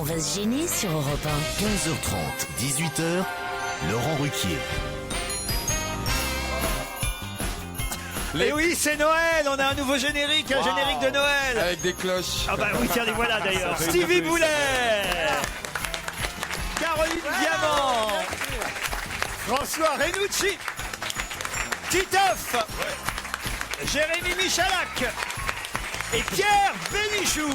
On va se gêner sur Europe 1. 15h30, 18h, Laurent Ruquier. Et oui, c'est Noël, on a un nouveau générique, un générique de Noël. Avec des cloches. Ah bah oui, tiens, les voilà d'ailleurs. Stevie Boulet, Caroline Diamant, François Renucci, Titoff, Jérémy Michalak et Pierre Bénichou.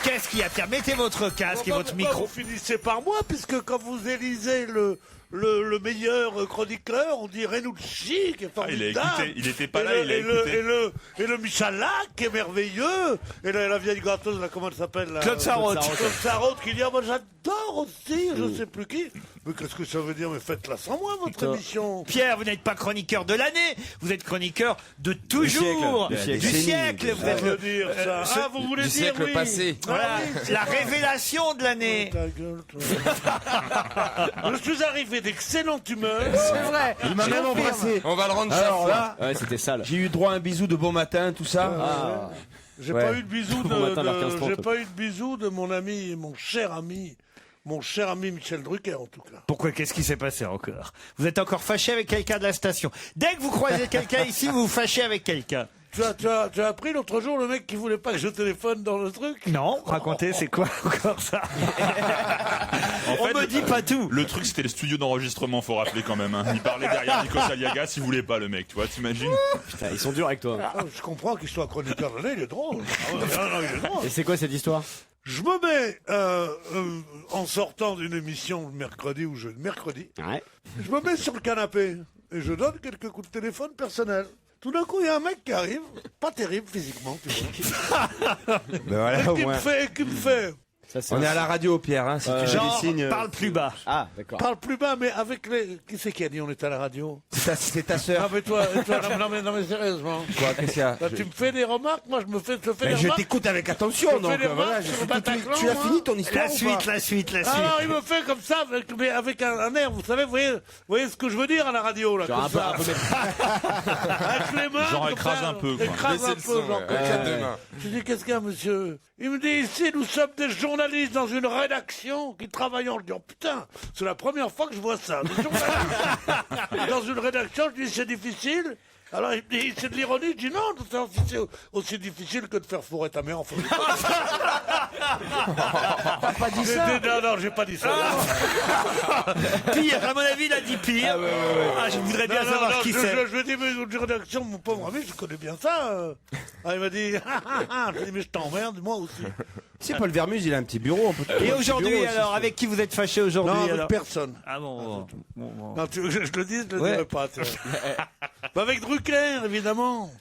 Qu'est-ce qu'il y a, Pierre? Mettez votre casque et votre micro. Vous finissez par moi, puisque quand vous élisez le meilleur chroniqueur, on dit Renucci, qui est formidable. Il était pas là, il a écouté. Et le Michalak, qui est merveilleux. Et la vieille gâteuse, là, comment elle s'appelle là, Claude Sarraute. Claude Sarraute, qui dit, ah, moi j'adore aussi, je sais plus qui. Mais qu'est-ce que ça veut dire? Mais faites-la sans moi, votre émission. Pierre, vous n'êtes pas chroniqueur de l'année, vous êtes chroniqueur de toujours, du siècle. Vous Ça êtes veut dire ça. Ah, vous voulez Du dire siècle oui. passé. voilà, Ah oui, c'est la vrai. révélation de l'année. Ta gueule, toi. Je suis arrivé d'excellente humeur. C'est vrai. Il m'a même embrassé. On va le rendre Alors chaque là, Ouais, c'était sale. j'ai eu droit à un bisou de bon matin, tout ça. J'ai Ouais. pas eu de bisou Bon matin vers 15h30. j'ai pas eu de bisou de mon ami, mon cher ami Michel Drucker, en tout cas. Pourquoi? Qu'est-ce qui s'est passé encore? Vous êtes encore fâché avec quelqu'un de la station. Dès que vous croisez quelqu'un ici, vous vous fâchez avec quelqu'un. Tu as appris l'autre jour le mec qui voulait pas que je téléphone dans le truc? Non, racontez, c'est quoi encore ça? On me dit pas tout. Le truc, c'était le studio d'enregistrement, faut rappeler quand même. Hein. Il parlait derrière Nikos Aliagas, il voulait pas le mec, tu vois, t'imagines? Putain, ils sont durs avec toi. Ah, je comprends qu'il soit chroniqueur de l'année, il est drôle. Ah ouais, non, il est drôle. Et c'est quoi cette histoire? Je me mets en sortant d'une émission le mercredi Ouais. je me mets sur le canapé et je donne quelques coups de téléphone personnels. Tout d'un coup, il y a un mec qui arrive, pas terrible physiquement, tu vois, Ben voilà, au qui me moins. fait, Ça, c'est On est à la radio, Pierre, hein, si tu fais des Genre, signes. parle plus bas. Ah, d'accord. parle plus bas, mais avec les... Qui c'est qui a dit on est à la radio? C'est ta Non sœur. mais toi non mais sérieusement. Quoi, qu'est-ce qu'il y a? Là, tu me fais des remarques, moi je te fais Ben, des je remarques. t'écoute avec attention, Je donc fais des voilà. remarques sur le Bataclan, Tu as moi. fini ton histoire La ou suite, pas la suite, la suite. Ah non, il me fait comme ça, mais avec un air, vous savez, vous voyez ce que je veux dire à la radio, là, Genre comme un peu, ça. un peu Avec les mains, Genre comme écrase ça, un peu, quoi. Écrase Laissez un le peu, son, genre ouais, comme avec ça. les deux mains. Je dis, qu'est-ce qu'il y a, monsieur? Il me dit, ici, nous sommes des journalistes dans une rédaction qui travaillons. Je dis, oh putain, c'est la première fois que je vois ça. Des journalistes dans une rédaction, je dis, c'est difficile. Alors, il me dit, c'est de l'ironie. Je dis, non, c'est aussi difficile que de faire fourrer ta mère en faisant. T'as pas dit ça? Non, j'ai pas dit ça. Pire, à mon avis, il a dit pire. Ah, je voudrais bien savoir qui c'est. Je lui ai dit, mais une rédaction, mon pauvre ami, je connais bien ça. Ah, il m'a dit, je lui ai dit, mais je t'emmerde, moi aussi. Si Paul Vermus, il a un petit bureau. On peut trouver un Et petit aujourd'hui, bureau aussi, alors, ça. avec qui vous êtes fâché aujourd'hui? Non, avec alors personne. Ah bon. Non, je le dis, je le Ouais. dirai pas. tu vois. Bah, avec Drucker, évidemment.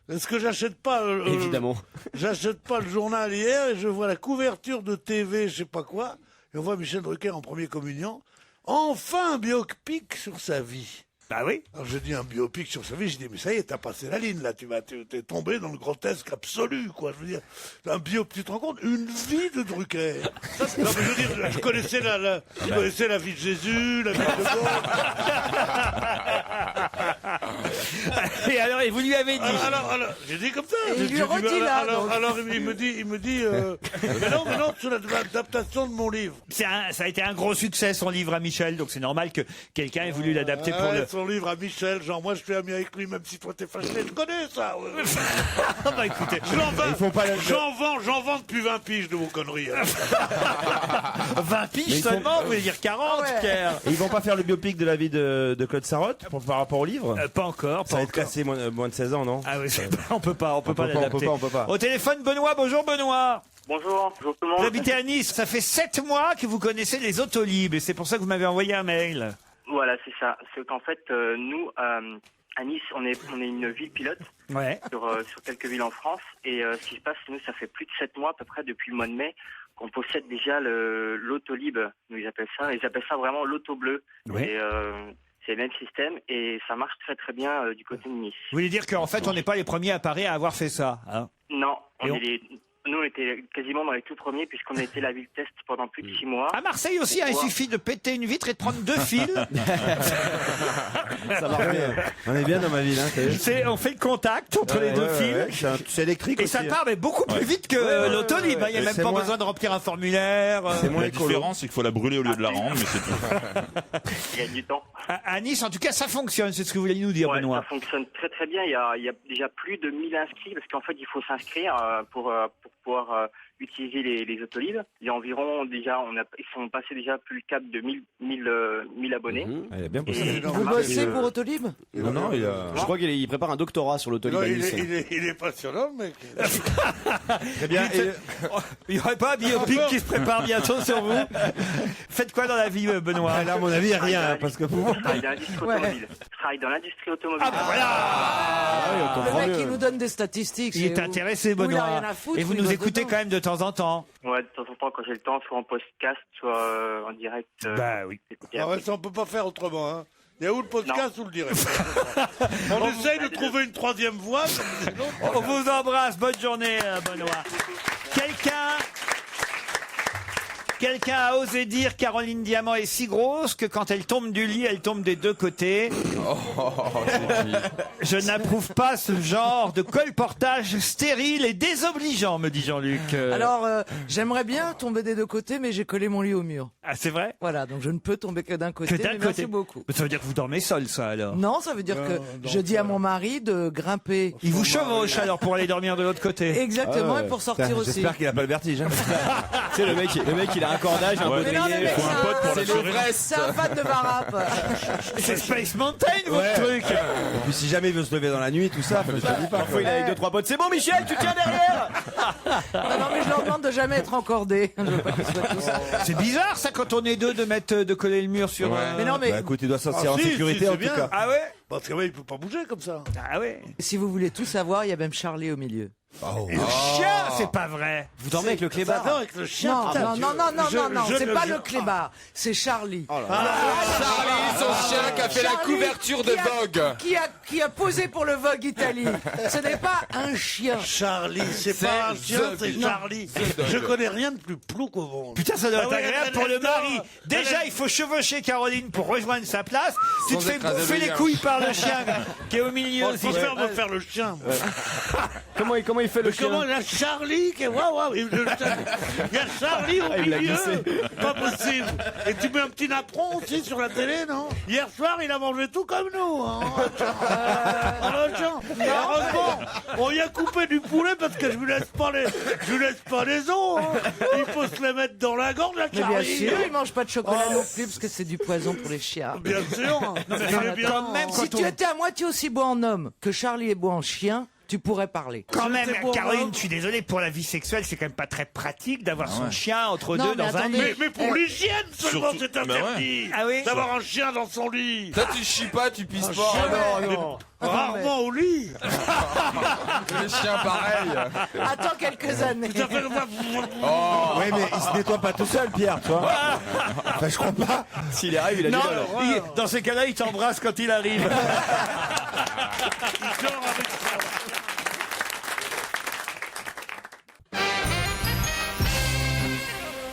Est-ce que j'achète pas Évidemment. J'achète pas le journal hier et je vois la couverture de TV, je sais pas quoi, et on voit Michel Drucker en premier communion. Enfin un biopic sur sa vie. Bah oui. Alors je dis un biopic sur sa vie, je dis mais ça y est, t'as passé la ligne là, t'es tombé dans le grotesque absolu, quoi. Je veux dire, un biopic, tu te rends compte, une vie de Drucker. Non, mais je veux dire, je connaissais la vie de Jésus, la vie de Gaulle. Et alors, et vous lui avez dit? Alors, j'ai dit comme ça. Et J'ai il lui dit, redit là, alors, il me dit, mais non, c'est l'adaptation de mon livre. Ça a été un gros succès, son livre à Michel, donc c'est normal que quelqu'un ait voulu l'adapter pour le... Son livre à Michel, genre moi je suis ami avec lui, même si toi t'es fâché, je connais ça. Ouais. Ah bah écoutez, J'en vends depuis 20 piges de vos conneries. Hein. 20 piges Mais ils seulement, vous voulez dire 40, Pierre? Et ils vont pas faire le biopic de la vie de Claude Sarraute par rapport au livre? Pas encore, Ça pas va être encore. classé moins de 16 ans, non? Ah oui, on peut pas l'adapter. On peut pas. Au téléphone, Benoît. Bonjour, Benoît. Bonjour tout le monde. Vous habitez à Nice. Ça fait 7 mois que vous connaissez les Autolib et c'est pour ça que vous m'avez envoyé un mail. Voilà, c'est ça. C'est qu'en fait, nous, à Nice, on est une ville pilote Ouais. sur quelques villes en France. Et ce qui se passe, nous, ça fait plus de 7 mois, à peu près, depuis le mois de mai, qu'on possède déjà l'Autolib. Nous, ils appellent ça vraiment l'auto bleu. Ouais. Et c'est le même système et ça marche très très bien du côté de Nice. Vous voulez dire qu'en fait, on n'est pas les premiers à Paris à avoir fait ça, hein? Non, Et nous, était quasiment dans les tout premiers puisqu'on a été la ville test pendant plus de 6 mois. À Marseille aussi, hein, il suffit de péter une vitre et de prendre 2 fils. Ça marche bien. On est bien dans ma ville. Hein, On fait le contact entre les 2 fils. C'est électrique Et aussi. ça part mais beaucoup plus vite que l'autolib. Il n'y a même C'est pas moins- besoin de remplir un formulaire. C'est moins La écolo. différence, c'est qu'il faut la brûler au lieu de la rendre, mais c'est tout. Il y a du temps. À Nice, en tout cas, ça fonctionne. C'est ce que vous voulez nous dire, Ouais, Benoît. ça fonctionne très très bien. Il y a déjà plus de 1000 inscrits parce qu'en fait il faut s'inscrire pour pouvoir utiliser les autolibes. Il y a environ déjà, ils sont passés déjà plus le cap de 1000 abonnés. Elle est bien Et bossé. ça Vous marche, bossez pour Autolib? Non, il a. Je crois qu'il prépare un doctorat sur l'autolib. Non, à Nice. il est passionnant, mec. Très bien. Et- Il n'y aurait pas un biopic qui se prépare bientôt sur vous. Faites quoi dans la vie, Benoît? Là, à mon avis, rien, hein, parce que pour Je travaille dans l'industrie automobile. Je travaille dans l'industrie automobile. Ah bah voilà. Le mec, il nous donne des statistiques. Il est c'est où- intéressé, où il a Benoît. rien à foutre, Et vous où il nous bosse écoutez dedans. quand même de temps en temps. Ouais, de temps en temps quand j'ai le temps, soit en podcast, soit en direct. Bah oui. Écoutez, Ah ouais, ça, on peut pas faire autrement. Hein. Il y a où le podcast ou le direct? On essaye de trouver une troisième voie. comme disait l'autre. On vous embrasse. Bonne journée, Benoît. Quelqu'un a osé dire Caroline Diamant est si grosse que quand elle tombe du lit, elle tombe des 2 côtés. Je n'approuve pas ce genre de colportage stérile et désobligeant, me dit Jean-Luc. Alors, j'aimerais bien tomber des 2 côtés, mais j'ai collé mon lit au mur. Ah, c'est vrai? Voilà, donc je ne peux tomber que d'un côté. Que d'un mais côté. Merci beaucoup. Ça veut dire que vous dormez seul, ça, alors? Non, ça veut dire que je dis à mon mari de grimper. Il vous chevauche, alors, pour aller dormir de l'autre côté. Exactement, et pour sortir aussi. J'espère qu'il a pas le vertige. Hein. Tu sais, le mec, il a un cordage, un Ouais. peu Mais non, grillé. le mec, Faut un pote pour c'est l'assurer. l'Everest. C'est un fan de Varap. C'est Space Mountain, votre truc. Et puis si jamais il veut se lever dans la nuit, tout ça, je te dis pas. Parfois, il est avec 2-3 potes. C'est bon, Michel, tu tiens derrière. Non, mais je leur demande de jamais être encordé. Je veux pas qu'ils soient tous. C'est bizarre, ça, quand on est 2, de coller le mur sur... Mais non, mais Bah écoute, il doit se sentir en si, sécurité si, en c'est tout bien. cas. Ah ouais? Parce que ouais, il peut pas bouger comme ça. Ah ouais. si vous voulez tout savoir, il y a même Charlie au milieu. Oh. Et le chien, c'est pas vrai. Vous dormez avec le clébard? Non, avec le chien. Non, putain, non, tu- non, non, non, je- non, non, je c'est ne- pas je- le clébard, c'est Charlie. Charlie, son chien qui a fait la Charlie, couverture de qui a- Vogue. Qui a posé pour le Vogue Italie. Ce n'est pas un chien. Charlie, c'est C'est pas un chien, The c'est Dog. Charlie. The Dog. Je connais rien de plus plou qu'au monde. Putain, ça doit Ah être ouais, agréable elle- pour le elle mari. dort. Déjà, Elle- il faut chevaucher Caroline pour rejoindre sa place. Tu te Sans fais écraser bouffer le les lien. couilles par le chien qui est au milieu. Je préfère me faire le chien. Comment il fait Mais comment il y a Charlie qui est... Waouh, waouh, il y a Charlie au il l'a milieu. glissé. Pas possible. Et tu mets un petit napperon aussi sur la télé, non? Hier soir, il a mangé tout comme nous. Hein. Heureusement, on y a coupé du poulet parce que je lui laisse pas les os. Hein. Il faut se les mettre dans la gorge, la Mais bien Charlie. sûr, il mange pas de chocolat non plus parce que c'est du poison pour les chiens. Bien sûr. mais C'est bien. quand même, Si quand tu on- étais à moitié aussi beau en homme que Charlie est beau en chien, tu pourrais parler. Quand même, C'était pour Caroline, moi. je suis désolé, pour la vie sexuelle, c'est quand même pas très pratique d'avoir son ouais. chien entre Non, deux mais dans un attendez. lit. Mais pour l'hygiène seulement, Surtout- c'est interdit. Ah oui. D'avoir un chien dans son lit. Toi, tu chies pas, tu pisses pas. Jamais. non. Rarement au lit. Les chiens, pareil. Attends quelques années. Ça fait... Ouais, mais il se nettoie pas tout seul, Pierre, tu vois. Enfin, je crois pas. S'il arrive, il a Non, du mal. dans ces cas-là, il t'embrasse quand il arrive. Il dort avec ça.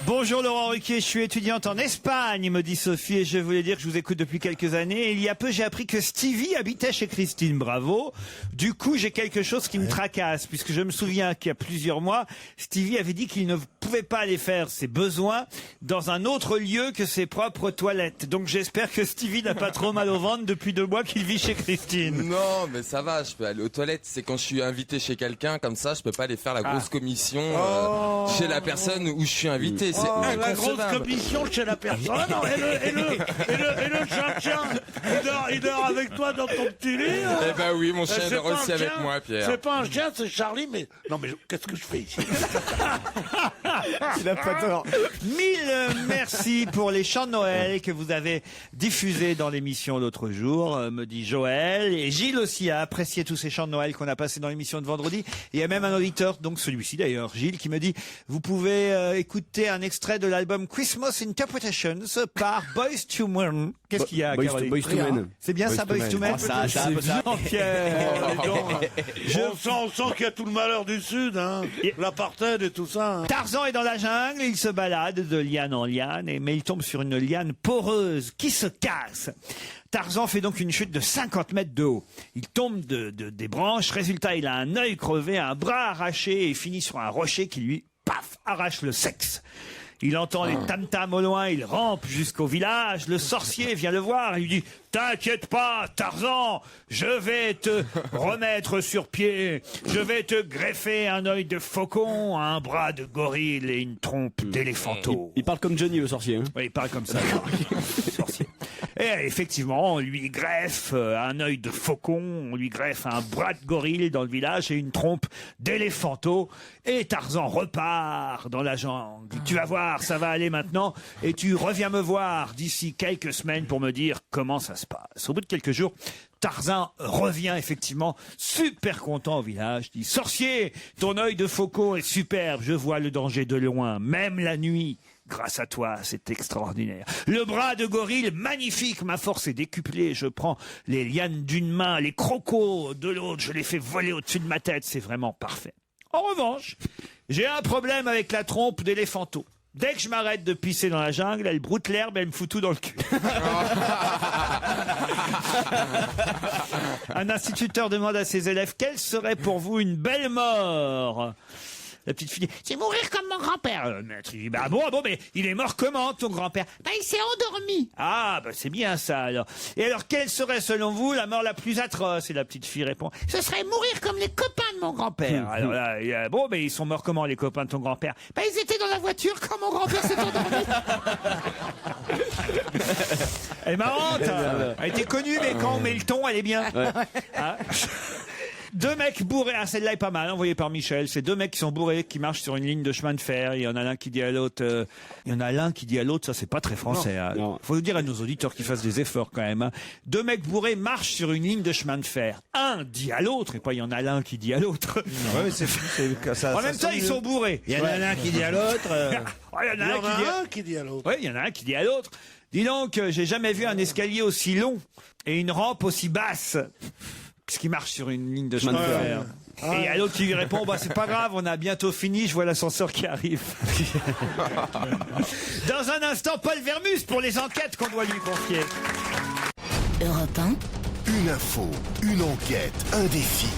Bonjour Laurent Ruquier, je suis étudiante en Espagne, me dit Sophie, et je voulais dire que je vous écoute depuis quelques années. Et il y a peu, j'ai appris que Stevie habitait chez Christine Bravo. Du coup, j'ai quelque chose qui me tracasse, puisque je me souviens qu'il y a plusieurs mois, Stevie avait dit qu'il ne pouvait pas aller faire ses besoins dans un autre lieu que ses propres toilettes. Donc j'espère que Stevie n'a pas trop mal au ventre depuis 2 mois qu'il vit chez Christine. Non, mais ça va, je peux aller aux toilettes. C'est quand je suis invité chez quelqu'un, comme ça, je peux pas aller faire la grosse commission chez la personne où je suis invité. C'est La grosse inconcevable. commission chez la personne. Non, et le chien, il dort avec toi dans ton petit lit. Eh ben oui, mon chien C'est dort pas aussi un avec chien, moi, Pierre. C'est pas un chien, c'est Charlie, mais... Non, mais qu'est-ce que je fais ici? Il a pas tort. 1000 merci pour les chants de Noël que vous avez diffusés dans l'émission l'autre jour, me dit Joël. Et Gilles aussi a apprécié tous ces chants de Noël qu'on a passés dans l'émission de vendredi. Et il y a même un auditeur, donc celui-ci d'ailleurs, Gilles, qui me dit, vous pouvez écouter un extrait extrait de l'album Christmas Interpretations par Boyz II Men. Qu'est-ce qu'il y a, Caroline? Boyz II Men. C'est bien ça, Boyz II Men? Ça, Jean-Pierre. On sent qu'il y a tout le malheur du Sud, hein. L'apartheid et tout ça. Hein. Tarzan est dans la jungle, il se balade de liane en liane, mais il tombe sur une liane poreuse qui se casse. Tarzan fait donc une chute de 50 mètres de haut. Il tombe des branches, résultat, il a un œil crevé, un bras arraché et finit sur un rocher qui lui, paf, arrache le sexe. Il entend les tam-tams au loin, il rampe jusqu'au village, le sorcier vient le voir, il lui dit « T'inquiète pas, Tarzan, je vais te remettre sur pied, je vais te greffer un œil de faucon, un bras de gorille et une trompe d'éléphanteau. » Il parle comme Johnny, le sorcier. Hein. Oui, il parle comme ça. Sorcier. Et effectivement, on lui greffe un œil de faucon, on lui greffe un bras de gorille dans le village et une trompe d'éléphanteau. Et Tarzan repart dans la jungle. Tu vas voir, ça va aller maintenant. Et tu reviens me voir d'ici quelques semaines pour me dire comment ça se passe. Au bout de quelques jours, Tarzan revient effectivement super content au village. Il dit « Sorcier, ton œil de faucon est superbe. Je vois le danger de loin, même la nuit. Grâce à toi, c'est extraordinaire. Le bras de gorille, magnifique. Ma force est décuplée. Je prends les lianes d'une main, les crocos de l'autre. Je les fais voler au-dessus de ma tête. C'est vraiment parfait. En revanche, j'ai un problème avec la trompe d'éléphanteau. Dès que je m'arrête de pisser dans la jungle, elle broute l'herbe et elle me fout tout dans le cul. Un instituteur demande à ses élèves « Quelle serait pour vous une belle mort ?» La petite fille dit « C'est mourir comme mon grand-père. » Le maître il dit « Bah bon, mais il est mort comment ton grand-père ?»« Bah il s'est endormi. »« Ah, bah c'est bien ça alors. Et alors quelle serait selon vous la mort la plus atroce ?» Et la petite fille répond « Ce serait mourir comme les copains de mon grand-père. » Alors là, il a, bon, mais ils sont morts comment les copains de ton grand-père ? « Bah ils étaient dans la voiture quand mon grand-père s'est endormi. » Elle est marrante. Elle était connue, mais quand on met le ton, elle est bien. Ouais. Ah. Deux mecs bourrés, ah celle-là est pas mal, envoyée par Michel. C'est deux mecs qui sont bourrés, qui marchent sur une ligne de chemin de fer. Il y en a l'un qui dit à l'autre, ça c'est pas très français. Hein. Faut dire à nos auditeurs qu'ils fassent des efforts quand même. Hein. Deux mecs bourrés marchent sur une ligne de chemin de fer. Un dit à l'autre, et pas il y en a l'un qui dit à l'autre. Ouais, ça, en même temps, ils sont bourrés. Il y en a l'un qui dit à l'autre. Il y en a un qui dit à l'autre. Oui, il y en a un qui dit à l'autre. Dis donc, j'ai jamais vu un escalier aussi long et une rampe aussi basse. Puisqu'il marche sur une ligne de chemin de fer. Et il y a l'autre qui lui répond, bah c'est pas grave, on a bientôt fini, je vois l'ascenseur qui arrive. Dans un instant, Paul Vermus pour les enquêtes qu'on doit lui confier. Europe 1. Une info, une enquête, un défi.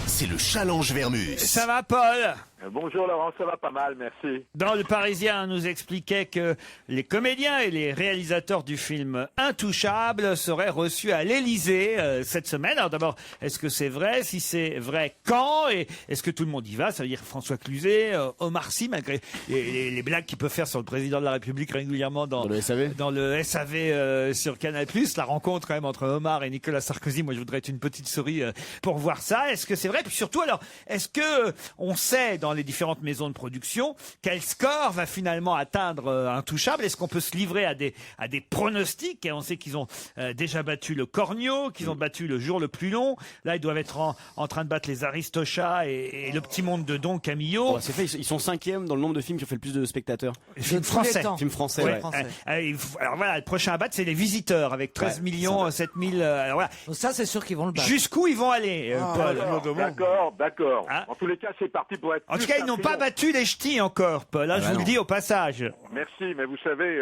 C'est le challenge Vermus. Ça va, Paul ? Bonjour Laurent, ça va pas mal, merci. Dans Le Parisien, on nous expliquait que les comédiens et les réalisateurs du film Intouchables seraient reçus à l'Élysée cette semaine. Alors d'abord, est-ce que c'est vrai ? Si c'est vrai, quand ? Et est-ce que tout le monde y va ? Ça veut dire François Cluzet, Omar Sy, malgré les blagues qu'il peut faire sur le président de la République régulièrement dans le SAV sur Canal+. La rencontre quand même entre Omar et Nicolas Sarkozy, moi je voudrais être une petite souris pour voir ça. Est-ce que c'est vrai ? Puis surtout, alors, est-ce que on sait dans les différentes maisons de production quel score va finalement atteindre Intouchable ? Est-ce qu'on peut se livrer à des pronostics ? Et on sait qu'ils ont déjà battu le Cornio, qu'ils ont battu Le Jour le plus long. Là, ils doivent être en train de battre les Aristochats et Le Petit Monde de Don Camillo. Oh, c'est fait, ils sont 5e dans le nombre de films qui ont fait le plus de spectateurs. Film français. Film français, ouais. Alors voilà, le prochain à battre, c'est Les Visiteurs avec 13 millions 7000. Alors voilà. Donc ça, c'est sûr qu'ils vont le battre. Jusqu'où ils vont aller, Paul ? D'accord. Hein ? En tous les cas, c'est parti pour être... En tout cas, ils n'ont pas battu les ch'tis encore, Paul. Je vous le dis au passage. Merci, mais vous savez,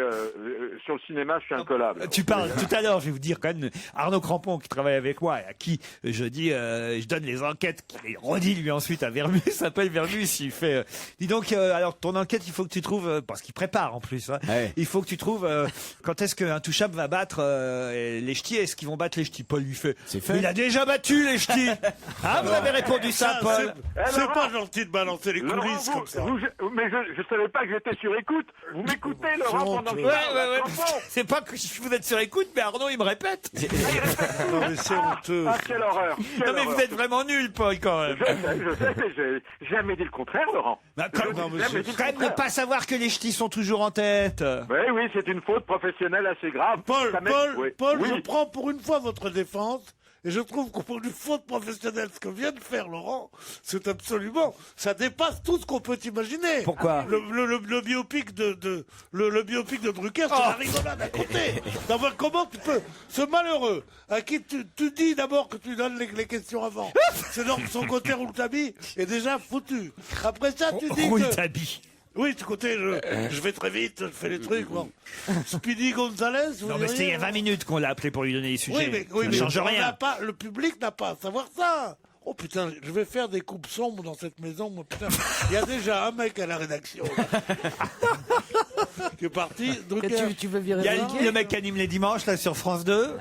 sur le cinéma, je suis incollable. Tu parles tout à l'heure, je vais vous dire quand même, Arnaud Crampon qui travaille avec moi et à qui je dis, je donne les enquêtes, qu'il redit lui ensuite à Vermus, s'appelle Vermus, il fait, dis donc, alors ton enquête, il faut que tu trouves, parce qu'il prépare en plus, hein, il faut que tu trouves quand est-ce qu'un Intouchable va battre les ch'tis, est-ce qu'ils vont battre les ch'tis? Paul lui fait, il a déjà battu les ch'tis. Ah, vous avez répondu ça, Paul. C'est pas gentil de balancer les coulisses comme ça. Mais je savais pas que j'étais sur écoute. Vous m'écoutez, Laurent, pendant que ouais. C'est pas que vous êtes sur écoute, mais Arnaud, il me répète. Non, mais c'est honteux. Ah, quelle horreur. Non, mais vous êtes vraiment nul, Paul, quand même. Je sais, mais j'ai jamais dit le contraire, Laurent. Quand même ne pas savoir que les ch'tis sont toujours en tête. Oui, c'est une faute professionnelle assez grave. Paul, je prends pour une fois votre défense Et je trouve qu'au point de vue faute professionnelle, ce que vient de faire Laurent, c'est absolument, ça dépasse tout ce qu'on peut imaginer. Pourquoi le biopic le biopic de Drucker, c'est la rigolade à côté. D'abord, comment tu peux, ce malheureux, à qui tu dis d'abord que tu donnes les questions avant, c'est donc son côté Rouletabille est déjà foutu. Après ça, tu dis Rouletabille. Oui, ce côté, je vais très vite, je fais les trucs, bon. Speedy Gonzalez, vous Non, mais c'était il y a 20 minutes qu'on l'a appelé pour lui donner les sujets. Ça ne change rien. Le public n'a pas à savoir ça. Oh putain, je vais faire des coupes sombres dans cette maison, moi, putain. Il y a déjà un mec à la rédaction. Qui est parti. Donc, Tu veux virer Il y a le mec qui anime les dimanches, là, sur France 2.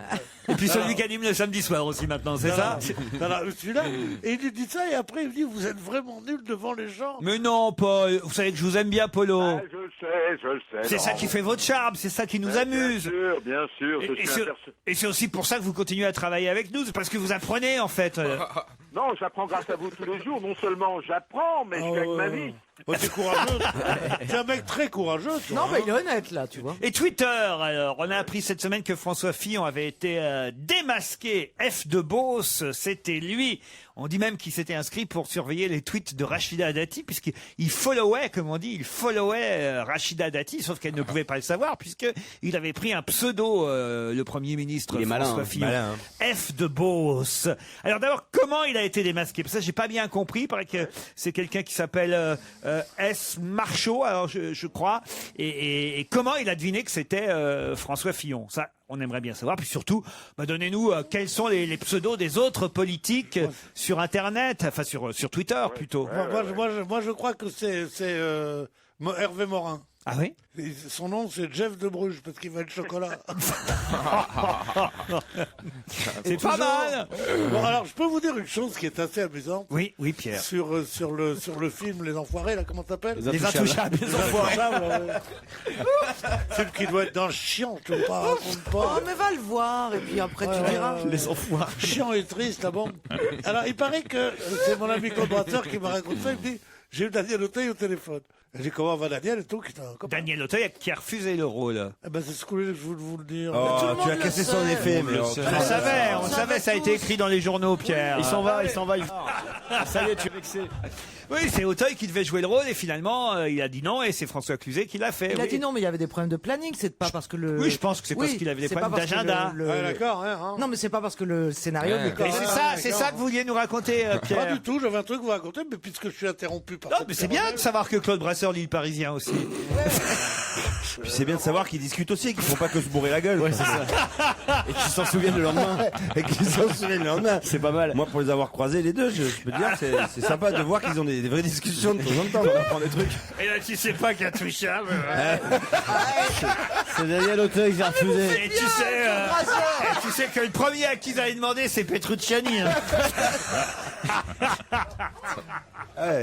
Et puis celui qui anime le samedi soir aussi, maintenant, c'est ça? Celui-là. Et il lui dit ça, et après, il dit, vous êtes vraiment nul devant les gens. Mais non, Paul. Vous savez que je vous aime bien, Polo. Ah, je le sais. C'est ça qui fait votre charme, c'est ça qui nous amuse. Bien sûr. Et c'est aussi pour ça que vous continuez à travailler avec nous, c'est parce que vous apprenez, en fait. Non, j'apprends grâce à vous tous les jours. Non seulement j'apprends, mais je gagne ma vie. Oh, t'es courageux. T'es un mec très courageux, toi. Non, mais il est honnête, là, tu vois. Et Twitter, alors, on a appris cette semaine que François Fillon avait été démasqué. F de Beauce, c'était lui. On dit même qu'il s'était inscrit pour surveiller les tweets de Rachida Dati, puisqu'il followait, comme on dit, il followait Rachida Dati, sauf qu'elle ne pouvait pas le savoir, puisqu'il avait pris un pseudo, le Premier ministre François Fillon. F de Beauce. Alors d'abord, comment il a été démasqué? Parce que ça, j'ai pas bien compris. Il paraît que c'est quelqu'un qui s'appelle S. Marchaud, alors je crois. Et comment il a deviné que c'était François Fillon? Ça, on aimerait bien savoir. Puis surtout, donnez-nous quels sont les pseudos des autres politiques sur Internet, enfin sur Twitter plutôt. Moi, je crois que c'est Hervé Morin. Ah oui? Et son nom, c'est Jeff de Bruges, parce qu'il va être chocolat. C'est pas mal. Bon, alors, je peux vous dire une chose qui est assez amusante. Oui, Pierre. Sur le film Les Enfoirés, là, comment ça s'appelle? Les Intouchables. Les Enfoirés. Film qui doit être dans le chiant, tu vois, raconte pas. Oh, mais va le voir, et puis après, tu verras. Les Enfoirés. Chiant et triste, ah bon. Alors, il paraît que c'est mon ami collaborateur qui m'a raconté ça. Il me dit, j'ai eu Daniel Auteuil au téléphone. J'ai dit, comment va Daniel et tout, Daniel Auteuil qui a refusé le rôle. Eh ben, c'est ce que je voulais vous le dire. Oh, tu as cassé son effet, mais On savait, ça a été écrit dans les journaux, Pierre. Il s'en va. Ça y est, tu es vexé. Oui, c'est Auteuil qui devait jouer le rôle et finalement il a dit non et c'est François Cluzet qui l'a fait. Il a dit non, mais il y avait des problèmes de planning, c'est pas parce que le... Oui, je pense que c'est parce qu'il avait des problèmes d'agenda. D'accord, hein. Non, mais c'est pas parce que le scénario... Et c'est ça que vous vouliez nous raconter, Pierre. Pas du tout, j'avais un truc à vous raconter, mais puisque je suis interrompu par... Non, mais c'est bien de savoir que Claude Brasseur lit le Parisien aussi. Puis c'est bien de savoir qu'ils discutent aussi, qu'ils font pas que se bourrer la gueule. Ouais, c'est ça. Et qu'ils s'en souviennent le lendemain. C'est pas mal. Moi, pour les avoir croisés, les deux, je peux te dire, c'est sympa de voir qu'ils ont des vraies discussions de temps en temps. On apprend des trucs. Et là, tu sais pas qu'Intouchable. C'est Daniel Auteuil qui a refusé. Et tu sais que le premier à qui ils avaient demandé, c'est Petrucciani.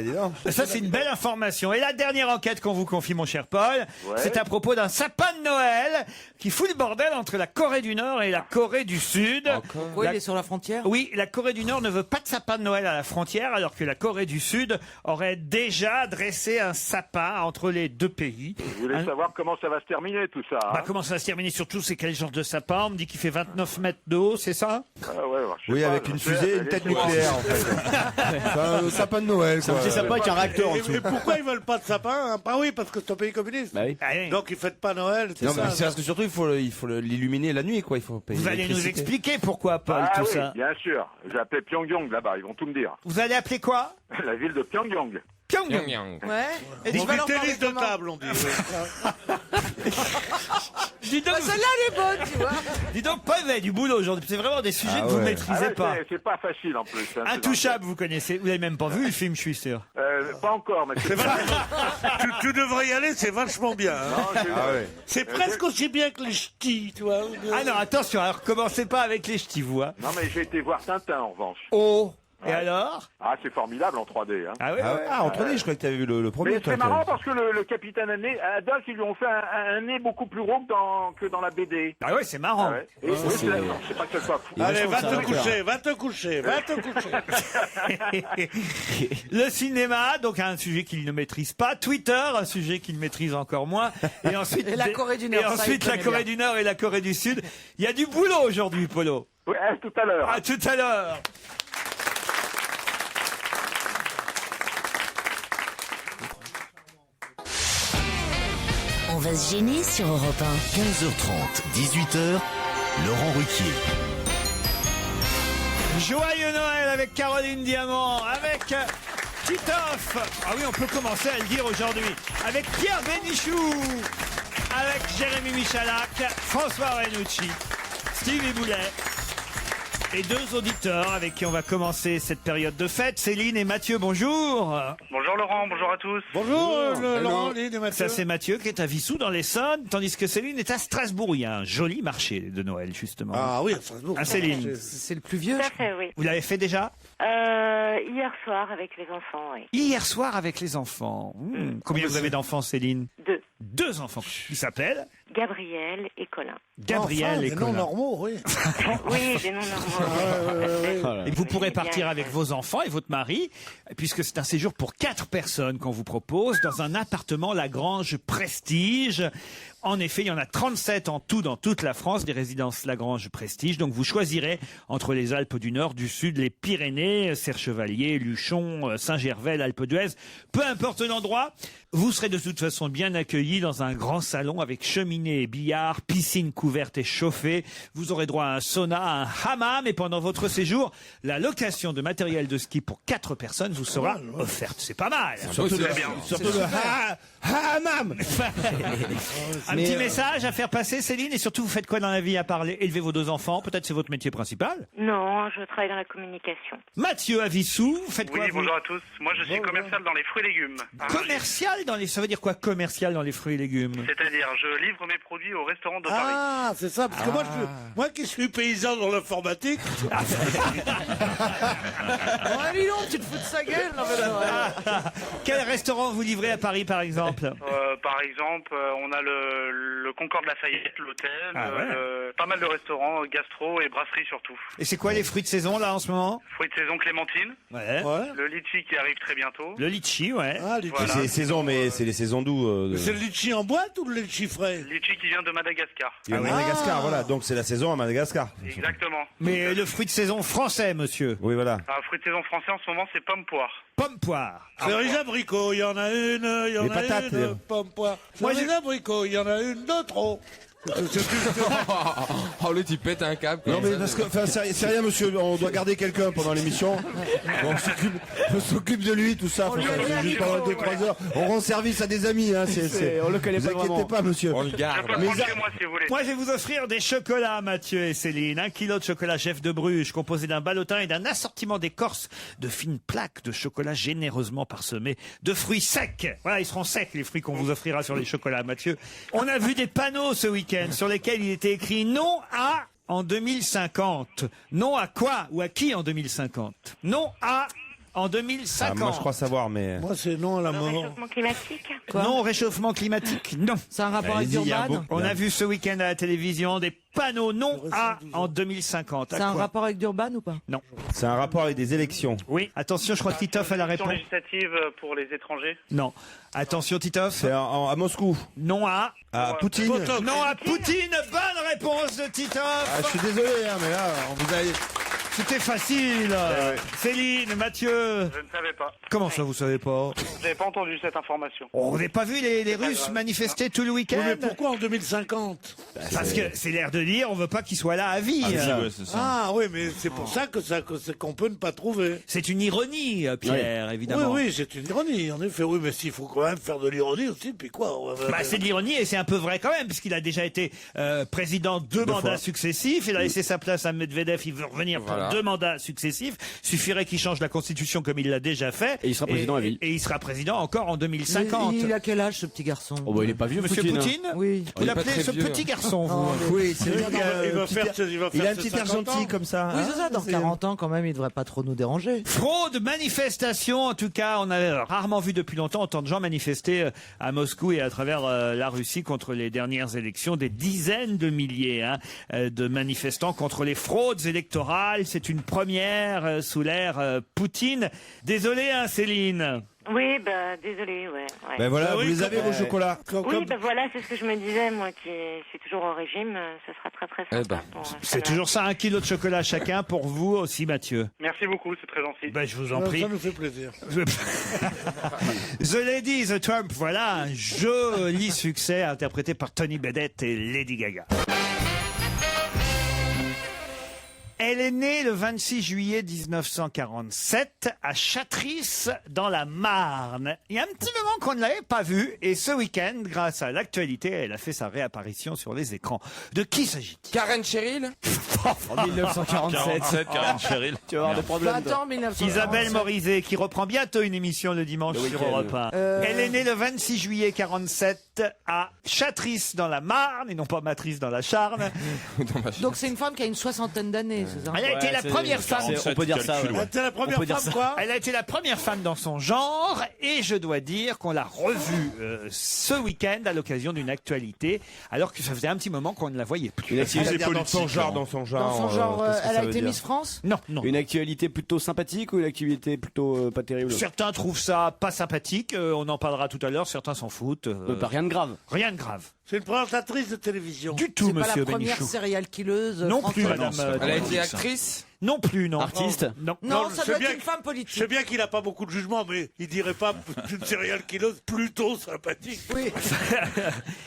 Dis donc. Ça, c'est une belle information. Et la dernière enquête qu'on vous confie, mon cher Paul, c'est à propos d'un sapin de Noël qui fout le bordel entre la Corée du Nord et la Corée du Sud. Pourquoi il est sur la frontière? Oui, la Corée du Nord ne veut pas de sapin de Noël à la frontière, alors que la Corée du Sud aurait déjà dressé un sapin entre les deux pays. Je voulais savoir comment ça va se terminer, tout ça. Comment ça va se terminer? Surtout, c'est quel genre de sapin? On me dit qu'il fait 29 mètres de haut, c'est ça? Oui, avec une fusée et une tête nucléaire, en fait. Un sapin de Noël, quoi. Un petit sapin avec un réacteur en dessous. Et pourquoi ils veulent pas de sapin? Ah oui, parce que c'est un pays communiste. Donc ils fêtent pas Noël. Non, mais c'est parce que surtout, il faut l'illuminer la nuit, quoi. Il faut payer. Vous allez nous expliquer pourquoi, Paul, tout ça. Bien sûr. J'ai appelé Pyongyang là-bas, ils vont tout me dire. Vous allez appeler quoi? La ville de Pyongyang. Pyongyang. Ouais. Et on dit tennis de table, on dit. Dis donc, celle-là, elle est bonne, tu vois. Dis donc, Paul, vous avez du boulot aujourd'hui. C'est vraiment des sujets que vous ne maîtrisez pas. C'est pas facile en plus. Intouchable, vous connaissez. Vous l'avez même pas vu le film, je suis sûr. Pas encore, mais c'est tu devrais y aller, c'est vachement bien. C'est presque aussi bien que les ch'tis, tu vois. Ah non, attention, alors commencez pas avec les ch'tis, vous. Non, mais j'ai été voir Tintin en revanche. Oh. Et alors? Ah, c'est formidable en 3D. Hein. Ah oui, en 3D, je croyais que tu avais vu le premier. Mais c'est marrant parce que le capitaine Haddock, ils lui ont fait un nez beaucoup plus rond que dans la BD. Ah ouais, c'est marrant. Ah ouais. Et oui, c'est pas que ce soit fou. Allez, va te coucher. Le cinéma, donc un sujet qu'il ne maîtrise pas. Twitter, un sujet qu'il maîtrise encore moins. Et ensuite, Et la Corée du Nord. Et ensuite la Corée du Nord et la Corée du Sud. Il y a du boulot aujourd'hui, Polo. Oui, à tout à l'heure. À tout à l'heure. On va se gêner sur Europe 1. 15h30, 18h, Laurent Ruquier. Joyeux Noël avec Caroline Diamant, avec Titoff. Ah oui, on peut commencer à le dire aujourd'hui. Avec Pierre Bénichou, avec Jérémy Michalak, François Renucci, Stevie Boulet. Et deux auditeurs avec qui on va commencer cette période de fête, Céline et Mathieu, bonjour. Bonjour Laurent, bonjour à tous. Bonjour Laurent, Lynn et Mathieu. Ça c'est Mathieu qui est à Vissou dans l'Essonne, tandis que Céline est à Strasbourg. Il y a un joli marché de Noël justement. Ah oui, à Strasbourg. Ah Céline, C'est le plus vieux. Tout à fait, oui. vous l'avez fait déjà? Hier soir avec les enfants, oui. Hier soir avec les enfants. Combien vous avez d'enfants Céline? 2. 2 enfants. Qui s'appellent? Gabriel et Colin. Gabriel et des Colin. noms normaux, oui. Oui, des noms normaux. Et vous pourrez partir Bien. avec vos enfants et votre mari, puisque c'est un séjour pour 4 personnes qu'on vous propose dans un appartement Lagrange Prestige. En effet, il y en a 37 en tout dans toute la France, des résidences Lagrange Prestige. Donc vous choisirez entre les Alpes du Nord, du Sud, les Pyrénées, Serre-Chevalier, Luchon, Saint-Gervais, Alpe d'Huez. Peu importe l'endroit, vous serez de toute façon bien accueillis dans un grand salon avec cheminée et billard, piscine couverte et chauffée. Vous aurez droit à un sauna, à un hammam, et pendant votre séjour, la location de matériel de ski pour 4 personnes vous sera offerte. C'est pas mal. Surtout le hammam. Un petit message à faire passer, Céline, et surtout vous faites quoi dans la vie à part élever vos 2 enfants? Peut-être c'est votre métier principal. Non, je travaille dans la communication. Mathieu à Vissou, vous faites quoi Oui, vous? bonjour à tous. Moi, je suis commercial dans les fruits et légumes. Commercial dans les... Ça veut dire quoi commercial dans les fruits et légumes? C'est-à-dire, je livre mes produits au restaurant de Paris. Ah, c'est ça, parce que moi qui suis paysan dans l'informatique. Dis donc, tu te fous de sa gueule, non, mais Quel restaurant vous livrez à Paris par exemple? Par exemple, on a le Concorde Lafayette, l'hôtel, pas mal de restaurants, gastro et brasserie surtout. Et c'est quoi les fruits de saison là en ce moment? Fruits de saison clémentine, Ouais. le litchi qui arrive très bientôt. Le litchi, ouais. Ah, litchi. Voilà. C'est les saisons, mais c'est les saisons d'où C'est le litchi en boîte ou le litchi frais? Litchi qui vient de Madagascar. Il y a Madagascar, voilà. Donc c'est la saison à Madagascar. Exactement. Mais le fruit de saison français, monsieur. Oui, voilà. Fruits de saison français en ce moment, c'est pomme-poire. Pomme-poire. Cerise abricot, il y en a une, il y en Les a patates, une, pomme-poire. Cerise abricot, il y en a une de trop. Oh, le type pète un câble. Non mais parce que, enfin, c'est rien, monsieur. On doit garder quelqu'un pendant l'émission. On s'occupe de lui, tout ça. Enfin, c'est juste pendant 2-3 heures. On rend service à des amis. Hein. on le connaît vous pas inquiétez pas, monsieur. On le garde. Je peux prendre chez moi si vous voulez. Moi, je vais vous offrir des chocolats, Mathieu et Céline. 1 kilo de chocolat chef de Bruges, composé d'un ballotin et d'un assortiment d'écorce de fines plaques de chocolat généreusement parsemées de fruits secs. Voilà, ils seront secs, les fruits qu'on vous offrira sur les chocolats, Mathieu. On a vu des panneaux ce week-end sur lesquels il était écrit non à en 2050. Non à quoi ou à qui en 2050? Non à en 2050. Moi, je crois savoir, mais. Moi, c'est non à la Le mort. réchauffement climatique. Non au réchauffement climatique, non. C'est un rapport avec Allez-y, il y a un Durban. beau- On a vu ce week-end à la télévision des panneaux non à en 2050. À C'est un quoi? rapport avec Durban ou pas? Non. C'est un rapport avec des élections. Oui. Attention, je crois que Titoff a la Élection réponse. législative pour les étrangers. Non. Attention, Titoff. C'est à Moscou. Non à. À Poutine. Non à Poutine. Bonne réponse de Titoff. Ah, je suis désolé, hein, mais là, on vous a. C'était facile. Céline, Mathieu. Je ne savais pas. Comment ça, vous savez pas? Je n'avais pas entendu cette information. Oh, vous n'avez pas vu les Russes manifester tout le week-end? Oui, mais pourquoi en 2050? Parce que c'est l'air de dire, on veut pas qu'il soit là à vie. C'est ça. Ah oui, mais c'est pour ça qu'on peut ne pas trouver. C'est une ironie, Pierre, évidemment. Oui, c'est une ironie, en effet. Oui, mais s'il faut quand même faire de l'ironie aussi, puis quoi? Bah, c'est de l'ironie et c'est un peu vrai quand même, puisqu'il a déjà été président 2 mandats successifs. Il a laissé sa place à Medvedev, il veut revenir pour Voilà. 2 mandats successifs. Suffirait qu'il change la Constitution comme il l'a déjà fait. Et il sera président à vie. Et il sera président encore en 2050. Il a quel âge ce petit garçon? Oh, bah, il est pas vieux, Monsieur Poutine, Oui. Vous l'appelez ce petit garçon, vous? Oui, c'est lui. Il a un petit air gentil comme ça. Oui, c'est ça, dans 40 ans quand même, il devrait pas trop nous déranger. Fraude, manifestation, en tout cas, on avait rarement vu depuis longtemps autant de gens manifester à Moscou et à travers la Russie contre les dernières élections. Des dizaines de milliers de manifestants contre les fraudes électorales. C'est une première sous l'ère Poutine. Désolé, Céline. Oui, désolé, ouais. Ben voilà, oui, vous les avez vos chocolats. Oui, voilà, c'est ce que je me disais, moi qui suis toujours au régime, ce sera très très sympa. C'est toujours ça, 1 kilo de chocolat chacun pour vous aussi, Mathieu. Merci beaucoup, c'est très gentil. Je vous en prie. Ça nous fait plaisir. The Lady, The Trump, voilà un joli succès interprété par Tony Bennett et Lady Gaga. Elle est née le 26 juillet 1947 à Châtrice, dans la Marne. Il y a un petit moment qu'on ne l'avait pas vue, et ce week-end, grâce à l'actualité, elle a fait sa réapparition sur les écrans. De qui s'agit-il? Karen Cheryl. En 1947. Karen Cheryl. Tu vas avoir des problèmes. Attends, 1947. Isabelle Morizet, qui reprend bientôt une émission le dimanche sur Europe 1. Elle est née le 26 juillet 47 à Châtrice, dans la Marne, et non pas Matrice dans la Charne. Donc c'est une femme qui a une 60aine d'années, c'est ça? Elle a été la première femme. On peut dire ça. C'était la première femme, quoi. Elle a été la première femme dans son genre, et je dois dire qu'on l'a revue ce week-end à l'occasion d'une actualité, alors que ça faisait un petit moment qu'on ne la voyait plus. Une actualité C'est dans son politique, genre, hein. dans son genre. Dans son genre, qu'est-ce que elle ça a veut été dire Miss France? Non, non. Une actualité plutôt sympathique ou une actualité plutôt pas terrible? Certains trouvent ça pas sympathique, on en parlera tout à l'heure, certains s'en foutent. Rien de grave. Rien de grave. C'est une présentatrice de télévision. Du tout, C'est pas la monsieur première Bénichou. serial killeuse Non française. plus, madame. Elle a été actrice. Non plus, non. Artiste? Non. Non, ça c'est doit bien être une femme Je politique. sais bien qu'il n'a pas beaucoup de jugement, mais il dirait pas une serial killeuse plutôt sympathique. Oui.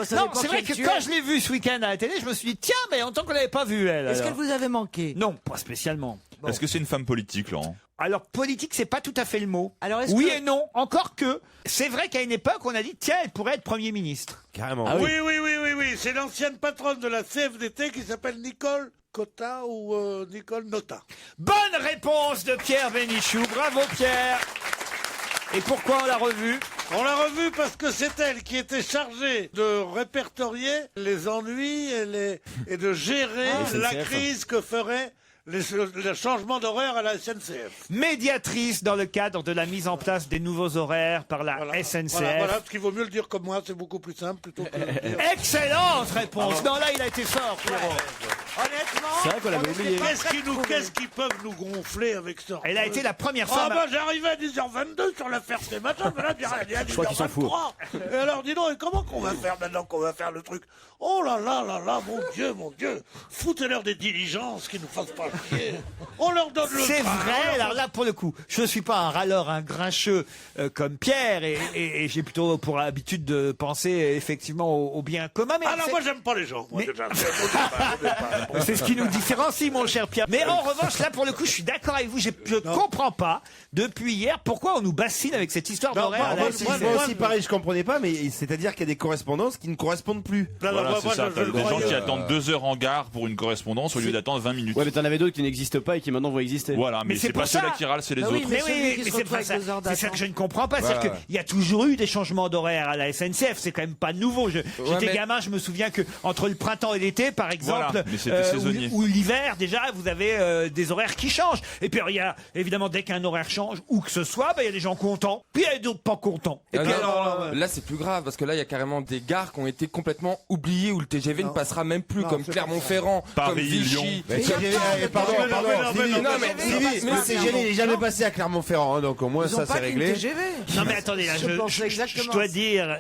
Ça Non, dépend c'est vrai qui que elle quand tue. je l'ai vue ce week-end à la télé, je me suis dit, tiens, mais en tant qu'on l'avait pas vue, elle. Est-ce alors. qu'elle vous avait manqué? Non, pas spécialement. Est-ce que c'est une femme politique, Laurent? Alors, politique, c'est pas tout à fait le mot. Alors, est-ce Oui que- et non, encore que. C'est vrai qu'à une époque, on a dit, tiens, elle pourrait être Premier ministre. Carrément. Oui. C'est l'ancienne patronne de la CFDT qui s'appelle Nicole Cotta ou Nicole Nota. Bonne réponse de Pierre Bénichou. Bravo, Pierre. Et pourquoi on l'a revue? On l'a revue parce que c'est elle qui était chargée de répertorier les ennuis et de gérer la SNCF. crise que ferait le changement d'horaire à la SNCF. Médiatrice dans le cadre de la mise en place des nouveaux horaires par la SNCF. Voilà, ce qu'il vaut mieux le dire comme moi, c'est beaucoup plus simple plutôt que de le dire. Excellente réponse. Non, là, il a été fort, Pierrot. Honnêtement, C'est vrai qu'on l'avait oublié. qu'est-ce qu'ils peuvent nous gonfler avec ça? Elle a été la première Ah femme. bah j'arrivais à 10h22 sur l'affaire ce matin, mais là, il y a Je crois qu'il s'en fout. 10h23. Et alors, dis donc, et comment qu'on va faire maintenant qu'on va faire le truc? Oh là là là là, mon Dieu, foutez-leur des diligences qui nous fassent pas chier. On leur donne le C'est train, vrai, on leur alors là pour le coup, je ne suis pas un râleur, un grincheux comme Pierre, et j'ai plutôt pour habitude de penser effectivement au bien commun. Mais Ah non, c'est- moi j'aime pas les gens, moi, Mais- déjà. Au départ. c'est ce qui nous différencie, mon cher Pierre. Mais en revanche, là pour le coup, je suis d'accord avec vous, je comprends pas, depuis hier, pourquoi on nous bassine avec cette histoire Non, d'horaire à la Moi SNCF. aussi, pareil, je comprenais pas, mais c'est-à-dire qu'il y a des correspondances qui ne correspondent plus. Non, non, Voilà, moi, c'est ça. je T'as le des gens croyais, qui attendent 2 heures en gare pour une correspondance au lieu d'attendre 20 minutes. Ouais, mais t'en avais d'autres qui n'existent pas et qui maintenant vont exister. Voilà, mais Mais c'est c'est pour pas ça. ceux-là qui râlent, c'est les Bah autres. oui, mais celui qui se c'est retrouve pas avec ça, 2 heures c'est ça d'attente. que je ne comprends pas. C'est-à-dire qu'il y a toujours eu des changements d'horaire à la SNCF. C'est quand même pas nouveau. J'étais mais- gamin, je me souviens que entre le printemps et l'été, par exemple, Voilà, mais c'était saisonnier. ou l'hiver, déjà, vous avez des horaires qui changent. Et puis il y a évidemment dès qu'un horaire change, où que ce soit, il y a des gens contents, puis il y a d'autres pas contents. Et Ah puis non, alors, là c'est plus grave parce que là il y a carrément des gares qui ont été complètement oubliées où le TGV ne passera même plus comme Clermont-Ferrand, comme Paris, Vichy. Lyon. Pardon, non, mais- le TGV n'est jamais passé à Clermont-Ferrand, hein, donc au moins Ils ça ont c'est pas qu'une réglé. TGV. non mais attendez, là, Je pensais je exactement dois ça. dire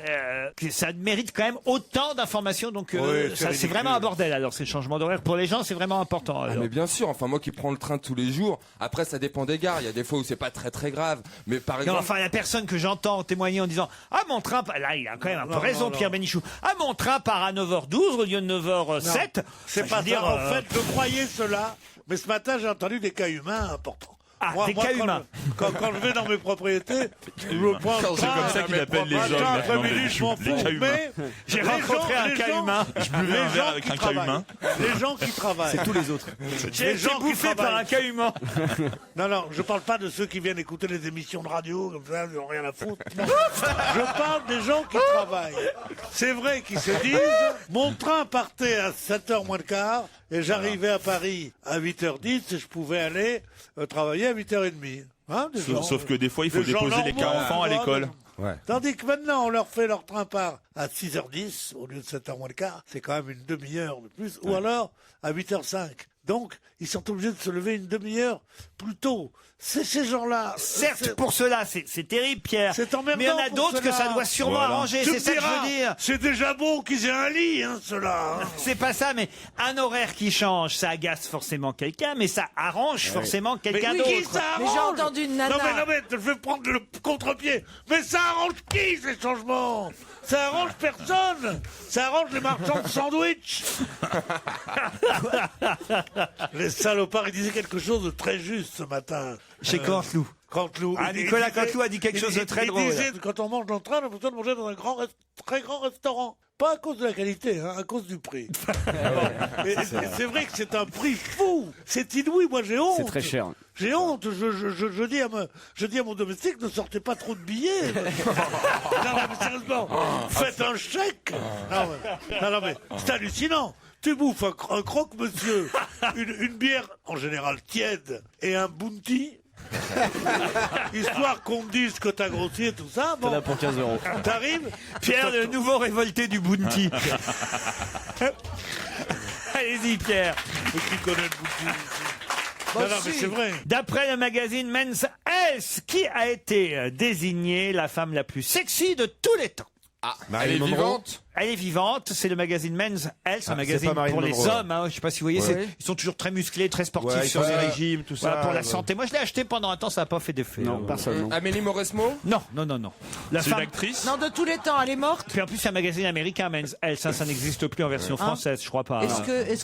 que ça mérite quand même autant d'informations. Donc Oui, c'est c'est ridicule. vraiment un bordel. Alors ces changements d'horaire pour les gens, c'est vraiment important. Ah alors. mais bien sûr, enfin moi qui prends le train tous les jours, après ça dépend des gares, il y a des fois où c'est pas très grave, mais par Non, exemple... enfin, la personne que j'entends témoigner en disant « Ah, mon train... » Là, il a quand même un peu Non, raison, non, Pierre non. Bénichou. « Ah, mon train part à 9h12 au lieu de 9h07. » C'est pas ça. En fait, je croyais cela, mais ce matin, j'ai entendu des cas humains importants. Ah, des cas humains. Quand je vais dans mes propriétés, je prends C'est comme ça qu'il appelle les hommes. maintenant, après-midi, je m'en fous. les cas humains. Mais J'ai rencontré un cas humain. Je buvais un verre avec un cas humain. Les gens qui travaillent. C'est tous les autres. J'ai été bouffé par un cas humain. Non, je parle pas de ceux qui viennent écouter les émissions de radio, comme ça, ils n'ont rien à foutre. Non. Je parle des gens qui travaillent. C'est vrai qu'ils se disent, mon train partait à 7h moins le quart, et j'arrivais à Paris à 8h10, et je pouvais aller travailler à 8h30. Hein, Sauf que des fois, il faut déposer les cas enfants à l'école. Ouais. Tandis que maintenant, on leur fait leur train part à 6h10, au lieu de 7h moins le quart, c'est quand même une demi-heure de plus, ou alors à 8h05. Donc, ils sont obligés de se lever une demi-heure plus tôt. C'est ces gens-là. Certes, pour cela, c'est terrible, Pierre. C'est emmerdant. Mais il y en a d'autres que ça doit sûrement arranger. C'est ça que je veux dire. C'est déjà bon qu'ils aient un lit, hein, ceux-là. C'est pas ça, mais un horaire qui change, ça agace forcément quelqu'un, mais ça arrange forcément quelqu'un Mais qui d'autre. ça Mais arrange? j'ai entendu une nana. Non mais, je vais prendre le contre-pied. Mais ça arrange qui, ces changements? Ça arrange personne. Ça arrange les marchands de sandwich. Les salopards, ils disaient quelque chose de très juste ce matin. Chez Canteloup. Canteloup. Ah, Nicolas Canteloup a dit quelque chose de très drôle. Il disait, quand on mange dans le train, on a besoin de manger dans un très grand restaurant. Pas à cause de la qualité, hein, à cause du prix. Et c'est vrai que c'est un prix fou. C'est inouï, moi j'ai honte. C'est très cher. J'ai honte. Je dis à mon domestique, ne sortez pas trop de billets. Non, mais sérieusement, faites un chèque. Non, mais c'est hallucinant. Tu bouffes un croque-monsieur, une bière en général tiède et un bounty. Histoire qu'on te dise que t'as grossi et tout ça. Bon, pour 15 €. T'arrives, Pierre, le nouveau révolté du Bounty. Allez-y, Pierre. mais qui connaît le bounty? Non, mais c'est vrai. D'après le magazine Men's Health, qui a été désignée la femme la plus sexy de tous les temps? Elle est vivante. Elle est vivante, c'est le magazine Men's Health, un Ah, magazine c'est pas pour Marilyn les Monroe. hommes. Hein, je sais pas si vous voyez, Ouais. ils sont toujours très musclés, très sportifs Ouais, ils sur font les des régimes, tout ça. pour la Ouais. santé. Moi, je l'ai acheté pendant un temps, ça n'a pas fait d'effet. Non, personne. Non. Amélie Mauresmo. Non. La C'est une femme. actrice. Non, de tous les temps, elle est morte. Puis en plus, c'est un magazine américain, Men's Health. Ça n'existe plus en version française, je crois pas. Est-ce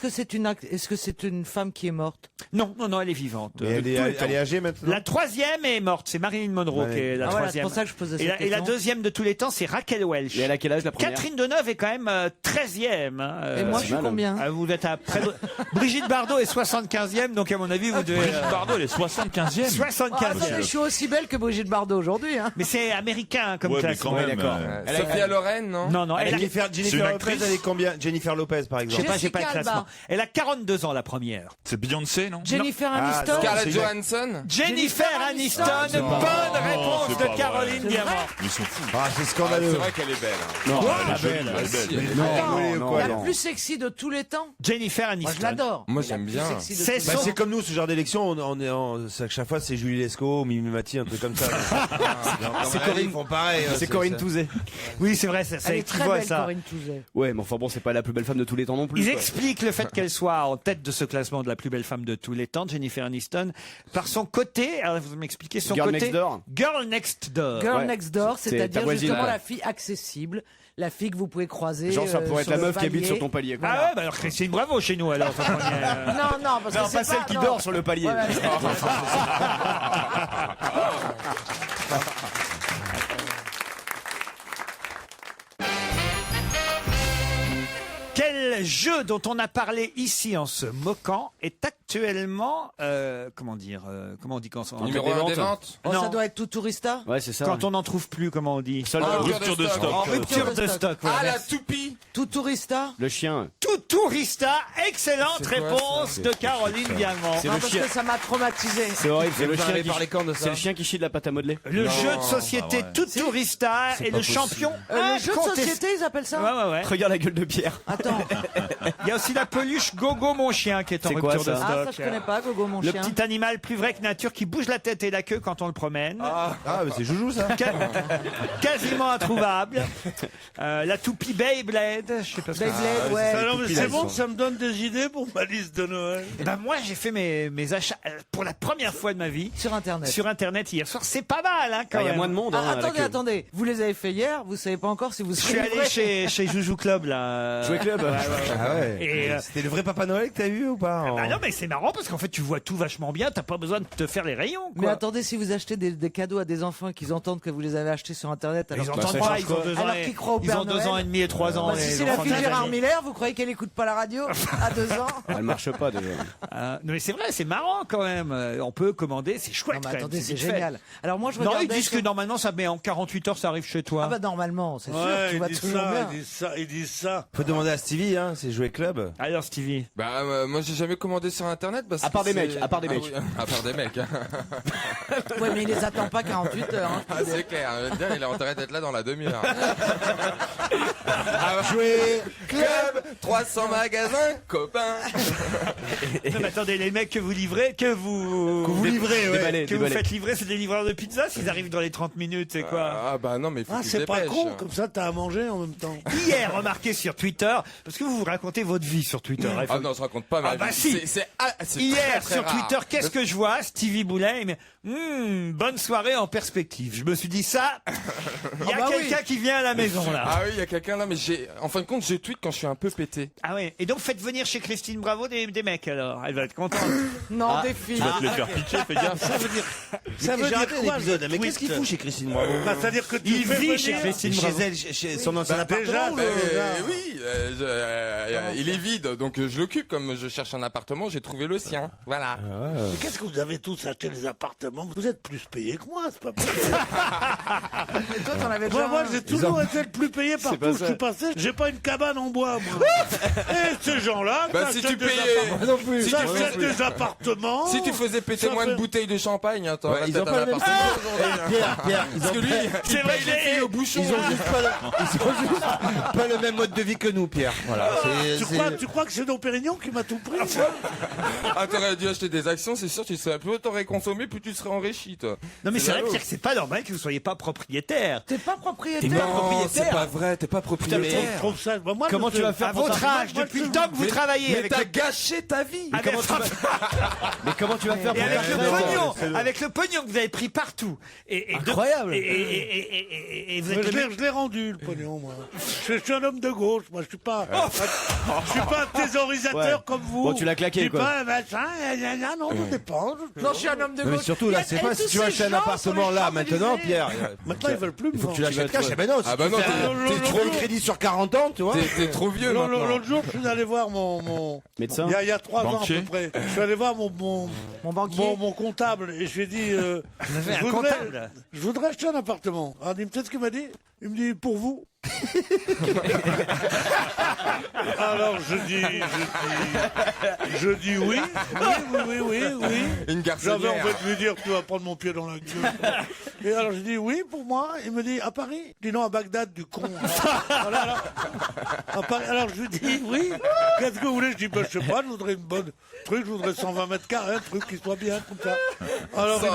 que c'est une femme qui est morte? Non, elle est vivante. Mais elle est âgée maintenant. La troisième est morte, c'est Marilyn Monroe qui est la Voilà, c'est troisième. pour ça que je posais Et cette la question. deuxième de tous les temps, c'est Raquel Welch. Et elle a quel âge la première? Catherine Deneuve est quand même 13e. Hein, Et moi, je suis mal, hein. combien? vous êtes à près de... Brigitte Bardot est 75e, donc à mon avis, vous devez... Brigitte Bardot, elle est 75e. 75e. Attendez, je suis aussi belle que Brigitte Bardot aujourd'hui. Hein. Mais c'est américain comme Ouais, mais classement. quand même. d'accord. Sophia Loren, non? Non, elle a... Jennifer C'est une Lopez, actrice. elle est combien? Jennifer Lopez, par Je sais exemple. pas, j'ai pas le Jessica classement. Alba. Elle a 42 ans, la première. C'est Beyoncé, non? Jennifer Ah, Aniston. non. Scarlett c'est- Johansson. Jennifer Aniston, Aniston. bonne réponse c'est de pas vrai. Caroline C'est Diamant. Ils sont fous. Ah, c'est C'est scandaleux. vrai qu'elle est belle. hein. Non, Elle est jolie, elle est belle. si, elle est non, belle. non, La non. plus sexy de tous les temps. Jennifer Moi, Aniston. je l'adore. Moi, La j'aime plus bien. sexy de C'est tous Bah, les temps. c'est comme nous, ce genre d'élection, chaque fois c'est Julie Lescaut ou Mimi Mati, un truc comme ça. C'est Corinne, ils font pareil. C'est Corinne Touzé. Oui, c'est vrai, ça Elle est très équivaut à belle, ça. Corinne Touzet. Ouais, mais enfin bon, c'est pas la plus belle femme de tous les temps non plus. Ils quoi. expliquent le fait qu'elle soit en tête de ce classement de la plus belle femme de tous les temps, Jennifer Aniston, par son côté, alors vous m'expliquez son Girl côté. Next Door. Girl Next Door. Girl Ouais. Next Door, C'est c'est-à-dire ta voisine, justement ouais. la fille accessible, la fille que vous pouvez croiser. Genre, ça pourrait être sur la le meuf qui habite palier. sur ton palier. Quoi. Ah ouais, bah alors Christine Bravo chez nous alors. tant qu'on y est. Non, parce Non, que c'est pas celle qui non. dort sur le palier. Voilà, c'est- Quel jeu dont on a parlé ici en se moquant est actuellement, comment on dit quand on Numéro 1 des ventes. Oh, Non. ça doit être tout tourista. Ouais, c'est ça. Quand on n'en trouve plus, comment on dit Seul Ah, Rupture de stock. En rupture de stock. voilà, Ah, la merci. toupie. Tout tourista. Le chien. Tout tourista, excellente C'est quoi, réponse ça de Caroline Diamant. C'est Non, le parce chien. que ça m'a traumatisé. C'est horrible. C'est le Vous en chien avez qui. parlé quand de C'est ça? le chien qui chie de la pâte à modeler. Le jeu de société bah ouais. Tout Tourista est le champion Le jeu de incontesté. société, ils appellent ça. Ouais. Regarde la gueule de Pierre. Attends. Il y a aussi la peluche Gogo mon chien qui est en C'est quoi, rupture de ça stock. Ah, ça je connais pas, Gogo mon Le chien. petit animal plus vrai que nature qui bouge la tête et la queue quand on le promène. Ah, mais c'est Joujou ça. Quasiment introuvable. La toupie Beyblade. Je sais pas ce que c'est. Beyblade, ouais. Alors, mais c'est bon, ça me donne des idées pour ma liste de Noël. Eh ben moi j'ai fait mes achats pour la première fois de ma vie Sur Internet. sur internet hier soir. C'est pas mal hein, quand Il y a même. moins de monde. Ah, hein, à la queue. attendez. Vous les avez fait hier, vous savez pas encore si vous Je suis allé chez Joujou Club là. Jouer club. Ah ouais. Et, C'était le vrai Papa Noël que t'as vu ou pas Ah non mais c'est marrant parce qu'en fait, tu vois tout vachement bien, t'as pas besoin de te faire les rayons, quoi. Mais attendez, si vous achetez des cadeaux à des enfants et qu'ils entendent que vous les avez achetés sur Internet, alors Ils entendent pas, ils ont 2 ans, alors qu'ils croient au ils Père ont 2 Noël. ans et demi et 3 ans. Bah, si les c'est la enfants fille de Gérard Gérard Miller, vous croyez qu'elle écoute pas la radio à 2 ans? Elle marche pas déjà. Non mais c'est vrai, c'est marrant quand même. On peut commander, c'est chouette. Non, mais quand même, attendez, c'est vite fait. génial. Alors moi, je Non, regardais ils disent sur- que normalement ça met en 48 heures, ça arrive chez toi. Ah bah normalement, c'est sûr, Ouais, tu ils vas disent toujours bien. ils disent ça. Faut demander à Stevie, hein, c'est jouer club. Alors Stevie. Bah moi j'ai jamais commandé sur internet parce À part que des c'est- mecs, à part des Ah mecs. oui, à part des mecs. Ouais, mais il les attend pas 48 heures. hein. Ah, c'est clair, je veux dire, il a intérêt d'être là dans la demi-heure. Jouer Club, 300 magasins, copains. Non, mais attendez, les mecs que vous livrez, que vous livrez, ouais. Déballez, que vous déballez. faites livrer, c'est des livreurs de pizza. S'ils arrivent dans les 30 minutes, c'est quoi? Ah bah non mais il faut Ah, que tu c'est pas dépêches. con, comme ça t'as à manger en même temps. Hier, remarqué sur Twitter, parce que vous racontez votre vie sur Twitter. il faut- Ah non, on se raconte pas ma Ah bah vie. si. C'est Hier très, très sur rare. Twitter, qu'est-ce que je vois? Stevie Boulet, il met bonne soirée en perspective. Je me suis dit ça, il y a Ah bah quelqu'un qui vient à la maison là. Ah oui, il y a quelqu'un là, mais en fin de compte, je tweet quand je suis un peu pété. Ah ouais. Et donc faites venir chez Christine Bravo des mecs alors. Elle va être contente. Non, des filles. Tu vas te les faire piquer, fais gaffe. Ça veut dire J'ai raté quoi, l'épisode, le mais qu'est-ce qu'il tweet fout chez Christine Bravo? Bah, c'est-à-dire que tu Il fais vit venir- chez Christine Chez Bravo. elle, chez son ancien Bah, déjà, appartement. Oui, il est vide, donc je l'occupe. Comme je cherche un appartement, j'ai trouvé le sien. Voilà. Mais qu'est-ce que vous avez tous acheté des appartements? Vous êtes plus payés que moi, c'est pas possible. Et toi, t'en avais déjà Moi, un. j'ai toujours été le plus payé partout où je suis passé. J'ai pas une cabane en bois, moi. Et ces gens-là, Bah, si tu payais, si tu s'achètent faisais- des appartements. si tu faisais péter Ça moins fait- de bouteilles de champagne, hein, t'aurais Ouais, ils peut-être ont un pas le même appartement salaire. aujourd'hui, hein. Pierre, ils Parce que ont lui, C'est il vrai, paye les filles au bouchon. Ils ont juste pas le même mode de vie que nous, Pierre. Voilà. Tu crois que c'est Dom Pérignon qui m'a tout pris? Ah, t'aurais dû acheter des actions, c'est sûr, tu serais plus t'aurais consommé, plus tu serais enrichi, toi. Non mais c'est vrai ballot. Pierre, que c'est pas normal que vous soyez pas propriétaire. T'es pas propriétaire. Non, c'est pas vrai, t'es pas Je propriétaire. trouve ça. Moi, Comment je- tu vas faire À pour votre ta- âge, depuis le temps que vous travaillez Mais avec t'as le... gâché ta vie. avec- Mais comment tu vas faire Et pour avec ta le retraite pognon, avec le pognon que vous avez pris partout. Incroyable. Et vous Ouais, êtes je l'ai rendu le pognon, moi. Je suis un homme de gauche, moi. Je suis pas un thésaurisateur Ouais. comme vous. Bon, tu l'as claqué, Je suis quoi. pas un machin, non, tout dépend. Non, je suis un homme de Mais gauche. surtout là, c'est pas si tu vas acheter un appartement là maintenant, Pierre. Maintenant, ils veulent plus. Il faut que tu vendre. l'achètes cash. Ah ben non, si Ah bah tu non, fais t'es- t'es trop le crédit sur 40 ans, tu vois. T'es trop vieux maintenant. L'autre jour, je suis allé voir mon Médecin. il y a 3 ans à Banquier. peu près. Je suis allé voir mon banquier. mon comptable et je lui ai dit Vous avez je un voudrais- comptable. Je voudrais acheter un appartement. Alors, il me sait ce qu'il m'a dit. Il me dit pour vous. Alors je dis oui. Une garçonnière. J'avais envie de lui dire tu vas prendre mon pied dans la gueule. Et alors je dis oui pour moi. Il me dit à Paris. Je dis non à Bagdad du con. Voilà, alors, à Paris. Alors je lui dis oui. Qu'est-ce que vous voulez? Je dis ben, je sais pas. Je voudrais une bonne truc. Je voudrais 120 mètres carrés, un truc qui soit bien comme ça. Alors Ça,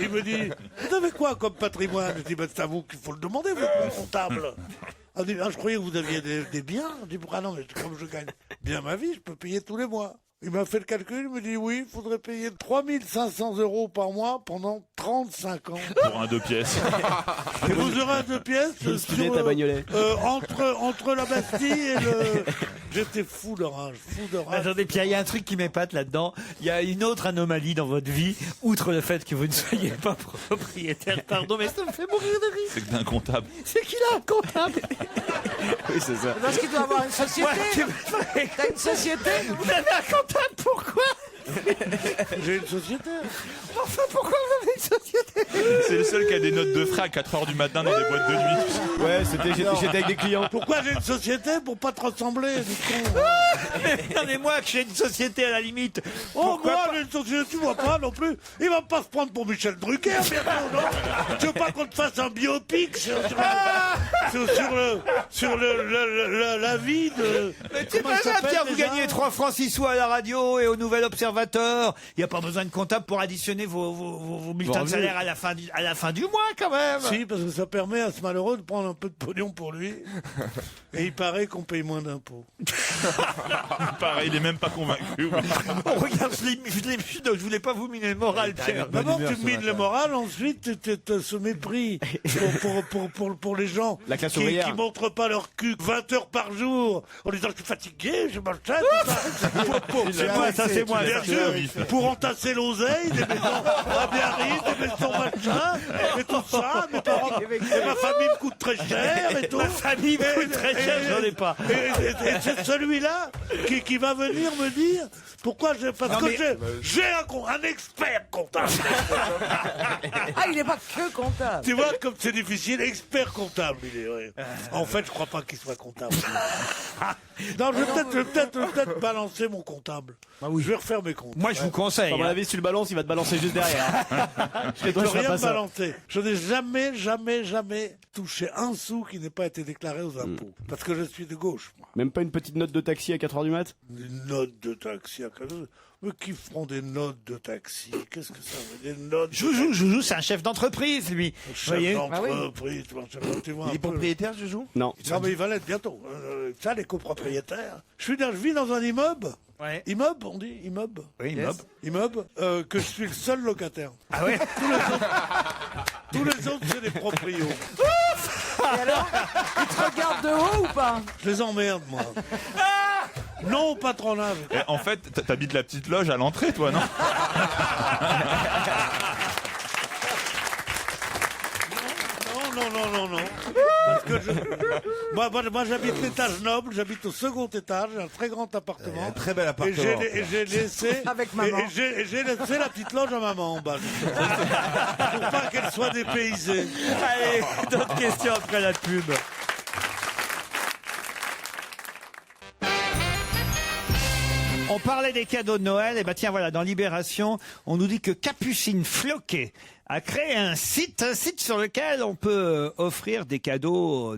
il me dit vous avez quoi comme patrimoine? Je dis ben c'est à vous qu'il faut le demander, vous êtes mon comptable. Ah, je croyais que vous aviez des biens. Je dis, ah non, mais comme je gagne bien ma vie, je peux payer tous les mois. Il m'a fait le calcul, il me dit, oui, il faudrait payer 3 500 € par mois pendant 35 ans. Pour un 2 pièces. Et vous aurez un 2 pièces Studette à Bagnolet. entre la Bastille et le... J'étais fou de rage. Attendez, Pierre, il y a un truc qui m'épate là-dedans. Il y a une autre anomalie dans votre vie, outre le fait que vous ne soyez pas propriétaire. Pardon, mais ça me fait mourir de rire. C'est que t'es un comptable. C'est qu'il a un comptable. Oui, c'est ça. Parce qu'il doit avoir une société. Ouais, T'as une société? vous avez un comptable, pourquoi? J'ai une société. Enfin, pourquoi vous avez une société? C'est le seul qui a des notes de frais à 4h du matin dans des boîtes de nuit. Ouais, j'étais avec des clients. Pourquoi j'ai une société? Pour pas te ressembler, du con. Non, mais moi, que j'ai une société à la limite. Oh, Pourquoi moi, pas? j'ai une société, tu vois pas non plus. Il va pas se prendre pour Michel Drucker, bientôt, non? Tu veux pas qu'on te fasse un biopic sur la vie de... Mais c'est Comment pas il ça, s'appelle, Pierre, vous déjà gagnez 3 francs 6 sous à la radio et au Nouvel Observateur. Il n'y a pas besoin de comptable pour additionner vos bulletins de salaire à la fin du mois, quand même. Si, parce que ça permet à ce malheureux de prendre un peu de pognon pour lui. Et il paraît qu'on paye moins d'impôts. Pareil, il est même pas convaincu. Oh, regarde, je voulais pas vous miner le moral, Pierre. D'abord, tu mines le moral, ensuite, ce mépris pour les gens La classe qui ouvrière. montrent pas leur cul 20 heures par jour en disant je suis fatigué, je mange ça, C'est moi. Bien sûr, pour entasser l'oseille, des maisons à Biarritz, des maisons machin, et tout ça, mes parents, et ma famille me coûte très cher, et tout. Ma famille me coûte très cher, j'en ai pas. Et c'est celui-là qui va venir me dire pourquoi j'ai un expert comptable. Ah, il n'est pas que comptable. Tu vois comme c'est difficile, expert comptable, il est. Ouais. En fait, je crois pas qu'il soit comptable. Non, je vais peut-être balancer mon comptable. Je vais refaire mes comptes. Moi, je vous conseille. À mon avis, si tu le balances, il va te balancer juste derrière. Je ne peux rien balancer. Je n'ai jamais touché un sou qui n'ait pas été déclaré aux impôts. Parce que je suis de gauche, moi. Même pas une petite note de taxi à 4h du mat? Une note de taxi à 4 heures. Mais qui feront des notes de taxi? Qu'est-ce que ça veut dire, des notes? Joujou, c'est un chef d'entreprise, lui. Chef d'entreprise, tu vois. Il est propriétaire, Joujou? Non. Non, mais il va l'être bientôt. Ça, les copropriétaires. Je vis dans un immeuble. Ouais. Immeuble, on dit immeuble. Oui, immeuble. Immeuble, que je suis le seul locataire. Ah ouais? Tous les autres, c'est des proprios. Et alors, ils te regardent de haut ou pas? Je les emmerde, moi. Non au patronat. Et en fait, t'habites la petite loge à l'entrée, toi, non? Non. Parce que moi, j'habite l'étage noble, j'habite au second étage, j'ai un très grand appartement. Un très bel appartement. Et j'ai laissé. Avec maman. Et j'ai laissé la petite loge à maman en bas. Pour pas qu'elle soit dépaysée. Allez, d'autres questions après la pub. On parlait des cadeaux de Noël, et ben tiens voilà, dans Libération, on nous dit que Capucine Floquet a créé un site sur lequel on peut offrir des cadeaux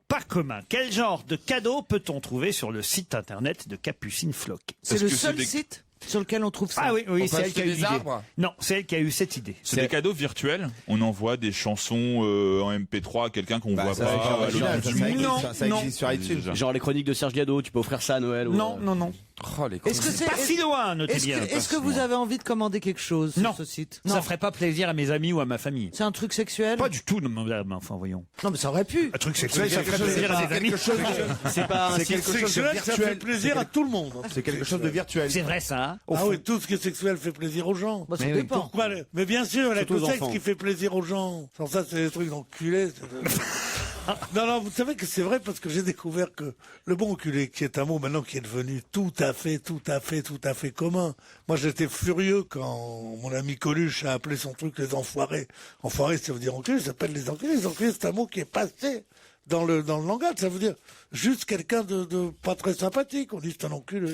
pas communs. Quel genre de cadeaux peut-on trouver sur le site internet de Capucine Floquet? C'est le seul site sur lequel on trouve ça. Ah oui, c'est elle qui a eu l'idée. arbres. Non, c'est elle qui a eu cette idée. C'est des cadeaux virtuels. On envoie des chansons en MP3 à quelqu'un qu'on voit pas à l'autre bout du monde. Ça existe sur iTunes. Genre les chroniques de Serge Gado, tu peux offrir ça à Noël. Non. Oh, les Est-ce que C'est pas si loin, notez bien. Est-ce que vous avez envie de commander quelque chose Non. sur ce site? Ça ferait pas plaisir à mes amis ou à ma famille. C'est un truc sexuel? Pas du tout, non, madame, enfin voyons. Non, mais ça aurait pu. Un truc sexuel, ça ferait plaisir à ses amis. C'est pas un site quelque chose de Sexuel, ça fait virtuel. plaisir à tout le monde. C'est quelque chose de virtuel. C'est vrai ça, hein, au Ah fond. oui, tout ce qui est sexuel fait plaisir aux gens. Bah, ça dépend. Pourquoi Mais bien sûr, il y a Surtout que aux le sexe enfants. qui fait plaisir aux gens. Sans ça, c'est des trucs d'enculés. Non, vous savez que c'est vrai parce que j'ai découvert que le bon enculé, qui est un mot maintenant qui est devenu tout à fait commun. Moi, j'étais furieux quand mon ami Coluche a appelé son truc les enfoirés. Enfoirés, ça veut dire enculé, ça s'appelle les enculés. Les enculés, c'est un mot qui est passé dans le langage. Ça veut dire juste quelqu'un de pas très sympathique. On dit c'est un enculé.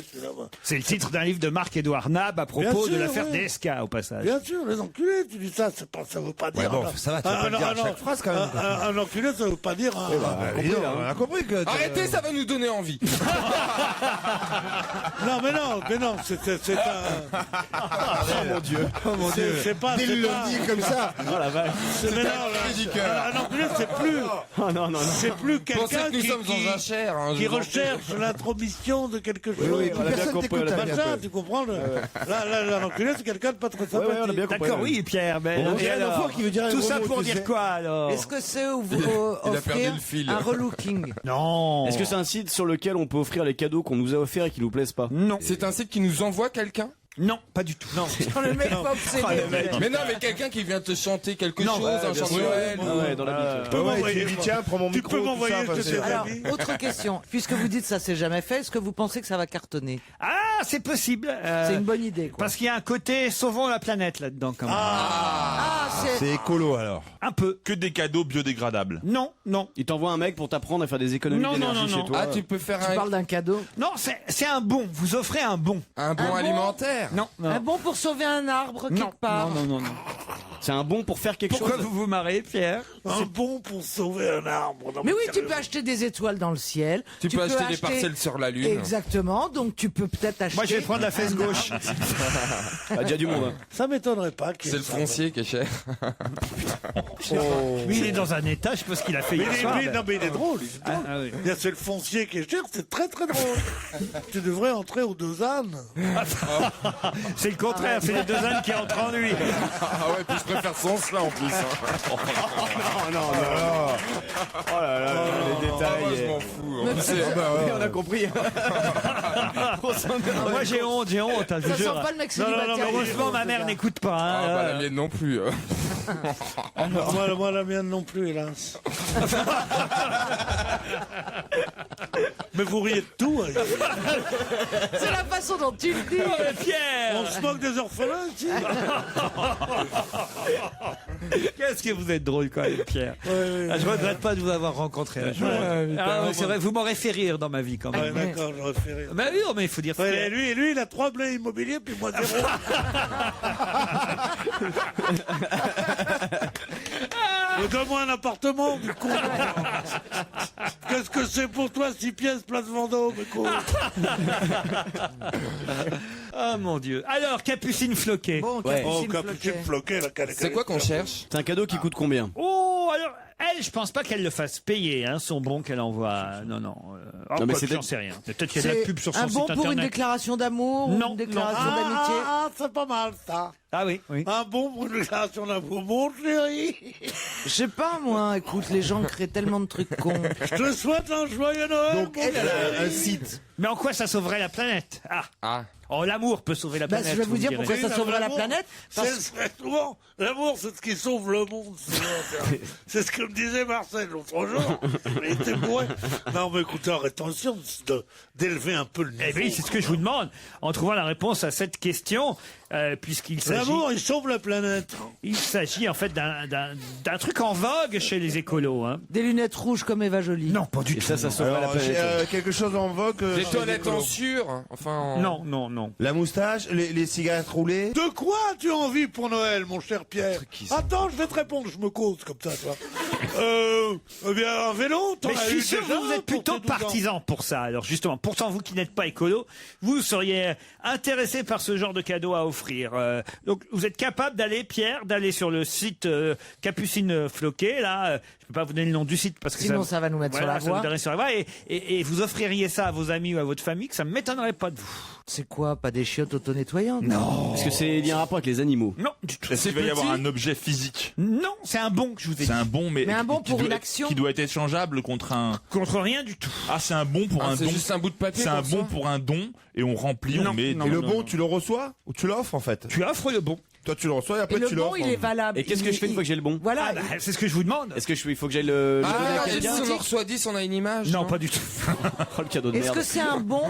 C'est le titre d'un livre de Marc-Édouard Nab à propos Bien sûr, de l'affaire ouais. DSK, au passage. Bien sûr, les enculés, tu dis ça, ça veut pas dire. bon, ça va, tu vas pas le dire à chaque phrase, quand même. Un enculé, ça veut pas dire. On a compris que. Arrêtez, ça va nous donner envie. Non, mais non, c'est un. Oh mon Dieu. C'est pas. Dès le dit comme ça. Oh la vache. Un enculé, c'est plus. Oh non. C'est plus Pensez quelqu'un que nous sommes en jachère. Hein, qui je vous en recherche l'intromission de quelque chose. Oui, on a bien personne compris, t'écoute. on a hein, bien Machin, tu comprends Là, l'enculé, c'est quelqu'un de pas très sympathique. on a bien compris. D'accord, oui, Pierre, mais On dirait un enfant qui veut dire un tout gros ça mot, pour tu dire sais. quoi, alors? Est-ce que c'est Il a perdu offrir le fil. un relooking? Non. Est-ce que c'est un site sur lequel on peut offrir les cadeaux qu'on nous a offerts et qui nous plaisent pas? Non. C'est un site qui nous envoie quelqu'un? Non, pas du tout. Non. Le mec pas obsédé. Mais non, mais quelqu'un qui vient te chanter quelque chose, un chant de sûr. Noël. Ouais, dans la Tu peux m'envoyer, Tiens, prends mon tu micro. peux tout m'envoyer, ça, je te parce que- dis. Alors, autre question. Puisque vous dites ça s'est jamais fait, est-ce que vous pensez que ça va cartonner? Ah, c'est possible. C'est une bonne idée, quoi. Parce qu'il y a un côté sauvons la planète là-dedans, quand même. C'est écolo alors. Un peu. Que des cadeaux biodégradables. Non. Il t'envoie un mec pour t'apprendre à faire des économies Non, d'énergie non, chez non. toi. Ah, tu peux faire Tu parles d'un cadeau? Non, c'est un bon. Vous offrez un bon. un bon bon alimentaire. Non. Un bon pour sauver un arbre quelque part? Non. C'est un bon pour faire quelque Pourquoi chose. vous vous marrez, Pierre? Un bon pour sauver un arbre. Non, Mais oui, tu sérieux. peux acheter des étoiles dans le ciel. Tu peux acheter des parcelles sur la Lune. Exactement, donc tu peux peut-être acheter. Moi, je vais prendre la fesse un gauche. Ah, déjà du monde. Hein. Ça m'étonnerait pas. C'est le foncier qui est cher. Mais il est dans un état, je sais pas ce qu'il a fait Mais hier il est, soir. non, mais il est drôle. Oui. C'est le foncier qui est cher, c'est très très drôle. Tu devrais entrer aux deux ânes. C'est le contraire, c'est les deux ânes qui entrent en lui. Ah ouais, puis je préfère ce sens-là en plus. Non. Oh là là, les détails. Moi, je m'en fous. Mais hein. c'est- On a compris. Moi, j'ai honte, hein, je Ça vous sent jure. pas le mec Non, non, non, célibataire. mais Heureusement, ma mère n'écoute pas. hein. Ah bah la mienne non plus. Moi, la mienne non plus, hélas. Mais vous riez de tout. Hein. C'est la façon dont tu le dis. Pierre, On se moque des orphelins, ici. qu'est-ce que vous êtes drôle quand même, Pierre. Ah, je regrette pas de vous avoir rencontré un jour. Ah, ouais, c'est vrai, vous m'aurez fait rire dans ma vie quand Ouais, même. d'accord, j'aurais fait rire. Mais oui, mais il faut dire Ouais, Pierre. lui, il a 3 blés immobiliers, puis moi 0. Donne-moi un appartement, du con. Qu'est-ce que c'est pour toi, 6 pièces, place Vendôme, écoute. Oh mon Dieu. Alors, Capucine Floquet. Bon, Ouais. Oh, Capucine Capucine Floquet. floquée, la canne. C'est quoi qu'on cherche? C'est un cadeau qui coûte combien? Oh, alors, elle, je pense pas qu'elle le fasse payer, hein, son bon qu'elle envoie. Non. Non, mais mais c'est c'est j'en sais rien. Peut-être qu'il y a de la C'est pub sur son un bon site pour une internet. déclaration d'amour ou Non, une déclaration d'amitié. C'est pas mal, ça. Ah oui, oui. Un bon pour une déclaration d'amour, mon chéri. Je sais pas, moi. Écoute, les gens créent tellement de trucs cons. Je te souhaite un joyeux Noël. Donc, elle a un site. Mais en quoi ça sauverait la planète? Ah. Oh, l'amour peut sauver la Bah, planète. je vais vous dire me pourquoi direz. ça sauverait la l'amour, planète. Parce- C'est souvent, l'amour, c'est ce qui sauve le monde. C'est ce que me disait Marcel l'autre jour. Il était bourré. Non, mais écoutez, attention d'élever un peu le niveau. Eh bien, c'est ce que je vous demande, en trouvant la réponse à cette question, puisqu'il s'agit... L'amour, il sauve la planète. Il s'agit en fait d'un truc en vogue chez les écolos. Hein. Des lunettes rouges comme Eva Jolie. Non, pas du Et tout. ça sauverait la Alors, planète. quelque chose en vogue. Des chez les toilettes en écolos. sur. Enfin. Non. La moustache, les cigarettes roulées. De quoi as-tu envie pour Noël, mon cher Pierre? Attends, je vais te répondre, je me cause comme ça, toi. Eh bien, un vélo, t'en Mais je as suis eu sûr que déjà vous êtes pour plutôt tes 12 ans. partisan pour ça. Alors justement, pourtant vous qui n'êtes pas écolo, vous seriez intéressé par ce genre de cadeau à offrir. Donc vous êtes capable d'aller, Pierre, d'aller sur le site Capucine Floquet. Là, je peux pas vous donner le nom du site parce que Sinon, ça va nous mettre sur la ça vous voie. donnerait sur la voie. Et vous offririez ça à vos amis ou à votre famille, que ça ne m'étonnerait pas de vous. C'est quoi, pas des chiottes auto-nettoyantes? Non. Parce que c'est lié un rapport avec les animaux. Non, du tout. Est-ce qu'il va y avoir un objet physique? Non, c'est un bon que je vous ai dit. C'est un bon, mais un bon qui pour doit une être- action. qui doit être échangeable contre un. Contre rien du tout. Ah, c'est un bon pour un C'est don. juste un bout de papier. C'est un comme bon ça. pour un don et on remplit, Non, on met. non, Et le non, bon, non. tu le reçois ou tu l'offres en fait? Tu offres le bon. Toi, tu le reçois et après Et le tu bon, l'offres. il est valable. Et qu'est-ce que je fais une fois que j'ai le bon? Voilà. Ah, bah, c'est ce que je vous demande. Est-ce que il faut que j'aille le donner à Ah, et quelqu'un? si on en reçoit 10, on a une image. Non, pas du tout. Oh, le cadeau de Est-ce merde. que c'est un bon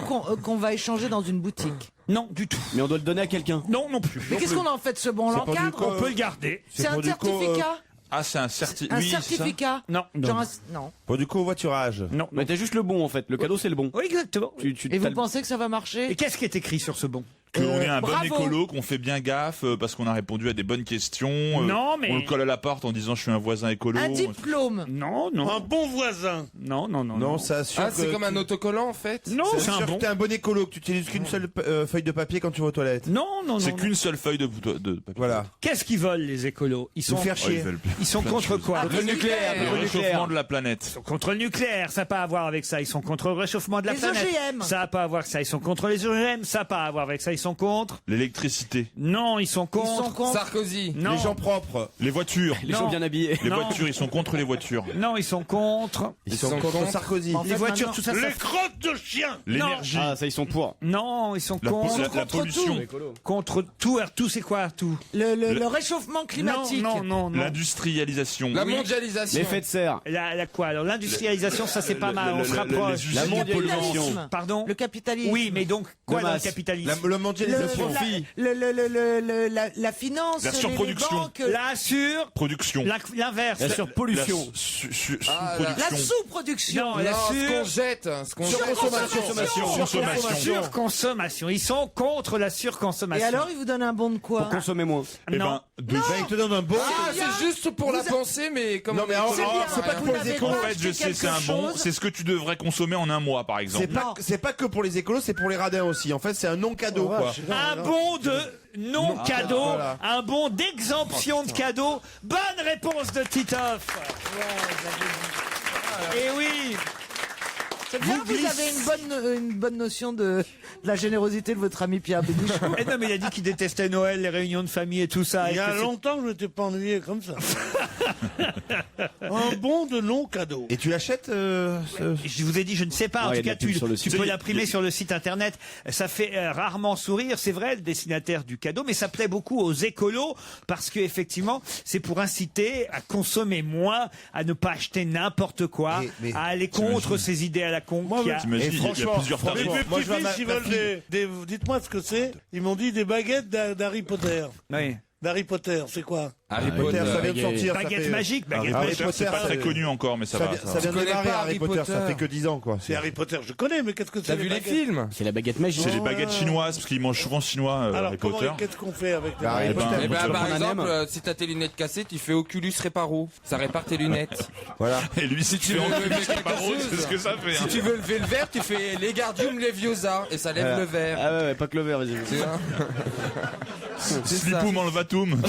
qu'on va échanger dans une boutique? Non, du tout. Mais on doit le donner à quelqu'un. Non, non plus. Mais qu'est-ce qu'on en fait de ce bon? On C'est pour du l'encadre? co- On peut le garder. C'est un pour du co- certificat? Ah, c'est un Un certificat. certificat? Non, non. Genre non. non. Pour du covoiturage. Non. Mais t'as juste le bon en fait. Le cadeau c'est le bon. Oui, exactement. Tu Et vous t'as le- pensez que ça va Et marcher? qu'est-ce qui est écrit sur ce bon? Qu'on est un bon bravo. écolo, qu'on fait bien gaffe parce qu'on a répondu à des bonnes questions. Non, mais- On le colle à la porte en disant je suis un voisin écolo. Un diplôme? Non, non. Un bon voisin. Non, non, non. Non, ça assure Ah, c'est que comme un tu- autocollant en fait. Non, ça c'est assure un que bon. t'es un bon écolo, que tu utilises qu'une seule feuille de papier quand tu vas aux toilettes. Non, non, non. C'est non. qu'une seule feuille de papier. Voilà. Qu'est-ce qu'ils veulent, les écolos? Ils sont, Nous faire Oh, ils chier. veulent ils sont plein de contre choses. quoi? Le nucléaire. Le réchauffement de la planète. Ils sont contre le nucléaire, ça n'a pas à voir avec ça. Ils sont contre le réchauffement de la Les planète. OGM. Ça n'a pas à voir avec ça. Ils sont contre les OGM, ça n'a pas à voir avec ça. Ils sont contre. L'électricité. Non, ils sont contre. Ils sont contre. Sarkozy. Non. Les gens propres. Les voitures. Les Non. gens bien habillés. Les Non. voitures, ils sont contre les voitures. Non, ils sont contre. Ils sont contre Sarkozy. En Les fait, voitures, maintenant- tout ça, Les ça. crottes de chien. L'énergie. Ah ça ils sont pour. Non, ils sont La, contre. la pollution. Contre tout. Alors, tout, c'est quoi, tout? Le réchauffement climatique. Non, non, non. L'industrialisation. La mondialisation. L'effet de serre. La quoi? Alors, l'industrialisation, ça, c'est pas mal. On se les rapproche. usines La de mondialisation. pollution. Pardon? Le capitalisme. Oui, mais donc, quoi De dans le masse. capitalisme? Le mondialisation. La finance. La surproduction. Les banques, La sur. Production. L'inverse. La surpollution. sous-production. La sous-production. Non, la ce qu'on jette, ce qu'on surconsommation. Ils sont contre la Et surconsommation. alors, il vous donne un bon de quoi? Pour consommer moins. Eh Non. ben, Il te donne un bon. Ah, c'est juste pour la pensée, mais comme Non, mais alors, c'est pas que pour les écolos. en fait, je sais, c'est un bon. C'est ce que tu devrais consommer en un mois, par exemple. C'est pas que pour les écolos, c'est pour les radins aussi. En fait, c'est un non cadeau, quoi. Un bon de non cadeau, voilà. un bon d'exemption de cadeau. Bonne réponse de Titoff. Et oui. C'est bien, vous avez une bonne notion de la générosité de votre ami Pierre Bénichou. Eh non, mais il a dit qu'il détestait Noël, les réunions de famille et tout ça. Il y a longtemps que je ne m'étais pas ennuyé comme ça. Un bon de non cadeau. Et tu l'achètes Je vous ai dit, je ne sais pas. En Ouais, tout il y a cas, de la pub sur le tu site. peux l'imprimer sur le site internet. Ça fait rarement sourire, c'est vrai, le destinataire du cadeau, mais ça plaît beaucoup aux écolos parce que effectivement, c'est pour inciter à consommer moins, à ne pas acheter n'importe quoi, Mais à aller contre ces idées à la con. T'imagines, il y a plusieurs Mais tarifs. mes petits-fils, ils veulent dites-moi ce que c'est. Ils m'ont dit des baguettes d'Harry Potter. Oui. D'Harry Potter, c'est quoi? Harry Potter, ça vient de sortir. Baguette magique, baguette Harry magique. Potter, C'est pas très connu encore, mais ça va. Ça vient de démarrer Harry Potter, ça fait que 10 ans, quoi. C'est Harry Potter, je connais, mais qu'est-ce que c'est? T'as vu les films? C'est la baguette magique. C'est les baguettes chinoises, parce qu'ils mangent souvent chinois, Alors, Harry Potter. qu'est-ce qu'on fait avec les Harry baguettes? Potter. Eh ben, tu vas par prendre un exemple, M. si t'as tes lunettes cassées, tu fais Oculus Reparo. Ça répare tes lunettes. Voilà. Et lui, si tu veux fais en lever plus, c'est pas quelque drôle, chose. c'est ce que ça fait. Si hein. tu veux lever le verre, tu fais Legardium Leviosa et ça lève le verre. Ah ouais, pas que le verre, vas-y. Tu vois Slipum enlevatum.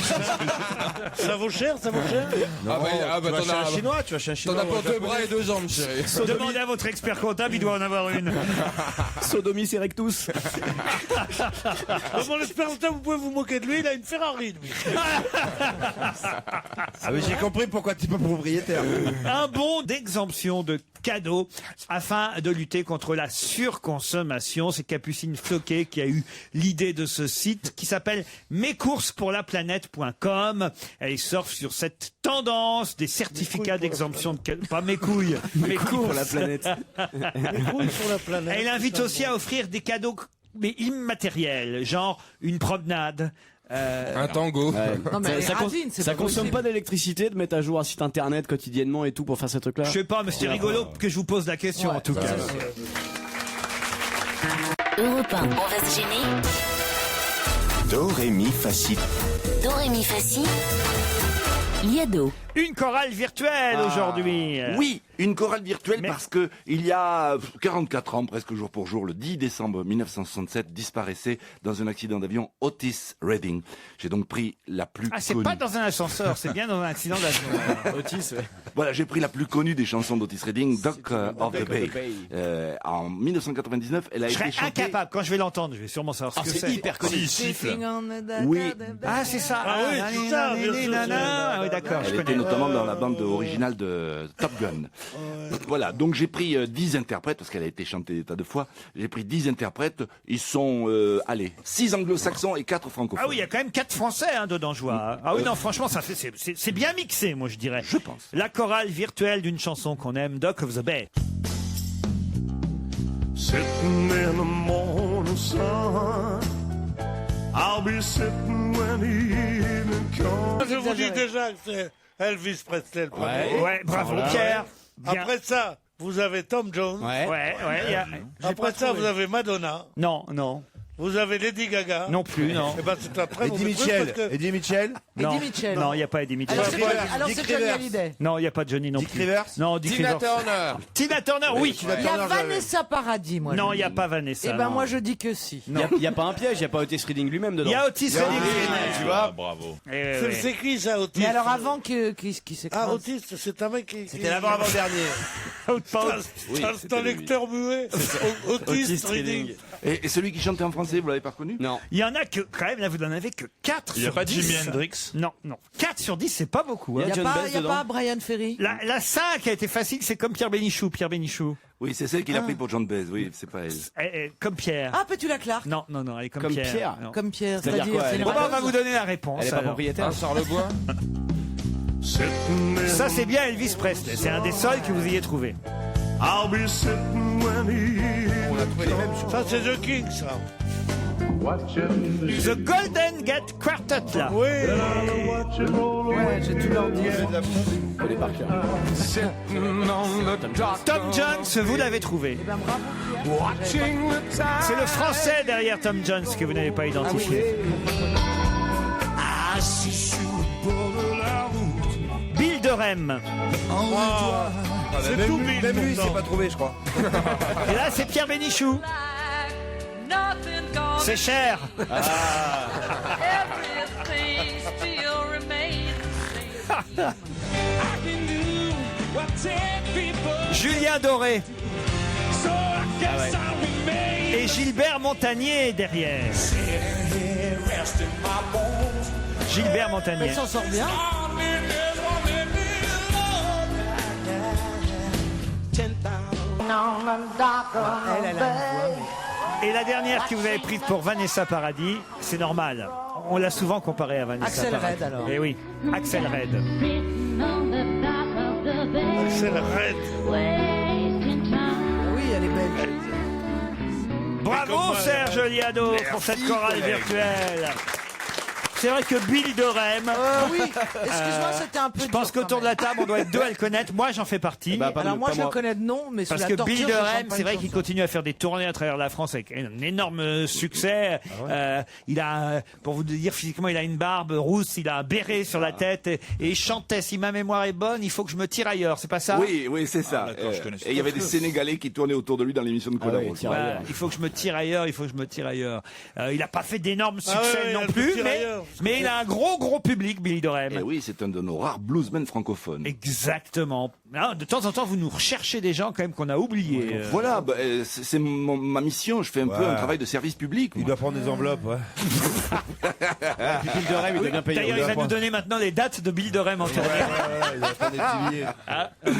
Ça vaut cher, ça vaut cher? Ah bah Tu vas t'en chez un as. chinois, tu vas chez un T'en chinois. as pour 2 bras et 2 jambes, chérie. Demandez à votre expert comptable, il doit en avoir une. Sodomis erectus. Mon expert comptable, vous pouvez vous moquer de lui, il a une Ferrari, lui. Ah mais j'ai compris pourquoi tu es pas propriétaire. Un bon d'exemption de cadeaux afin de lutter contre la surconsommation. C'est Capucine Floquet qui a eu l'idée de ce site qui s'appelle mescoursespourlaplanète.com. Elle surfe sur cette tendance des certificats d'exemption de cadeaux. Pas mes couilles, mes courses pour la planète. Les couilles sur la planète. Elle invite aussi à offrir des cadeaux mais immatériels, genre une promenade. Un tango. Non, mais Ça Racine, c'est ça pas consomme possible. pas d'électricité de mettre à jour un site internet quotidiennement et tout pour faire ces trucs-là. Je sais pas, mais c'est rigolo que je vous pose la question en tout cas. Europe 1, on va se gêner. Do, ré, mi, fa, si. Do, ré, mi, fa, si. Liado. Une chorale virtuelle aujourd'hui. Oui, une chorale virtuelle Mais- parce que il y a 44 ans, presque jour pour jour, le 10 décembre 1967, disparaissait dans un accident d'avion Otis Redding. J'ai donc pris la plus Ah, c'est connue. pas dans un ascenseur, c'est bien dans un accident d'avion. Otis, ouais. Voilà, j'ai pris la plus connue des chansons d'Otis Redding, Dock of the Bay. En 1999, elle a Je été serais chantée. incapable, quand je vais l'entendre, je vais sûrement savoir ce que c'est. hyper connu. Si, siffle. Oui. Ah, c'est ça. Ah oui, c'est ça, bien sûr, Ah oui, d'accord, je Elle était connais. notamment dans la bande originale de Top Gun. Voilà, donc j'ai pris 10 interprètes, parce qu'elle a été chantée des tas de fois. J'ai pris 10 interprètes. Ils sont, 6 anglo-saxons et 4 francophones. Ah oui, il y a quand même 4 Français dedans, je vois. Ah oui, non, franchement, ça fait, c'est bien mixé, moi, je dirais. Je pense. La chorale virtuelle d'une chanson qu'on aime, Dock of the Bay. Sitting in the morning sun, I'll be sitting when the evening comes. Je vous dis déjà que c'est Elvis Presley le premier. Ouais, bravo, Pierre. Bien. Après ça, vous avez Tom Jones. Ouais, il y a- j'ai Après pas ça, trouvé. vous avez Madonna. Non, non. Vous avez Lady Gaga. Non plus, non. Eh ben, c'est un très Eddie mauvais truc Mitchell. parce que- Eddie Mitchell. Non, Eddie Mitchell. non, il n'y a pas Eddie Mitchell. Alors, Dick c'est Johnny Rivers. Hallyday. Non, il n'y a pas Johnny non Dick plus. Rivers. Non, Dick Tina Rivers. Turner. Tina Turner, oui. Il y a Vanessa Paradis, moi. Non, je il n'y a dis. pas Vanessa. Eh ben, non. moi, je dis que si. Il y a pas un piège, il y a pas Otis Redding lui-même dedans. Il y a Otis Redding. tu vois. Ah, bravo. C'est qui ça, Otis? Mais alors, avant qui s'écrase. Ah, Otis, c'est un mec qui. C'était l'avant-avant-dernier. C'est un lecteur muet. Otis Redding. Et celui qui chantait en français, vous l'avez pas reconnu? Non. Il y en a que, quand même, là, vous n'en avez que 4 Il n'y a sur pas 10. Jimi Hendrix. Non, non. 4 sur 10, c'est pas beaucoup. Il Hein. y a John Baez Il n'y a dedans. pas Brian Ferry. La 5 a été facile, c'est comme Pierre Bénichou. Pierre Bénichou. Oui, c'est celle qu'il a pris pour John Baez, oui, c'est pas elle. Comme Pierre. Ah, Petula Clark. Non, non, non, elle est comme, Comme Pierre. Pierre. Non. Comme Pierre. C'est-à-dire quoi, elle est Bon, bah, on va raconteuse. vous donner la réponse. Elle est pas alors. propriétaire. Un Charlebois. Ça, c'est bien Elvis Presley. C'est un des seuls que vous ayez trouvé. I'll be sitting when the evening Ça, c'est The King, ça. The Golden Gate Quartet, là. Oui. Ouais, j'ai tout leur dit. Tom Jones, vous l'avez trouvé. Eh ben, bravo, Pierre. C'est le français derrière Tom Jones que vous n'avez pas identifié. Bill Durham. C'est tout Bill. Même lui, maintenant. c'est pas trouvé, je crois. Et là, c'est Pierre Bénichou. C'est cher. Julien Doré. Et Gilbert Montagnier derrière. Gilbert Montagnier. Il s'en sort bien. Elle a une voix. Et la dernière que vous avez prise pour Vanessa Paradis, c'est normal. On l'a souvent comparée à Vanessa Axel Paradis. Red, alors. Eh oui, Axel Red. C'est le raid. Oui, elle est belle. Bravo Serge Liado pour cette chorale virtuelle. C'est vrai que Bill Durham. Oui, excuse-moi, c'était un peu. Je pense qu'autour de la table, on doit être deux à le connaître. Moi, j'en fais partie. Alors moi, je le connais de nom, mais sous Parce la que torture, Bill je chante Durham, pas c'est une vrai qu'il chanson. continue à faire des tournées à travers la France avec un énorme succès. Il a, pour vous dire physiquement, il a une barbe rousse, il a un béret sur la tête et il chantait. Si ma mémoire est bonne, il faut que je me tire ailleurs. C'est pas ça? Oui, oui, c'est ça. d'accord, je connais ça. Et il y avait des Sénégalais qui tournaient autour de lui dans l'émission de Codarros. Voilà, il faut que je me tire ailleurs, il faut que je me tire ailleurs. Il n'a pas fait d'énormes succès ouais, non elle plus, se tire ailleurs. mais il a un gros public, Billy Durham. Et oui, c'est un de nos rares bluesmen francophones. Exactement. Non, de temps en temps, vous nous recherchez des gens quand même qu'on a oubliés. Voilà, bah, c'est ma mission. Je fais un peu un travail de service public. Il doit prendre des enveloppes, ouais. Bill Durham, il doit bien payer. D'ailleurs, il va nous donner maintenant les dates de Bill Durham en tournée. Il doit prendre des petits billets.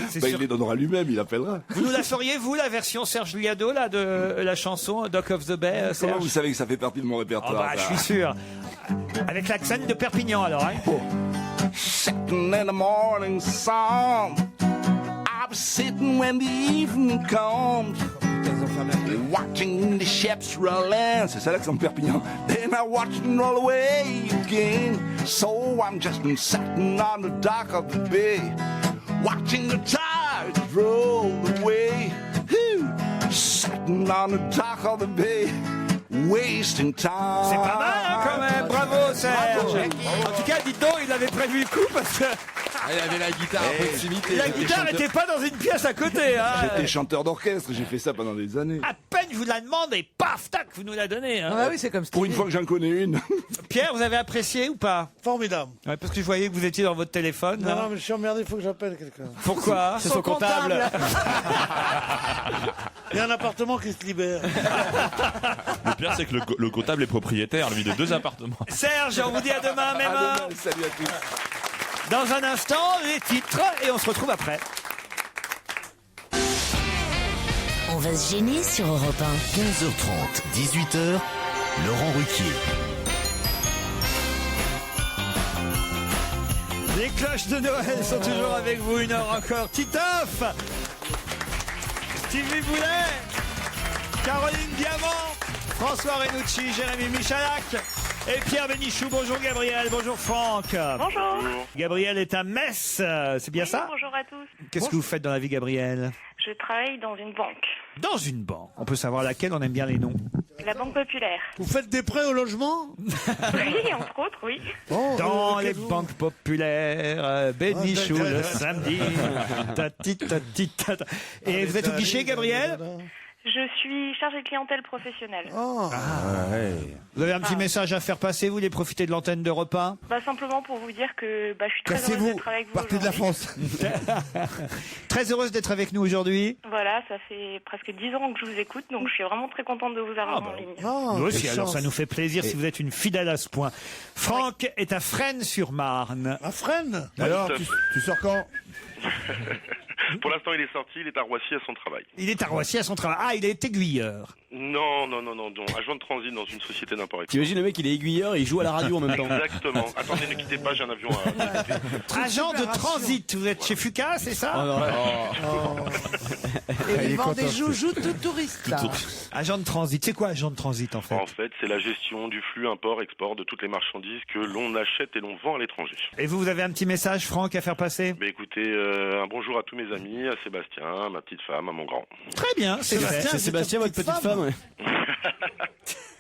C'est Bah, sûr. il les donnera lui-même, il appellera. Vous nous la feriez, vous, la version Serge Liado, là, de la chanson Dock of the Bay, Comment Serge? vous savez que ça fait partie de mon Oh, répertoire bah, je ça suis sûr. Avec l'accent de Perpignan, alors, hein. Sitting in the morning sun, I'll be sitting when the evening comes, watching the ships roll in. C'est ça l'accent de Perpignan. Then I watch them roll away again. So I'm just sitting on the dock of the bay, watching the tides roll away. Sitting on the dock of the bay, wasting time. C'est pas mal, hein, quand même. Bravo, Serge. En tout cas, dites donc, il avait prévu le coup parce que Il avait la guitare à proximité. la J'étais guitare chanteur. n'était pas dans une pièce à côté. Hein. J'étais chanteur d'orchestre, j'ai fait ça pendant des années. À peine je vous la demande et paf, tac, vous nous la donnez. Hein. Ah oui, c'est comme Pour une fois que j'en connais une. Pierre, vous avez apprécié ou pas? Formidable. Ouais, parce que je voyais que vous étiez dans votre téléphone. Non, là. non, mais je suis emmerdé, il faut que j'appelle quelqu'un. Pourquoi? C'est son comptable. Il y a un appartement qui se libère. Le pire, c'est que le comptable est propriétaire, lui, de 2 appartements. Serge, on vous dit à demain, même heure. Salut à tous. Dans un instant, les titres et on se retrouve après. On va se gêner sur Europe 15h30, 18h, Laurent Ruquier. Les cloches de Noël sont toujours avec vous, une heure encore. Titoff, Stevie Boulet, Caroline Diamant, François Renucci, Jérémy Michalak et Pierre Bénichou. Bonjour Gabriel, bonjour Franck. Bonjour. Gabriel est à Metz, c'est bien ça? Bonjour à tous. Qu'est-ce que vous faites dans la vie, Gabriel? Je travaille dans une banque. Dans une banque. On peut savoir laquelle, on aime bien les noms. La Banque Populaire. Vous faites des prêts au logement? Oui, entre autres, oui. Dans les banques populaires, Bénichou Ah, le d'accord. samedi. Tati, tati, tata. Et vous êtes au guichet, Gabriel? Je suis chargée de clientèle professionnelle. Vous avez un petit message à faire passer, vous voulez profiter de l'antenne d'Europe 1? Simplement pour vous dire que je suis très heureuse d'être avec vous partez de la aujourd'hui. France. Très heureuse d'être avec nous aujourd'hui. Voilà, ça fait presque 10 ans que je vous écoute, donc je suis vraiment très contente de vous avoir en ligne. Nous aussi, alors ça nous fait plaisir si vous êtes une fidèle à ce point. Franck est à Fresnes-sur-Marne. À Fresnes? Alors, tu sors quand? Pour l'instant, il est sorti, il est à Roissy à son travail. Il est à Roissy à son travail. Ah, il est aiguilleur. Non. Agent de transit dans une société d'import-export. T'imagines le mec, il est aiguilleur et il joue à la radio en même temps. Exactement. Attendez, ne quittez pas, j'ai un avion à... Agent de transit, vous êtes chez Fuca, c'est ça? Et il vend des joujoux de touristes. là. Agent de transit, c'est quoi agent de transit en fait? En fait, c'est la gestion du flux import-export de toutes les marchandises que l'on achète et l'on vend à l'étranger. Et vous avez un petit message, Franck, à faire passer? Écoutez, un bonjour à tous mes amis, à Sébastien, à ma petite femme, à mon grand. Très bien, C'est Sébastien, votre petite femme, ouais.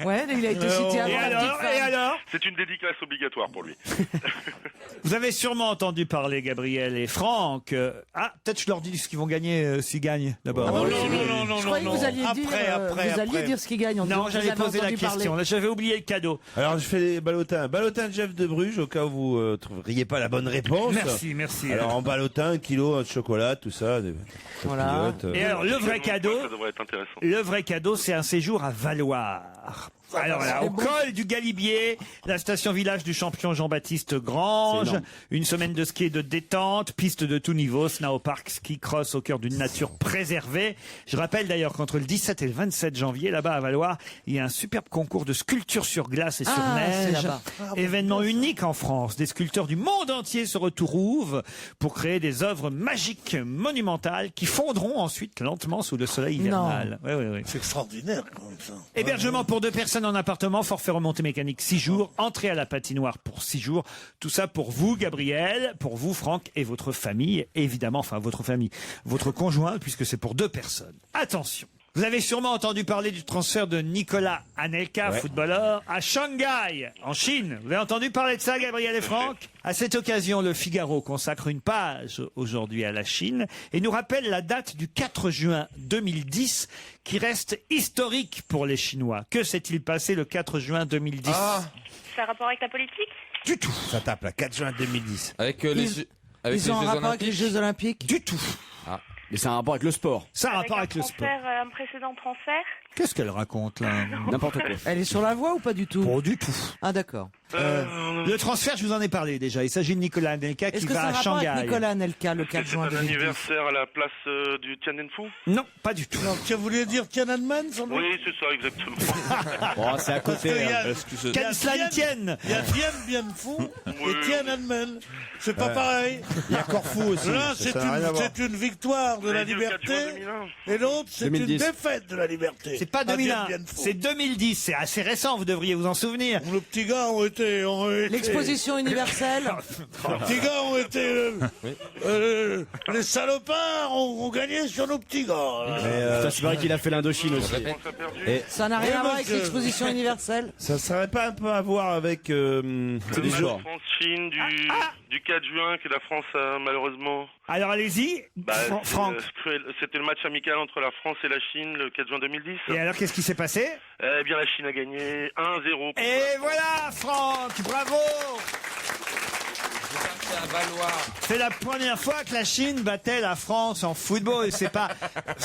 Ouais, il a été cité avant la petite femme. Et alors? C'est une dédicace obligatoire pour lui. Vous avez sûrement entendu parler, Gabriel et Franck. Peut-être je leur dis ce qu'ils vont gagner s'ils gagnent d'abord. Non. Je croyais que vous alliez dire ce qu'ils gagnent. Non, j'avais posé la question. J'avais oublié le cadeau. Alors je fais les ballotins. Ballotin de Jeff de Bruges, au cas où vous ne trouveriez pas la bonne réponse. Merci. Alors en ballotin, 1 kilo de chocolat, tout ça. Voilà. Et alors le vrai cadeau, Ça devrait être intéressant. c'est un séjour à Valloire. Alors là, au col du Galibier, la station village du champion Jean-Baptiste Grange, une semaine de ski et de détente, piste de tout niveau, snowpark, ski cross au cœur d'une nature préservée. Je rappelle d'ailleurs qu'entre le 17 et le 27 janvier, là-bas à Valloire, il y a un superbe concours de sculpture sur glace et sur neige. Événement unique en France. Des sculpteurs du monde entier se retrouvent pour créer des œuvres magiques, monumentales, qui fondront ensuite lentement sous le soleil hivernal. Oui. C'est extraordinaire quand même ça. Hébergement pour 2 personnes en appartement, forfait remontée mécanique 6 jours, entrée à la patinoire pour 6 jours. Tout ça pour vous, Gabriel, pour vous, Franck, et votre famille, évidemment, enfin votre famille, votre conjoint, puisque c'est pour 2 personnes. Attention. Vous avez sûrement entendu parler du transfert de Nicolas Anelka, footballeur, à Shanghai, en Chine. Vous avez entendu parler de ça, Gabriel et Franck? À cette occasion, le Figaro consacre une page aujourd'hui à la Chine et nous rappelle la date du 4 juin 2010 qui reste historique pour les Chinois. Que s'est-il passé le 4 juin 2010? Ça a rapport avec la politique? Du tout. Ça tape là, 4 juin 2010. Avec Ils ont un rapport avec les Jeux Olympiques? Du tout. Mais c'est un rapport avec le sport. Ça a un rapport avec le sport. Un précédent transfert? Qu'est-ce qu'elle raconte là? N'importe quoi. Elle est sur la voie ou pas du tout? Pas du tout. Ah d'accord. Le transfert, je vous en ai parlé déjà. Il s'agit de Nicolas Anelka qui va à Shanghai. Est-ce que c'est un rapport avec Nicolas Anelka le 4 juin C'est un 2010? anniversaire à la place du Tiananmen? Non, pas du tout. Non, tu voulais dire Tiananmen sans doute? Oui, c'est ça, exactement. Bon, c'est à côté. Qu'elle cela ne tienne. Il y a Bien Phu et Tiananmen. C'est pas pareil. Il y a Corfou aussi. L'un, ça n'a rien à voir. c'est une victoire de la liberté, et l'autre, c'est une 2010. défaite de la liberté. C'est pas 2001, Bien Phu. c'est 2010. C'est assez récent, vous devriez vous en souvenir. Nos petits gars ont été... L'exposition universelle? Les petits gars ont été... les salopards ont gagné sur nos petits gars. Putain, c'est vrai qu'il a fait l'Indochine aussi. Ça n'a rien à voir avec l'exposition universelle? Ça serait pas un peu à voir avec C'est des Le joueurs. match France-Chine du 4 juin que la France a malheureusement... Alors allez-y, Franck. C'était le match amical entre la France et la Chine le 4 juin 2010. Et alors, qu'est-ce qui s'est passé? Eh bien, la Chine a gagné 1-0. Et voilà, Franck, bravo! À Valloire. C'est la première fois que la Chine battait la France en football. C'est pas.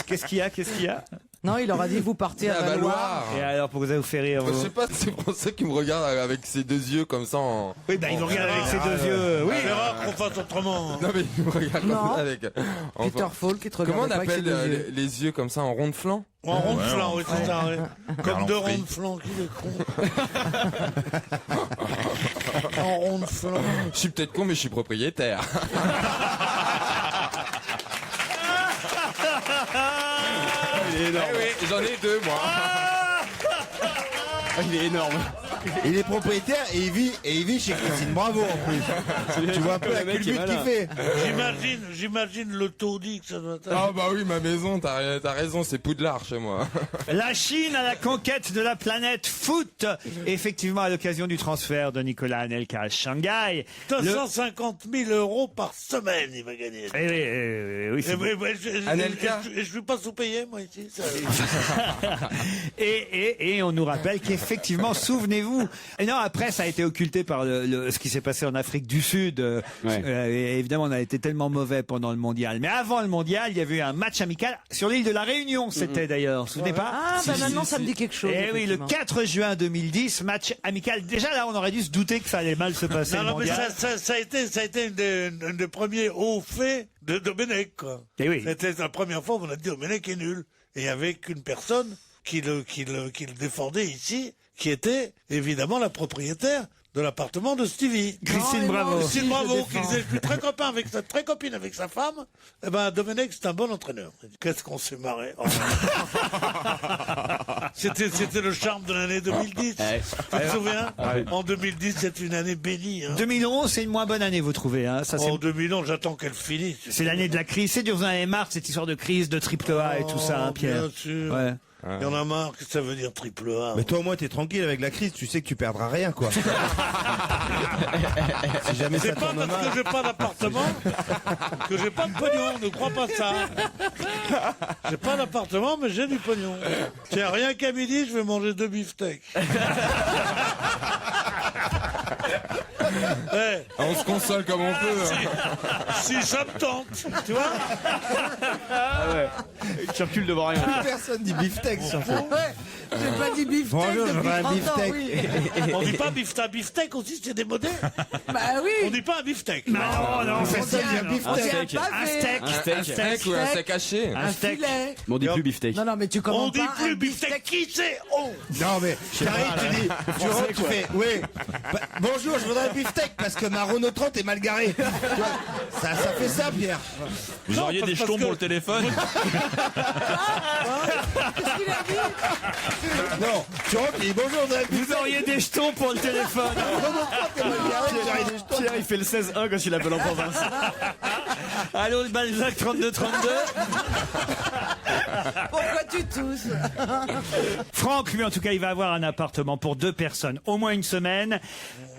Qu'est-ce qu'il y a? Non, il leur a dit vous partez à Valloire. Et alors, pourquoi ça vous fait rire? Je sais pas, c'est pour ça qu'il me regarde avec ses 2 yeux comme ça en... Oui, il vous regarde avec ses 2 yeux. Oui. C'est rare qu'on fasse autrement. Non mais il me regarde comme ça avec... Peter Falk qui te regarde. Comment on pas avec ses appelle 2 yeux. les yeux comme ça en rond de flanc? En rond de flanc, oui, c'est ça. Oui. Comme en deux frit. ronds de flanc, qui est con. En rond de flanc. Je suis peut-être con mais je suis propriétaire. Il est énorme. Eh oui, j'en ai 2 moi. Il est énorme. Il est propriétaire et il vit chez Christine Bravo en plus. Tu vois un peu la culbute qu'il fait. J'imagine le taudis que ça doit être. Ah bah oui, ma maison, t'as raison, c'est Poudlard chez moi. La Chine à la conquête de la planète foot. Effectivement, à l'occasion du transfert de Nicolas Anelka à Shanghai. 250 000 € par semaine, il va gagner. Oui, c'est Anelka. Je suis pas sous-payé, moi, ici. Ça... et on nous rappelle qu'effectivement, souvenez-vous, et non, après, ça a été occulté par ce qui s'est passé en Afrique du Sud. Et évidemment, on a été tellement mauvais pendant le mondial. Mais avant le mondial, il y avait eu un match amical sur l'île de la Réunion, c'était d'ailleurs. Vous vous souvenez pas? Ah, bah maintenant, ça me dit quelque chose. Eh oui, le 4 juin 2010, match amical. Déjà là, on aurait dû se douter que ça allait mal se passer. Non, mais mondial. ça a été un des premiers hauts faits de Domenech, quoi. Eh oui. C'était la première fois où on a dit Domenech est nul. Et avec une personne qui le défendait ici, qui était évidemment la propriétaire de l'appartement de Stevie. Christine Bravo. Christine Bravo, qui disait, je suis très copine avec sa femme. Eh ben, Domenech, c'est un bon entraîneur. Qu'est-ce qu'on s'est marré. Oh. C'était le charme de l'année 2010. Tu te souviens? En 2010, c'est une année bénie. 2011, c'est une moins bonne année, vous trouvez, hein? Ça, En 2011, j'attends qu'elle finisse. c'est l'année de la crise. C'est dur, vous en avez marre de cette histoire de crise, de triple A et tout ça, hein, Pierre? Bien sûr. Ouais. Il y en a marre, que ça veut dire triple A. Mais toi au moins t'es tranquille avec la crise, tu sais que tu perdras rien quoi. Si jamais C'est ça pas tourne parce mal. que j'ai pas d'appartement que j'ai pas de pognon, ne crois pas ça. J'ai pas d'appartement, mais j'ai du pognon. Tiens, rien qu'à midi, je vais manger 2 beefsteaks. On se console comme on peut. Si ça me tente, tu vois. Tu recules devant rien. Personne dit beefsteak surtout. Ouais, j'ai pas dit beefsteak Bonjour, je depuis voudrais un 30 ans, beefsteak. oui. On dit pas beefsteak, beefsteak aussi, c'est démodé. Bah oui. On dit pas un beefsteak. Non, on fait ça, dit un non. beefsteak. Un steak. Un steak ou un steak haché. Un steak. Filet. Mais on dit plus beefsteak. Non, mais tu On commandes dit pas plus un beefsteak, qui c'est? Oh. Non mais t'arrives, tu dis, tu rentres, tu fais, oui. Bonjour, je voudrais un beefsteak parce que ma Renault 30 est mal garée. Tu vois, ça fait ça, Pierre. Vous auriez des jetons pour le téléphone? Qu'est-ce qu'il a dit? Non, tu rentres, tu dis bonjour, je voudrais un Vous beefsteak. auriez des jetons pour le téléphone. Ma Renault 30 est mal garée, j'aurais des jetons. Pierre, il fait le 16-1 quand il appelle en province. Allô, le Balzac 32-32. Pourquoi tu tousses? Franck, lui, en tout cas, il va avoir un appartement pour 2 personnes, au moins une semaine,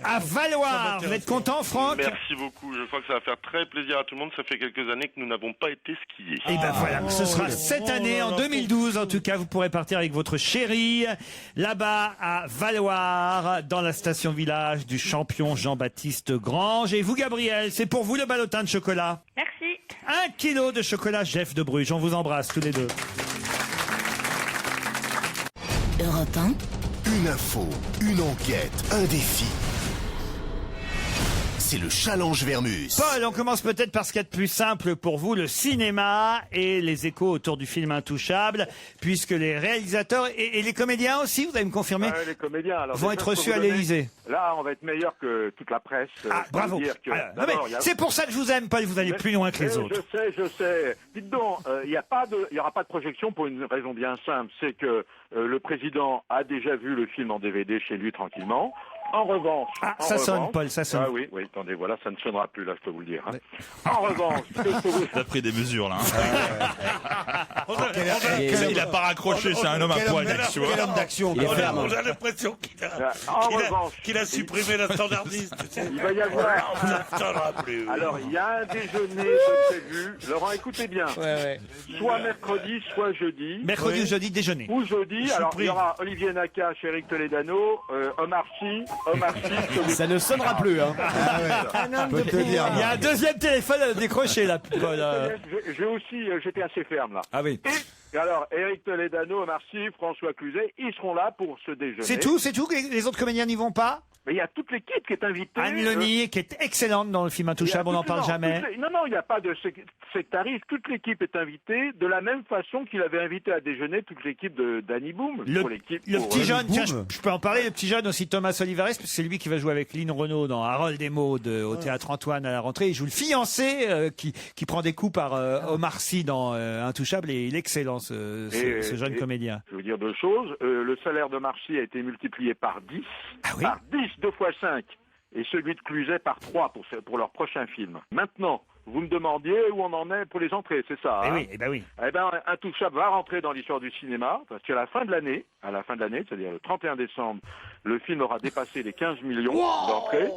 à Valoir. Vous êtes content, Franck? Merci beaucoup. Je crois que ça va faire très plaisir à tout le monde. Ça fait quelques années que nous n'avons pas été skiés. Et ben voilà, ce sera cette année, en 2012, en tout cas, vous pourrez partir avec votre chérie, là-bas à Valoir, dans la station village du champion Jean-Baptiste Grange. Et vous, Gabriel, c'est pour vous le ballotin de chocolat. Merci. 1 kilo de chocolat Jeff de Bruges. On vous embrasse tous les deux. Europe 1, Une info, une enquête, un défi. C'est le challenge Vermus. Paul, on commence peut-être par ce qu'il y a de plus simple pour vous, le cinéma et les échos autour du film Intouchable, puisque les réalisateurs et les comédiens aussi, vous allez me confirmer, Les comédiens alors, vont déjà, être je peux reçus vous à donner- l'Élysée. Là, on va être meilleur que toute la presse. Ah, Je peux bravo. vous dire que, Ah, non, mais d'abord, il y a- c'est pour ça que je vous aime, Paul, vous allez plus loin que les autres. Je sais. Dites donc, il n'y aura pas de projection pour une raison bien simple, c'est que le président a déjà vu le film en DVD chez lui tranquillement. En revanche, ça sonne, Paul, ça sonne. Ah oui, attendez, voilà, ça ne sonnera plus là, je peux vous le dire. Hein. En revanche, ce que je peux vous- T'as pris des mesures là. Il a pas raccroché, c'est un homme à Quel homme poil d'action, tu vois. quel homme d'action. Il est quoi. ferme. On a l'impression qu'il En revanche, a supprimé la standardiste. tu sais. il va y avoir. On n'entendra plus. Alors, il y a un déjeuner de prévu. Laurent, écoutez bien. Soit mercredi, soit jeudi. Mercredi ou jeudi, déjeuner. Ou jeudi. Alors, il y aura Olivier Nakache, Eric Toledano, Omar Sy. Ça ne sonnera plus, hein. Un homme de te dire. Il y a un deuxième téléphone à décrocher là, Paul. J'ai aussi, j'étais assez ferme là. Ah oui. Et alors, Eric Toledano, Omar Sy, François Cluzet, ils seront là pour ce déjeuner. C'est tout, les autres comédiens n'y vont pas? Mais il y a toute l'équipe qui est invitée. Anne Lenier, qui est excellente dans le film Intouchable, on n'en parle jamais. Non, il n'y a pas de sectarisme. Toute l'équipe est invitée de la même façon qu'il avait invité à déjeuner toute l'équipe de Danny Boom. Le petit jeune, Boom. tiens, je peux en parler, le petit jeune aussi, Thomas Olivares, parce que c'est lui qui va jouer avec Lynn Renaud dans Harold et Maude au Théâtre Antoine à la rentrée. Il joue le fiancé qui prend des coups par Omar Sy dans Intouchable, et il est excellent, ce jeune comédien. Je veux dire deux choses. Le salaire de Marcy a été multiplié par 10. Ah oui? Par 10, 2 fois 5. Et celui de Cluzet par 3 pour leur prochain film. Maintenant, vous me demandiez où on en est pour les entrées, c'est ça? Eh hein oui, eh ben oui. Eh ben, Intouchable va rentrer dans l'histoire du cinéma, parce qu'à la fin de l'année, c'est-à-dire le 31 décembre, le film aura dépassé les 15 millions d'entrées.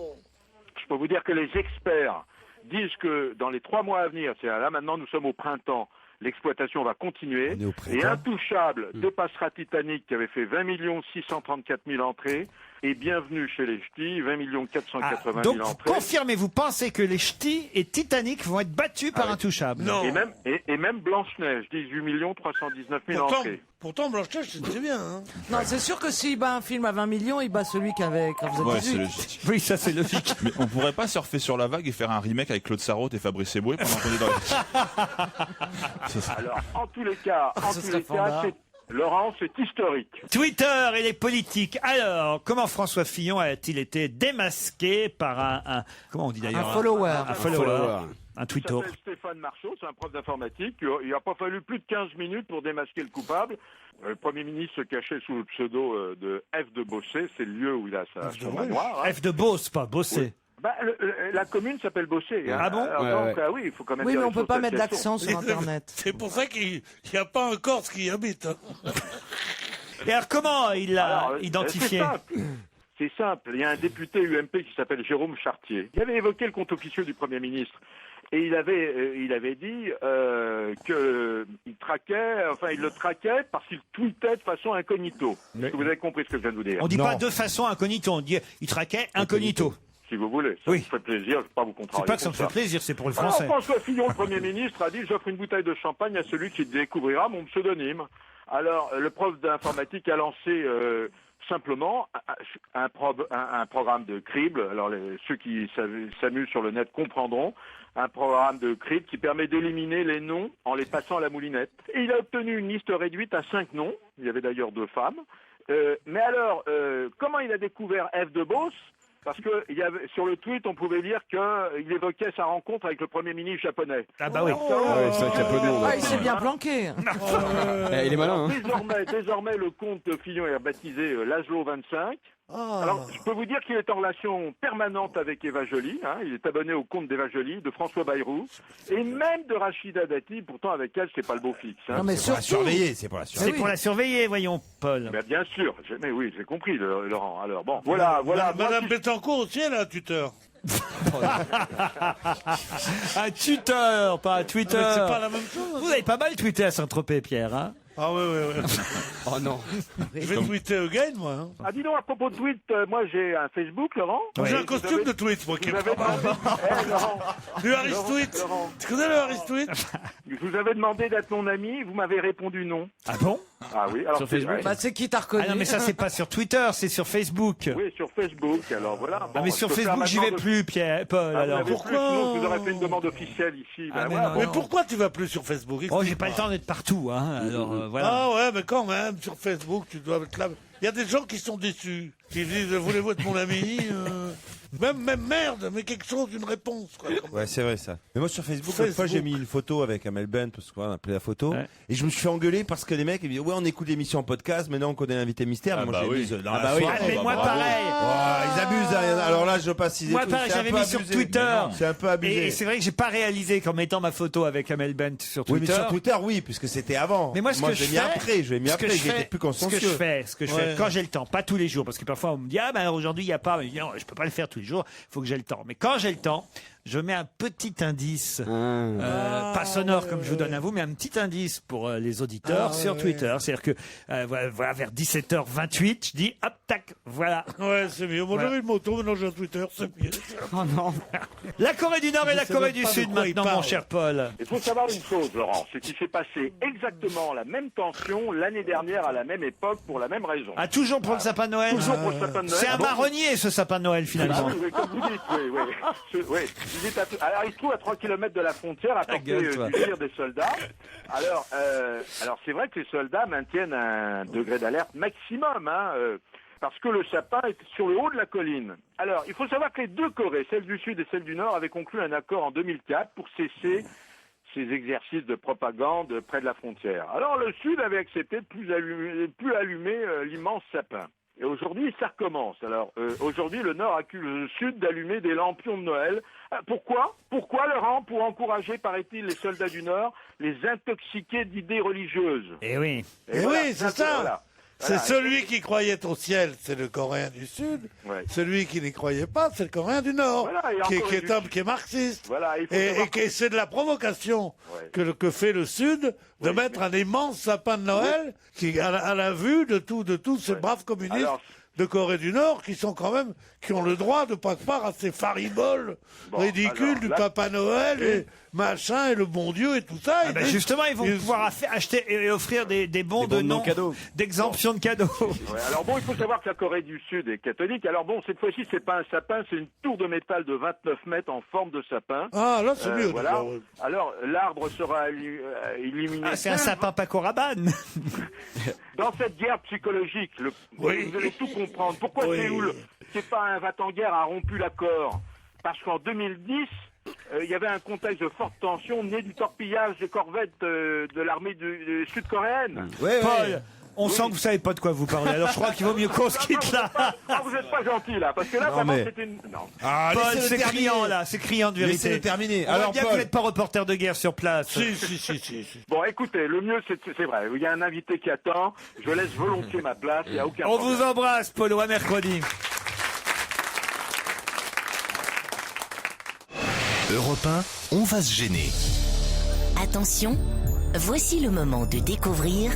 Je peux vous dire que les experts disent que dans les 3 mois à venir, c'est là maintenant nous sommes au printemps, l'exploitation va continuer. On est au printemps. Et Intouchable dépassera Titanic qui avait fait 20 634 000 entrées. Et bienvenue chez les Ch'tis, 20 480 000 Donc, entrées. confirmez, vous pensez que les Ch'tis et Titanic vont être battus par Intouchable? Non. Et même Blanche-Neige, 18 319 000 entrées. Pourtant, Blanche-Neige, c'est très bien. Hein. Non, c'est sûr que s'il bat un film à 20 millions, il bat celui quand vous Ouais, êtes c'est 18. logique. Oui, ça c'est logique. Mais on pourrait pas surfer sur la vague et faire un remake avec Claude Sarraute et Fabrice Eboué pendant qu'on est dans les... Alors, en tous les cas, Ce serait fandard. Laurent, c'est historique. Twitter et les politiques. Alors, comment François Fillon a-t-il été démasqué par un comment on dit d'ailleurs? Un follower. Un follower. Un Il tweeter. s'appelle Stéphane Marceau, c'est un prof d'informatique. Il n'a pas fallu plus de 15 minutes pour démasquer le coupable. Le Premier ministre se cachait sous le pseudo de F de Bossé, c'est le lieu où il a son manoir. F de Beauce, pas Bossé. Oui. Bah, la commune s'appelle Bossé. Ah bon? Donc, oui, il faut quand même Oui, dire mais on les peut choses pas telles mettre qu'elles d'accent sont. sur Internet. C'est pour ça qu'il n'y a pas un Corse qui y habite. Hein. Et alors, comment il l'a Alors, identifié? C'est simple. Il y a un député UMP qui s'appelle Jérôme Chartier. Il avait évoqué le compte officieux du Premier ministre. Et il avait dit qu'il traquait, enfin il le traquait parce qu'il tweetait de façon incognito. Est-ce que vous avez compris ce que je viens de vous dire? On dit pas de façon incognito, on dit il traquait incognito. Si vous voulez, ça me fait plaisir, je ne vais pas vous contrarier. C'est pas que ça me fait plaisir, c'est pour le français. Alors François Fillon, le Premier ministre, a dit j'offre une bouteille de champagne à celui qui découvrira mon pseudonyme. Alors le prof d'informatique a lancé simplement un programme de crible. Alors ceux qui s'amusent sur le net comprendront. Un programme de crible qui permet d'éliminer les noms en les passant à la moulinette. Et il a obtenu une liste réduite à 5 noms. Il y avait d'ailleurs 2 femmes. Mais alors, comment il a découvert F de Beauce? Parce que sur le tweet, on pouvait lire qu'il évoquait sa rencontre avec le Premier ministre japonais. Ah bah oui. c'est vrai qu'il y a peu de monde. Ah, il s'est bien planqué. Il est malin. Désormais, le compte Fillon est baptisé Laszlo 25. Alors, je peux vous dire qu'il est en relation permanente avec Eva Joly. Il est abonné au compte d'Eva Joly, de François Bayrou, et même de Rachida Dati. Pourtant, avec elle, c'est pas le beau fixe. Non, mais C'est pour la surveiller, c'est pour la surveiller. C'est pour la surveiller, voyons, Paul. Mais bien sûr. Mais oui, j'ai compris, Laurent. Alors, bon, voilà. Madame Bettencourt aussi, elle a un tuteur. Un tuteur, pas un Twitter. Mais c'est pas la même chose. Vous avez pas mal tweeté à Saint-Tropez, Pierre, hein? Ah oui. Oh non. Je vais tweeter again, moi. Hein. Ah, dis donc, à propos de tweet, moi j'ai un Facebook, Laurent. J'ai un costume de tweet, moi, qui est pas mal. Laurent. Le Harris Tweet. Tu connais le Harris Tweet? Je vous avais demandé d'être mon ami, vous m'avez répondu non. Ah bon? Ah oui, alors Sur Facebook. Bah, c'est qui t'a reconnu? Ah non, mais ça, c'est pas sur Twitter, c'est sur Facebook. Oui, sur Facebook, alors voilà. Ah, mais sur Facebook, j'y vais plus, Pierre, Paul, alors. Pourquoi sinon, je vous aurais fait une demande officielle ici. Ah, mais voilà, non, bon. Mais pourquoi tu vas plus sur Facebook? Oh, j'ai pas le temps d'être partout, hein, alors voilà. Ah ouais, mais quand même, sur Facebook, tu dois être là. Il y a des gens qui sont déçus, qui disent voulez-vous être mon ami même merde, mais quelque chose, une réponse. Quoi. Ouais, c'est vrai ça. Mais moi sur Facebook, une fois j'ai mis une photo avec Amel Ben, parce qu'on a appelé la photo, et je me suis fait engueuler parce que les mecs ils me disent ouais on écoute l'émission en podcast, maintenant on connaît l'invité mystère. Ah moi bah j'ai oui. mis dans Ah la bah oui. soirée. Ah, mais moi, bravo. pareil. Oh, ils abusent. Hein. Alors là je passe. Moi, pareil, j'avais mis sur Twitter. C'est un peu abusé. Et c'est vrai que j'ai pas réalisé qu'en mettant ma photo avec Amel Bent sur Oui, Twitter. mais sur Twitter, oui, puisque c'était avant. Mais moi, ce que je l'ai je mis fais, après, je l'ai mis ce que après, je j'étais fais- plus consciencieux. Ce que je fais, quand j'ai le temps, pas tous les jours, parce que parfois on me dit ah ben aujourd'hui il y a pas, non, je peux pas le faire tous les jours, il faut que j'ai le temps. Mais quand j'ai le temps, je mets un petit indice, pas sonore comme je vous donne à vous, mais un petit indice pour les auditeurs sur Twitter. C'est-à-dire que voilà, vers 17h28, je dis hop tac, voilà. Ouais, c'est mieux. Moi j'avais une moto, maintenant j'ai un Twitter, c'est mieux. Oh non. La Corée du Nord et la sais Corée même du pas de Sud quoi il maintenant, mon parle. cher Paul. Il faut savoir une chose, Laurent, c'est qu'il s'est passé exactement la même tension l'année dernière à la même époque pour la même raison. Ah, toujours pour le sapin de Noël. Toujours pour le sapin de Noël. C'est un Bon, marronnier ce sapin de Noël Ah finalement. oui, oui, comme vous dites, oui. Alors, il se trouve à 3 km de la frontière à portée gueule, toi. du tir des soldats. Alors c'est vrai que les soldats maintiennent un degré d'alerte maximum, parce que le sapin est sur le haut de la colline. Alors, il faut savoir que les deux Corées, celle du Sud et celle du Nord, avaient conclu un accord en 2004 pour cesser ces exercices de propagande près de la frontière. Alors, le Sud avait accepté de plus allumer l'immense sapin. Et aujourd'hui, ça recommence. Alors, aujourd'hui, le Nord accuse le Sud d'allumer des lampions de Noël. Pourquoi, Laurent? Pour encourager, paraît-il, les soldats du Nord, les intoxiquer d'idées religieuses. Eh oui. Et voilà, oui, c'est ça. voilà. C'est Voilà. celui qui croyait au ciel, c'est le Coréen du Sud. Ouais. Celui qui n'y croyait pas, c'est le Coréen du Nord, Voilà, et qui encore est marxiste. Voilà, il faut Et savoir- c'est de la provocation que fait le Sud de mettre un immense sapin de Noël qui à la vue de tous ces braves communistes. Alors, de Corée du Nord qui ont le droit de pas croire à ces fariboles ridicules du Papa Noël et machin et le bon Dieu et tout ça. Justement, ils vont pouvoir acheter et offrir des bons de non d'exemption de cadeaux. Ouais, alors bon, il faut savoir que la Corée du Sud est catholique. Alors bon, cette fois-ci, c'est pas un sapin, c'est une tour de métal de 29 mètres en forme de sapin. Ah, là, c'est mieux. Voilà. Alors, l'arbre sera illuminé. Ah, c'est un sapin Paco Rabanne. Dans cette guerre psychologique, vous allez tout comprendre. Pourquoi Séoul, c'est pas un va-t-en-guerre, a rompu l'accord? Parce qu'en 2010, il y avait un contexte de forte tension né du torpillage des corvettes de l'armée sud-coréenne. Paul, on sent que vous savez pas de quoi vous parlez. Alors je crois qu'il vaut mieux qu'on se quitte là. Vous n'êtes pas gentil là, parce que là, vraiment, c'était une... Non. Ah, Paul, c'est criant là, c'est criant de vérité. Laissez-le terminer. Alors Alors, bien que vous n'êtes pas reporter de guerre sur place. Si. Bon, écoutez, le mieux, c'est vrai. Il y a un invité qui attend. Je laisse volontiers ma place. Il n'y a aucun On problème. vous embrasse, Polo, à mercredi. Europe 1, on va se gêner. Attention, voici le moment de découvrir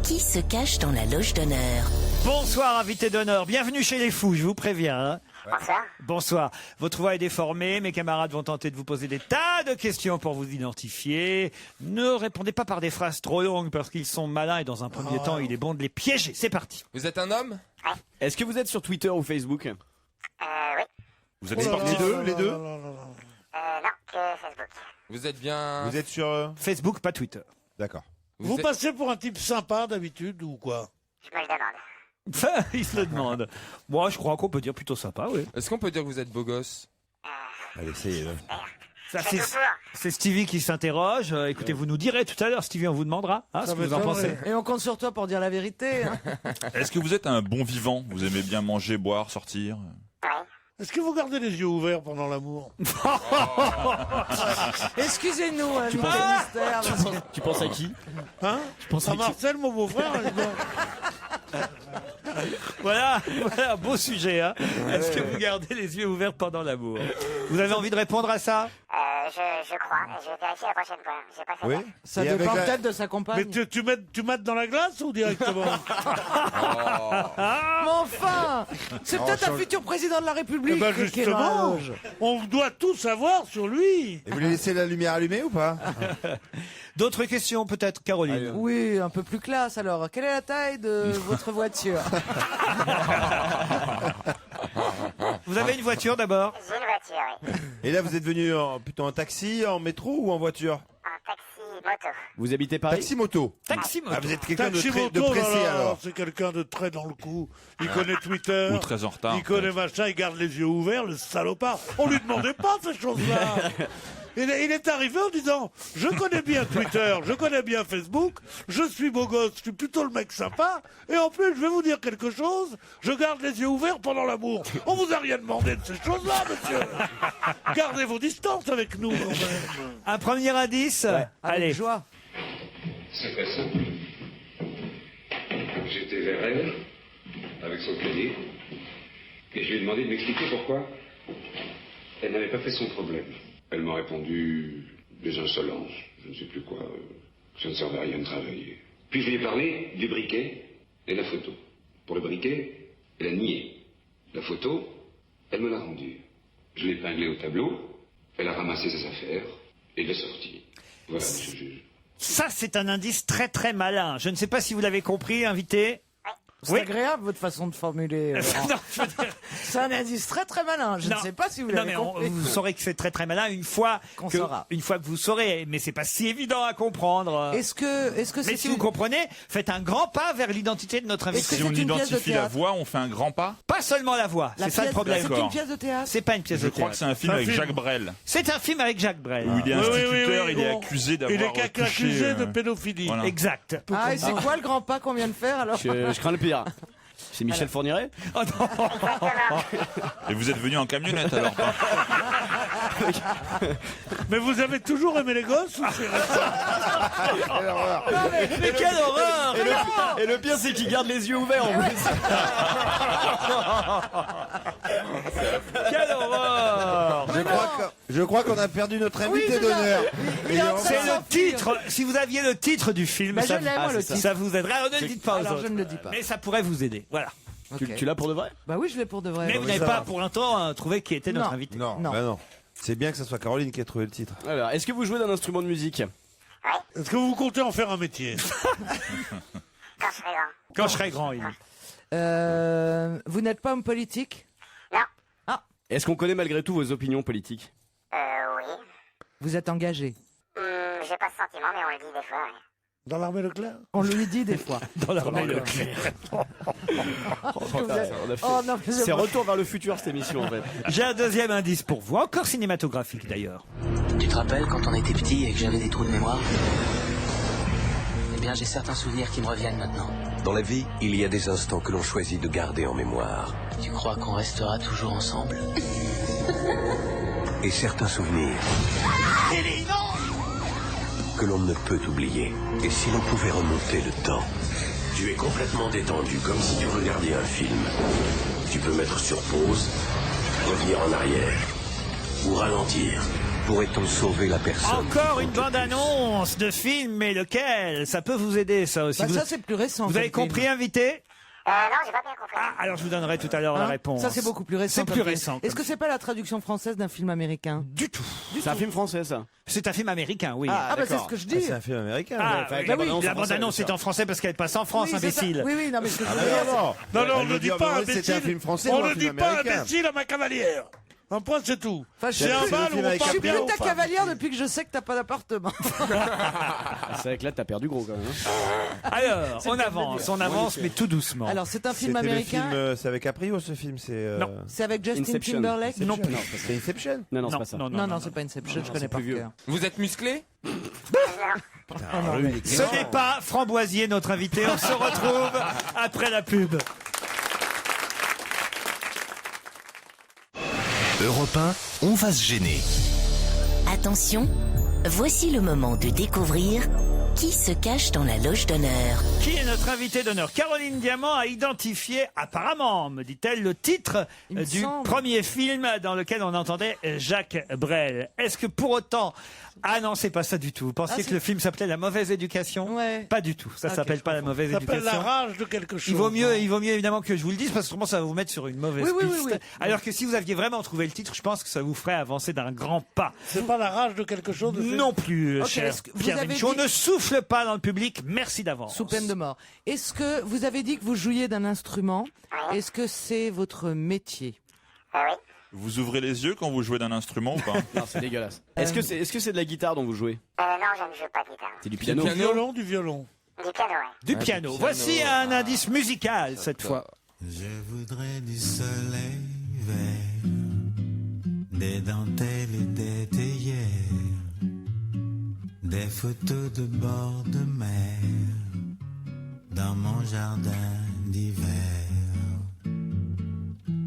qui se cache dans la loge d'honneur. Bonsoir, invité d'honneur. Bienvenue chez les fous, je vous préviens. Hein. Bonsoir. Bonsoir. Votre voix est déformée. Mes camarades vont tenter de vous poser des tas de questions pour vous identifier. Ne répondez pas par des phrases trop longues parce qu'ils sont malins et dans un premier temps, il est bon de les piéger. C'est parti. Vous êtes un homme? Est-ce que vous êtes sur Twitter ou Facebook? Oui. Vous êtes sportif? Les deux Non, que Facebook. Vous êtes bien... Vous êtes sur Facebook, pas Twitter. D'accord. Vous passez pour un type sympa d'habitude ou quoi? Je me le demande. Il se le demande. Moi, je crois qu'on peut dire plutôt sympa, oui. Est-ce qu'on peut dire que vous êtes beau gosse? Allez, essayez-le. Ça, c'est Stevie qui s'interroge. Écoutez, vous nous direz tout à l'heure, Stevie, on vous demandera ce que vous en pensez. Et on compte sur toi pour dire la vérité. Hein. Est-ce que vous êtes un bon vivant? Vous aimez bien manger, boire, sortir? Est-ce que vous gardez les yeux ouverts pendant l'amour? Excusez-nous, Tu nous, penses- c'est mystère. Tu penses à qui? Hein? penses À à qui Marcel, mon beau-frère. Voilà, beau sujet. Hein. Est-ce que vous gardez les yeux ouverts pendant l'amour? Vous avez envie de répondre à ça? Je crois. Je vais vérifier la prochaine fois. J'ai pas fait Oui. gaffe. Ça Et dépend avec la- peut-être de sa compagne. Mais tu mates dans la glace ou directement? Mais enfin, c'est peut-être un futur président de la République. Eh ben qui est dans la justement, loge. on doit tout savoir sur lui. Et vous voulez laisser la lumière allumée ou pas? D'autres questions peut-être, Caroline? Oui, un peu plus classe alors. Quelle est la taille de votre voiture? Vous avez une voiture d'abord? J'ai une voiture, oui. Et là, vous êtes venu plutôt en taxi, en métro ou en voiture? Un taxi moto. Vous habitez Paris? Taxi moto. Taxi moto. Ah, vous êtes quelqu'un de Taximoto, pressé là, là, alors. c'est quelqu'un de très dans le coup. Il connaît Twitter. Ou très en retard. Il connaît machin, il garde les yeux ouverts, le salopard. On lui demandait pas ces choses-là. Il est arrivé en disant, je connais bien Twitter, je connais bien Facebook, je suis beau gosse, je suis plutôt le mec sympa, et en plus, je vais vous dire quelque chose, je garde les yeux ouverts pendant l'amour. On vous a rien demandé de ces choses-là, monsieur. Gardez vos distances avec nous, quand même. Un premier indice? Allez. Avec joie. C'est très simple. J'étais vers elle, avec son cahier, et je lui ai demandé de m'expliquer pourquoi elle n'avait pas fait son problème. Elle m'a répondu des insolences, je ne sais plus quoi, que ça ne servait à rien de travailler. Puis je lui ai parlé du briquet et de la photo. Pour le briquet, elle a nié. La photo, elle me l'a rendue. Je l'ai épinglée au tableau, elle a ramassé ses affaires et l'a sortie. Voilà, monsieur le juge. Ça, c'est un indice très très malin. Je ne sais pas si vous l'avez compris, invité. C'est agréable votre façon de formuler. C'est un indice très très malin. Je ne sais pas si vous l'avez compris. Vous saurez que c'est très très malin une fois que vous saurez, mais c'est pas si évident à comprendre. Est-ce que mais c'est si vous comprenez, faites un grand pas vers l'identité de notre invité. Si on identifie la voix, on fait un grand pas? Pas seulement la voix, c'est ça le problème. C'est une pièce de théâtre. C'est pas une pièce de Je théâtre. crois que c'est un film avec Jacques Brel. C'est un film avec Jacques Brel. Où il est instituteur, oui, il est bon. accusé d'avoir Il est touché, accusé de pédophilie. Voilà. Exact. Ah, et c'est quoi le grand pas qu'on vient de faire alors? Je crains le pire. C'est Michel Fourniret? Oh non. Et vous êtes venu en camionnette alors? Mais vous avez toujours aimé les gosses ou c'est récent? Mais quelle horreur! Et le pire, c'est qu'il garde les yeux ouverts en plus. Quelle horreur! Je crois qu'on a perdu notre invité d'honneur. C'est le titre. Si vous aviez le titre du film, Bah, ça, je l'ai, moi, le titre. ça vous aiderait. Alors ne le dites pas aux Alors, autres. je ne le dis pas. Mais ça pourrait vous aider. Voilà. Ok. Tu l'as pour de vrai? Bah oui, je l'ai pour de vrai. Mais vous n'avez pas pour l'instant trouvé qui était notre Non. invité. Non, Non. bah non. C'est bien que ce soit Caroline qui ait trouvé le titre. Alors, est-ce que vous jouez d'un instrument de musique? Est-ce que vous comptez en faire un métier? Quand je serai grand, il dit. Vous n'êtes pas homme politique? Est-ce qu'on connaît malgré tout vos opinions politiques? Oui. Vous êtes engagé? J'ai pas ce sentiment, mais on le dit des fois. Oui. Dans l'armée Leclerc? On lui dit des fois. Dans l'armée Leclerc. C'est Retour vers le futur cette émission en fait. J'ai un deuxième indice pour vous, encore cinématographique d'ailleurs. Tu te rappelles quand on était petit et que j'avais des trous de mémoire? Eh bien, j'ai certains souvenirs qui me reviennent maintenant. Dans la vie, il y a des instants que l'on choisit de garder en mémoire. Tu crois qu'on restera toujours ensemble? Et certains souvenirs que l'on ne peut oublier. Et si l'on pouvait remonter le temps? Tu es complètement détendu, comme si tu regardais un film. Tu peux mettre sur pause, revenir en arrière ou ralentir. Pourrait-on sauver la personne? Encore une bande-annonce de film, mais lequel? Ça peut vous aider, ça aussi. Bah, Vous- ça, c'est plus récent. Vous avez comme compris, film. invité? Non, j'ai pas bien compris. Ah, alors je vous donnerai tout à l'heure la Hein réponse. Ça, c'est beaucoup plus récent. C'est comme plus film. récent. Est-ce que c'est pas la traduction française d'un film américain? Du tout. C'est un film français ça? C'est un film américain, oui. Ah, bah c'est ce que je dis. C'est un film américain. Ah, ouais. oui, bah oui, la bande-annonce est en français parce qu'elle passe en France, Oui, c'est ça. imbécile. Oui, oui, non, mais ce que je Ah, veux dire, non, Non, on Elle ne veut dit dire, pas bah, imbécile. c'était un film français On ou un ne film dit pas américain? imbécile à ma cavalière. Un point, c'est tout. Enfin, C'est un c'est le bal film où on avec je parle suis bien plus aux ta femmes. cavalière depuis que je sais que t'as pas d'appartement. C'est vrai que là t'as perdu gros quand même. Hein. Alors, on avance, mais tout doucement. Alors, c'est un film C'était le américain. film, c'est avec Caprio ce film. C'est Non. C'est avec Justin Inception. Timberlake. Non plus. C'est Inception. Non, non, c'est pas ça. Non, non, c'est pas Inception, je connais par plus vieux. cœur. Vous êtes musclé? Ce n'est pas Framboisier, notre invité. On se retrouve après la pub. Europe 1, on va se gêner. Attention, voici le moment de découvrir qui se cache dans la loge d'honneur. Qui est notre invité d'honneur? Caroline Diamant a identifié, apparemment, me dit-elle, le titre Il me du semble. premier film dans lequel on entendait Jacques Brel. Est-ce que pour autant... Ah non, c'est pas ça du tout. Vous pensiez que le film s'appelait La Mauvaise Éducation? Ouais. Pas du tout. Ça Ok, s'appelle je pas La comprends. Mauvaise Ça s'appelle Éducation. la rage de quelque chose. Il vaut mieux évidemment que je vous le dise parce que autrement ça va vous mettre sur une mauvaise Oui, oui, piste. oui, oui. Alors que si vous aviez vraiment trouvé le titre, je pense que ça vous ferait avancer d'un grand pas. C'est pas la rage de quelque chose de Non plus, Ok, cher est-ce que vous Pierre avez Bénichou. dit- On ne souffle pas dans le public. Merci d'avance. Sous peine de mort. Est-ce que vous avez dit que vous jouiez d'un instrument? Est-ce que c'est votre métier? Oui. Vous ouvrez les yeux quand vous jouez d'un instrument ou pas? Non, c'est dégueulasse. Est-ce que c'est de la guitare dont vous jouez? Non, je ne joue pas de guitare. C'est du piano. Du violon, du violon. Du piano, oui. Du piano. Voici un indice musical cette fois. Je voudrais du soleil vert, des dentelles et des théières, des photos de bord de mer, dans mon jardin d'hiver.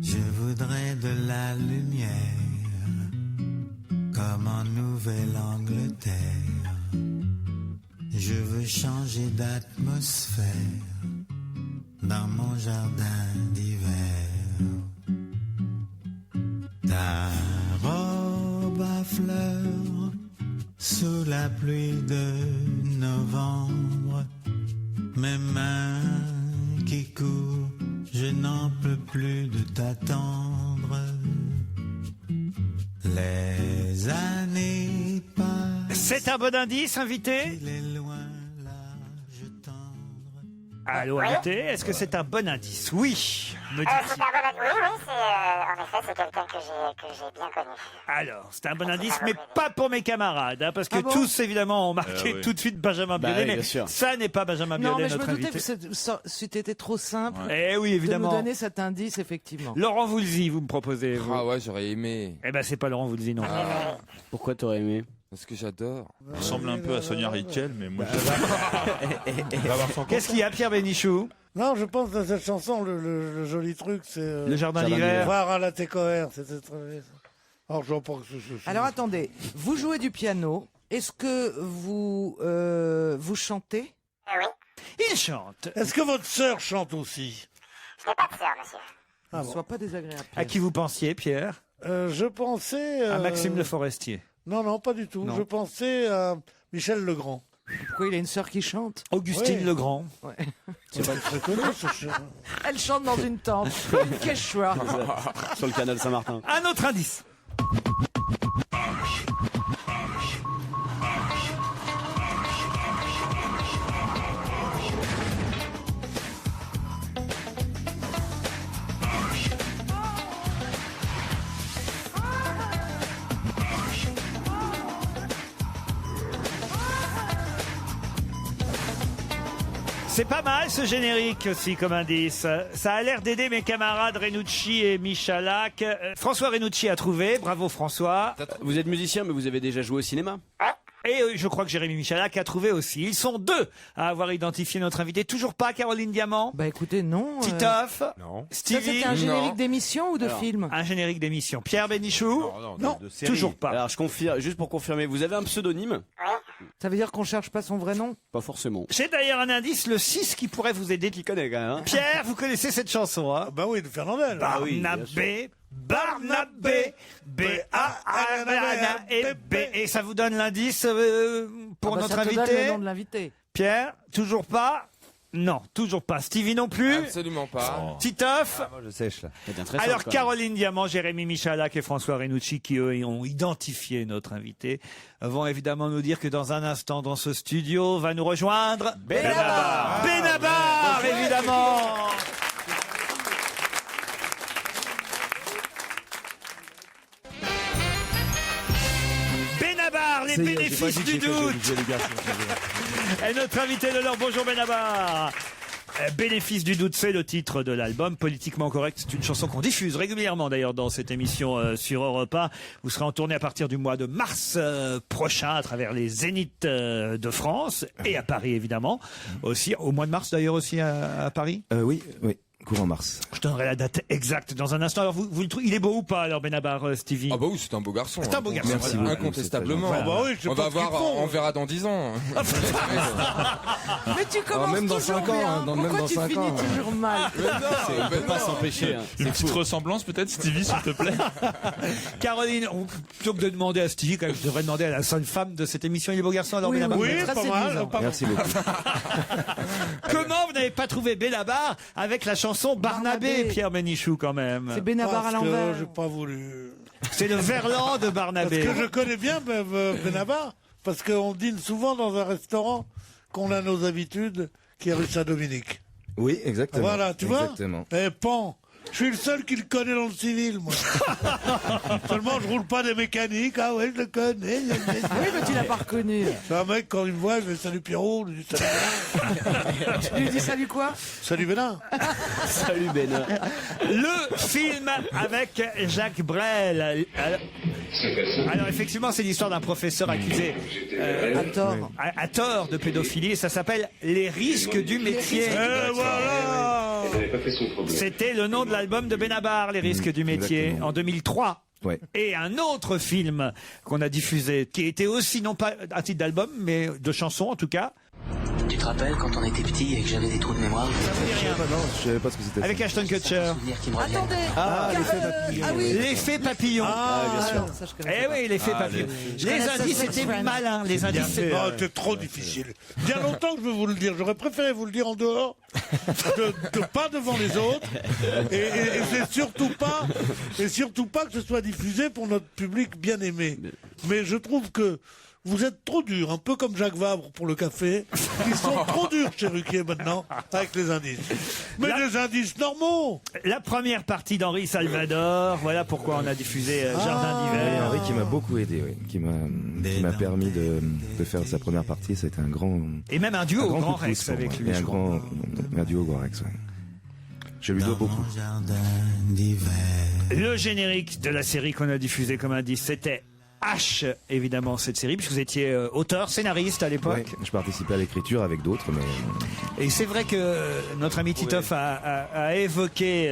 Je voudrais de la lumière, comme en Nouvelle-Angleterre. Je veux changer d'atmosphère dans mon jardin d'hiver. Ta robe à fleurs sous la pluie de novembre, mes mains qui courent, je n'en peux plus de t'attendre. Les années passent. C'est un bon indice, invité? Il est loin, l'âge tendre. Allô, invité? Est-ce que c'est un bon indice? Oui, me C'est dit-il. un bon... Oui, en effet, c'est quelqu'un que j'ai bien connu. Alors, c'est un bon indice, mais pas pour mes camarades, hein, parce que Ah bon tous, évidemment, ont marqué oui. tout de suite Benjamin Bah Biolay, oui, mais bien sûr. ça n'est pas Benjamin Non, Biolay, mais je notre me doutais invité. que c'eût été trop simple Eh oui, de nous évidemment. donner cet indice, effectivement. Laurent Voulzy, vous me proposez, vous. Ah ouais, j'aurais aimé. Eh ben, c'est pas Laurent Voulzy, non. Pourquoi t'aurais aimé? Parce que j'adore. Il ressemble un peu à Sonia Rykiel, mais moi Qu'est-ce qu'il y a, Pierre Bénichou? Non, je pense que cette chanson, le joli truc, c'est. Le jardin d'hiver. Voir à la Técoère, c'était très. Alors, je vois pas que ce. Alors attendez, vous jouez du piano. Est-ce que vous chantez? Oui. Il chante. Est-ce que votre sœur chante aussi? Je n'ai pas de sœur, monsieur. Ah Ne bon. sois pas désagréable. À qui vous pensiez, Pierre? Je pensais. À Maxime Le Forestier. Non, non, pas du tout. Non. Je pensais à Michel Legrand. Pourquoi il a une sœur qui chante? Augustine Oui. Legrand. Ouais. C'est pas très connu, ce chant. Elle chante dans une tente, une quechua. Sur le canal Saint-Martin. Un autre indice. C'est pas mal ce générique aussi comme indice. Ça a l'air d'aider mes camarades Renucci et Michalak. François Renucci a trouvé. Bravo François. Vous êtes musicien, mais vous avez déjà joué au cinéma? Et je crois que Jérémy Michalak a trouvé aussi. Ils sont deux à avoir identifié notre invité. Toujours pas Caroline Diamant? Bah écoutez, non. Titoff? Non. Stevie? Ça, c'était un générique d'émission ou de film? Un générique d'émission. Pierre Bénichou? Non, de série. Toujours pas. Alors je confirme, juste pour confirmer, vous avez un pseudonyme? Ça veut dire qu'on cherche pas son vrai nom? Pas forcément. J'ai d'ailleurs un indice, le 6 qui pourrait vous aider. Qui connaît quand même, hein? Pierre, vous connaissez cette chanson, hein? Bah oui, de Fernandel. Barnabé, Barnabé, B-A-R-N-A-B. Et ça vous donne l'indice pour notre ça te donne invité? le nom de l'invité. Pierre, toujours pas? Non, toujours pas. Stevie non plus? Absolument pas. Titoff? Moi, je sèche là. Alors Caroline Diamant, Jérémy Michalak et François Renucci, qui eux ont identifié notre invité, vont évidemment nous dire que dans un instant dans ce studio va nous rejoindre Benabar. Benabar, évidemment. Benabar, les bénéfices du doute. Et notre invité de l'heure, bonjour Benabar. Bénéfice du doute, c'est le titre de l'album. Politiquement correct, c'est une chanson qu'on diffuse régulièrement d'ailleurs dans cette émission sur Europe 1. Vous serez en tournée à partir du mois de mars prochain à travers les Zéniths de France et à Paris évidemment. Aussi au mois de mars d'ailleurs aussi à Paris. Oui. Courant mars. Je donnerai la date exacte dans un instant. Alors vous le trouvez, il est beau ou pas alors Benabar, Stevie? Ah bah oui, c'est un beau garçon. C'est un beau garçon. Merci beaucoup. Incontestablement. Ah bah oui, je sais On pas va ce qu'ils voir, font. on verra dans 10 ans. Mais tu commences même dans toujours 5 ans, bien. hein, même Pourquoi dans tu 5 finis ans. toujours mal? On peut pas s'empêcher. Hein. Une petite ressemblance peut-être, Stevie, s'il te plaît? Caroline, plutôt que de demander à Stevie, quand même, je devrais demander à la seule femme de cette émission, il est beau garçon alors Oui, Benabar. Oui, Très pas mal. séduisant. Pas mal. Merci beaucoup. Comment vous n'avez pas trouvé Benabar avec la chanson Barnabé, Pierre Bénichou quand même? C'est Benabar à Parce que l'envers. j'ai pas voulu. C'est le Verlan de Parce Barnabé. que je connais bien Benabar, parce qu'on dîne souvent dans un restaurant qu'on a nos habitudes, qui est rue Saint-Dominique. Oui, exactement. Voilà, tu vois. Exactement. Eh, Pan, je suis le seul qui le connaît dans le civil, moi. Seulement, je roule pas des mécaniques. Ah ouais, je le connais. Oui, mais tu l'as pas reconnu. C'est un mec, quand il me voit, je dis salut Pierrot, je dis salut Bénin. Tu lui dis salut quoi? Salut Bénin. Salut Ben. Le film avec Jacques Brel. Alors effectivement, c'est l'histoire d'un professeur accusé à tort de pédophilie. Et ça s'appelle Les risques du métier. Voilà. Elle n'avait pas fait son problème. C'était le nom de l'album de Benabar, Les risques du métier, exactement. en 2003. Ouais. Et un autre film qu'on a diffusé, qui était aussi non pas un titre d'album, mais de chanson en tout cas. Tu te rappelles quand on était petit et que j'avais des trous de mémoire? Je savais pas ce que c'était. Avec Ashton Kutcher. Souvenirs qui me reviennent. Attendez. l'effet papillon. Ah oui. L'effet papillon. bien sûr. Ça, je connais Eh pas. oui, l'effet papillon. Les connais ça, indices Sex étaient Friends. malins. Les indices, c'est Oh, c'est trop difficile. Bien longtemps que je veux vous le dire. J'aurais préféré vous le dire en dehors, de pas devant les autres. Et c'est surtout pas que ce soit diffusé pour notre public bien aimé. Mais je trouve que vous êtes trop dur, un peu comme Jacques Vabre pour le café. Ils sont trop durs chez Ruquier maintenant, avec les indices. Mais des indices normaux. La première partie d'Henri Salvador, voilà pourquoi on a diffusé Jardin Et d'hiver. Henri qui m'a beaucoup aidé, oui. Qui m'a permis de faire sa première partie. C'était un grand. Et même un duo un au Grand coup de pouce Rex pour avec moi. lui. Et je un crois. duo au Grand Rex, ouais. Je lui dois beaucoup. Le générique de la série qu'on a diffusé comme indice, c'était H, évidemment, cette série, puisque vous étiez auteur, scénariste à l'époque. Ouais, je participais à l'écriture avec d'autres, mais. Et c'est vrai que notre ami Titoff a évoqué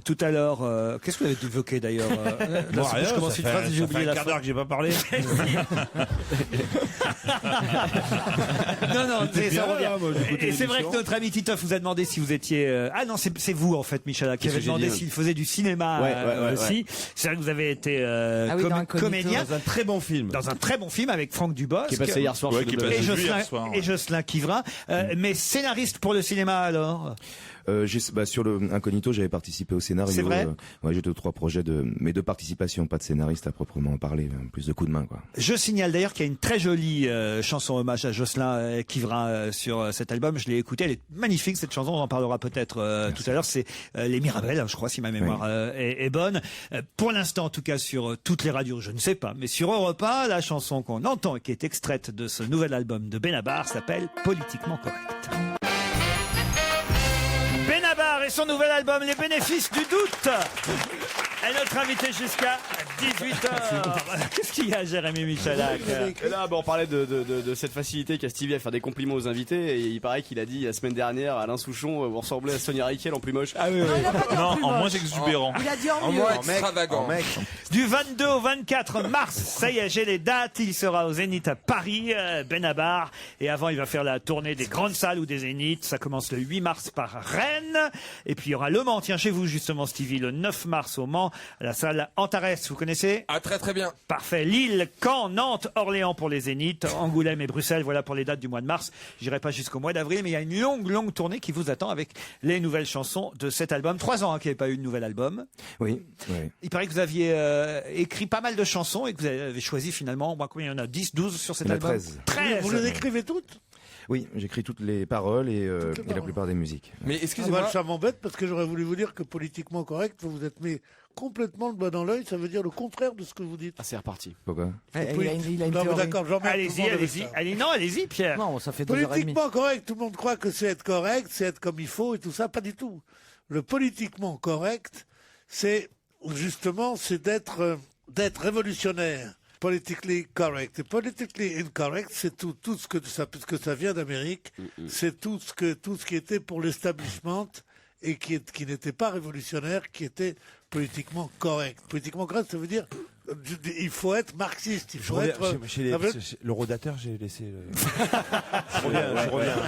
tout à l'heure. Qu'est-ce que vous avez évoqué d'ailleurs Bon, rien, je commence ça une fait- phrase, ça j'ai fait oublié un la quart fin. d'heure que j'ai pas parlé. Non, C'était ça bien, revient. hein, moi, j'écoutais Et c'est vrai que l'émission. notre ami Titoff vous a demandé si vous étiez. Ah non, c'est vous en fait, Michala, qui Qu'est-ce avait que j'ai demandé dit, s'il faisait du cinéma Ouais, aussi. C'est vrai que vous avez été Ah oui, dans Incognito. comédien. Dans un très bon film. Dans un très bon film avec Franck Dubosc. Qui est passé hier soir. Et Jocelyn Quivrin. Mais scénariste pour le cinéma alors? Sur le Incognito, j'avais participé au scénario. C'est vrai ouais, j'ai 2-3 projets mais de participation, pas de scénariste à proprement parler, plus de coups de main, quoi. Je signale d'ailleurs qu'il y a une très jolie chanson hommage à Jocelyn Quivrin sur cet album. Je l'ai écoutée, elle est magnifique cette chanson. On en parlera peut-être tout à l'heure. C'est Les Mirabelles, je crois, si ma mémoire est bonne. Pour l'instant, en tout cas, sur toutes les radios, je ne sais pas, mais sur Europe 1, la chanson qu'on entend et qui est extraite de ce nouvel album de Benabar s'appelle Politiquement Correct. Benabar et son nouvel album Les Bénéfices du Doute est notre invité jusqu'à 18h. Qu'est-ce qu'il y a, Jérémy Michalak? Et là, on parlait de cette facilité qu'a Stevie à faire des compliments aux invités, et il paraît qu'il a dit la semaine dernière à Alain Souchon, vous ressemblez à Sonia Rykiel en plus moche. Ah oui, Non, en moins exubérant. Il a dit en mieux. moins extravagant. Du 22 au 24 mars, ça y est, j'ai les dates. Il sera au Zénith à Paris, Benabar. Et avant, il va faire la tournée des grandes salles ou des Zéniths. Ça commence le 8 mars par Rennes. Et puis, il y aura Le Mans. Tiens, chez vous, justement, Stevie, le 9 mars au Mans, à la salle Antares. Vous connaissez? Ah, très très bien. Parfait. Lille, Caen, Nantes, Orléans pour les Zéniths, Angoulême et Bruxelles. Voilà pour les dates du mois de mars. J'irai pas jusqu'au mois d'avril, mais il y a une longue tournée qui vous attend avec les nouvelles chansons de cet album. 3 ans qu'il n'y avait pas eu de nouvel album. Oui. Il paraît que vous aviez écrit pas mal de chansons et que vous avez choisi finalement, combien il y en a, 10, 12 sur cet album? 13. Vous les écrivez toutes? Oui, j'écris toutes les paroles et la plupart des musiques. Mais excusez-moi. Ça m'embête parce que j'aurais voulu vous dire que politiquement correct, vous vous êtes mis complètement le doigt dans l'œil, ça veut dire le contraire de ce que vous dites. Ah, c'est reparti. Pourquoi? Il a une Non, mais théorie. d'accord, Allez-y, Pierre. Non, ça fait 2 heures et demie. Politiquement correct, tout le monde croit que c'est être correct, c'est être comme il faut et tout ça, pas du tout. Le politiquement correct, c'est justement, c'est d'être révolutionnaire. Politically correct. Et politically incorrect, c'est tout ce que ça, puisque ça vient d'Amérique, c'est tout ce qui était pour l'establishment et qui n'était pas révolutionnaire, qui était politiquement correct. Politiquement correct, ça veut dire il faut être marxiste, il faut être... Le rodateur, j'ai laissé... Je reviens.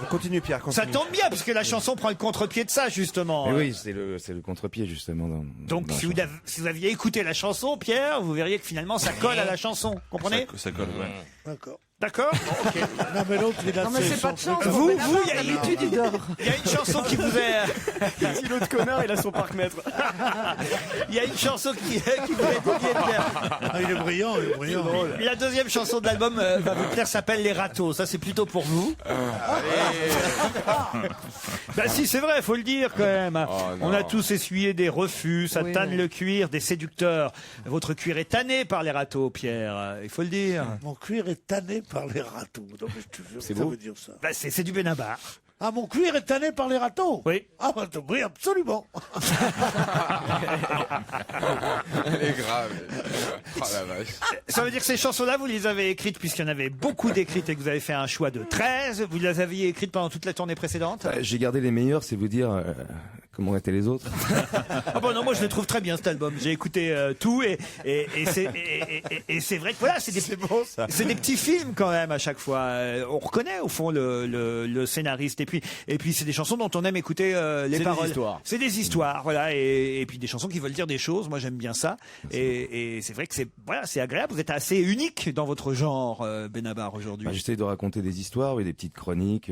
Continue, Pierre. Ça tombe bien, parce que la chanson prend le contre-pied de ça, justement. Mais oui, c'est le contre-pied, justement. Donc, si vous aviez écouté la chanson, Pierre, vous verriez que finalement, ça colle à la chanson. Comprenez? Ça colle, ouais. D'accord. D'accord? Bon, ok. Non, mais l'autre, il a... Non, mais c'est pas de chance. Vous, il y a l'habitude, il dort. Il y a une chanson qui vous est... Si l'autre connard, il a son parc-mètre. Il y a une chanson qui vous est dédiée, Pierre. Ah, il est brillant. La deuxième chanson de l'album va vous plaire, s'appelle Les Râteaux. Ça, c'est plutôt pour vous. Bah si, c'est vrai, faut le dire quand même. On a tous essuyé des refus, ça tanne le cuir des séducteurs. Votre cuir est tanné par les râteaux, Pierre. Il faut le dire. Mon cuir est tanné par les râteaux. Non, mais je te jure, ça veut dire ça. Bah, c'est du Benabar. Ah, mon cuir est tanné par les râteaux? Oui. Ah, oui, absolument. Elle est grave. Oh la vache. Ça veut dire que ces chansons-là, vous les avez écrites, puisqu'il y en avait beaucoup d'écrites et que vous avez fait un choix de 13. Vous les aviez écrites pendant toute la tournée précédente? J'ai gardé les meilleurs, c'est vous dire comment étaient les autres. Ah bon, non, moi je le trouve très bien cet album. J'ai écouté tout et c'est vrai que voilà, c'est des petits films quand même à chaque fois. On reconnaît au fond le scénariste et puis c'est des chansons dont on aime écouter les paroles. C'est des histoires, voilà, et puis des chansons qui veulent dire des choses. Moi j'aime bien ça et c'est vrai que c'est agréable. Vous êtes assez unique dans votre genre, Benabar, aujourd'hui. J'essaie de raconter des histoires, des petites chroniques.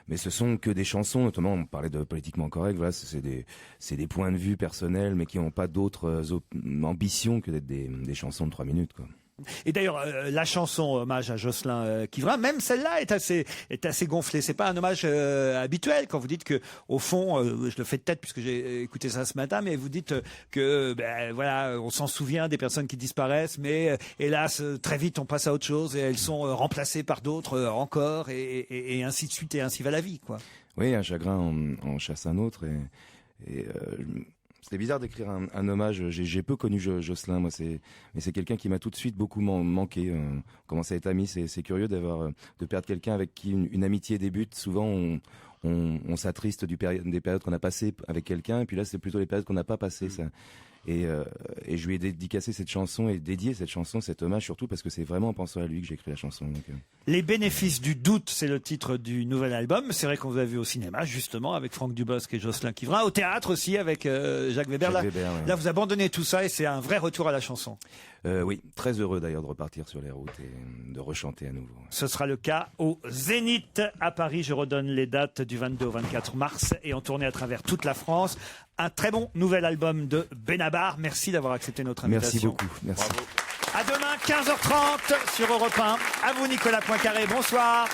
Mais ce sont que des chansons, notamment on parlait de politiquement correct, voilà, c'est des points de vue personnels, mais qui n'ont pas d'autres ambitions que d'être des chansons de 3 minutes, quoi. Et d'ailleurs, la chanson hommage à Jocelyn Quivrin, même celle-là est assez gonflée. C'est pas un hommage habituel quand vous dites que, au fond, je le fais de tête puisque j'ai écouté ça ce matin, mais vous dites que, voilà, on s'en souvient des personnes qui disparaissent, mais hélas, très vite on passe à autre chose et elles sont remplacées par d'autres encore et ainsi de suite et ainsi va la vie, quoi. Oui, un chagrin en chasse un autre et c'était bizarre d'écrire un hommage. J'ai peu connu Jocelyn, moi, mais c'est quelqu'un qui m'a tout de suite beaucoup manqué. On commence à être amis, c'est curieux de perdre quelqu'un avec qui une amitié débute. Souvent, on s'attriste des périodes qu'on a passées avec quelqu'un, et puis là, c'est plutôt les périodes qu'on n'a pas passées. Ça. Et je lui ai dédicacé cette chanson et dédié cette chanson, cet hommage surtout parce que c'est vraiment en pensant à lui que j'ai écrit la chanson. Donc, Les Bénéfices du Doute, c'est le titre du nouvel album. C'est vrai qu'on vous a vu au cinéma, justement, avec Franck Dubosc et Jocelyn Quivrin. Au théâtre aussi, avec Jacques Weber. Là, vous abandonnez tout ça et c'est un vrai retour à la chanson. Oui, très heureux d'ailleurs de repartir sur les routes et de rechanter à nouveau. Ce sera le cas au Zénith à Paris. Je redonne les dates du 22 au 24 mars et en tournée à travers toute la France. Un très bon nouvel album de Benabar. Merci d'avoir accepté notre invitation. Merci beaucoup. Merci. À demain, 15h30 sur Europe 1. À vous, Nicolas Poincaré. Bonsoir.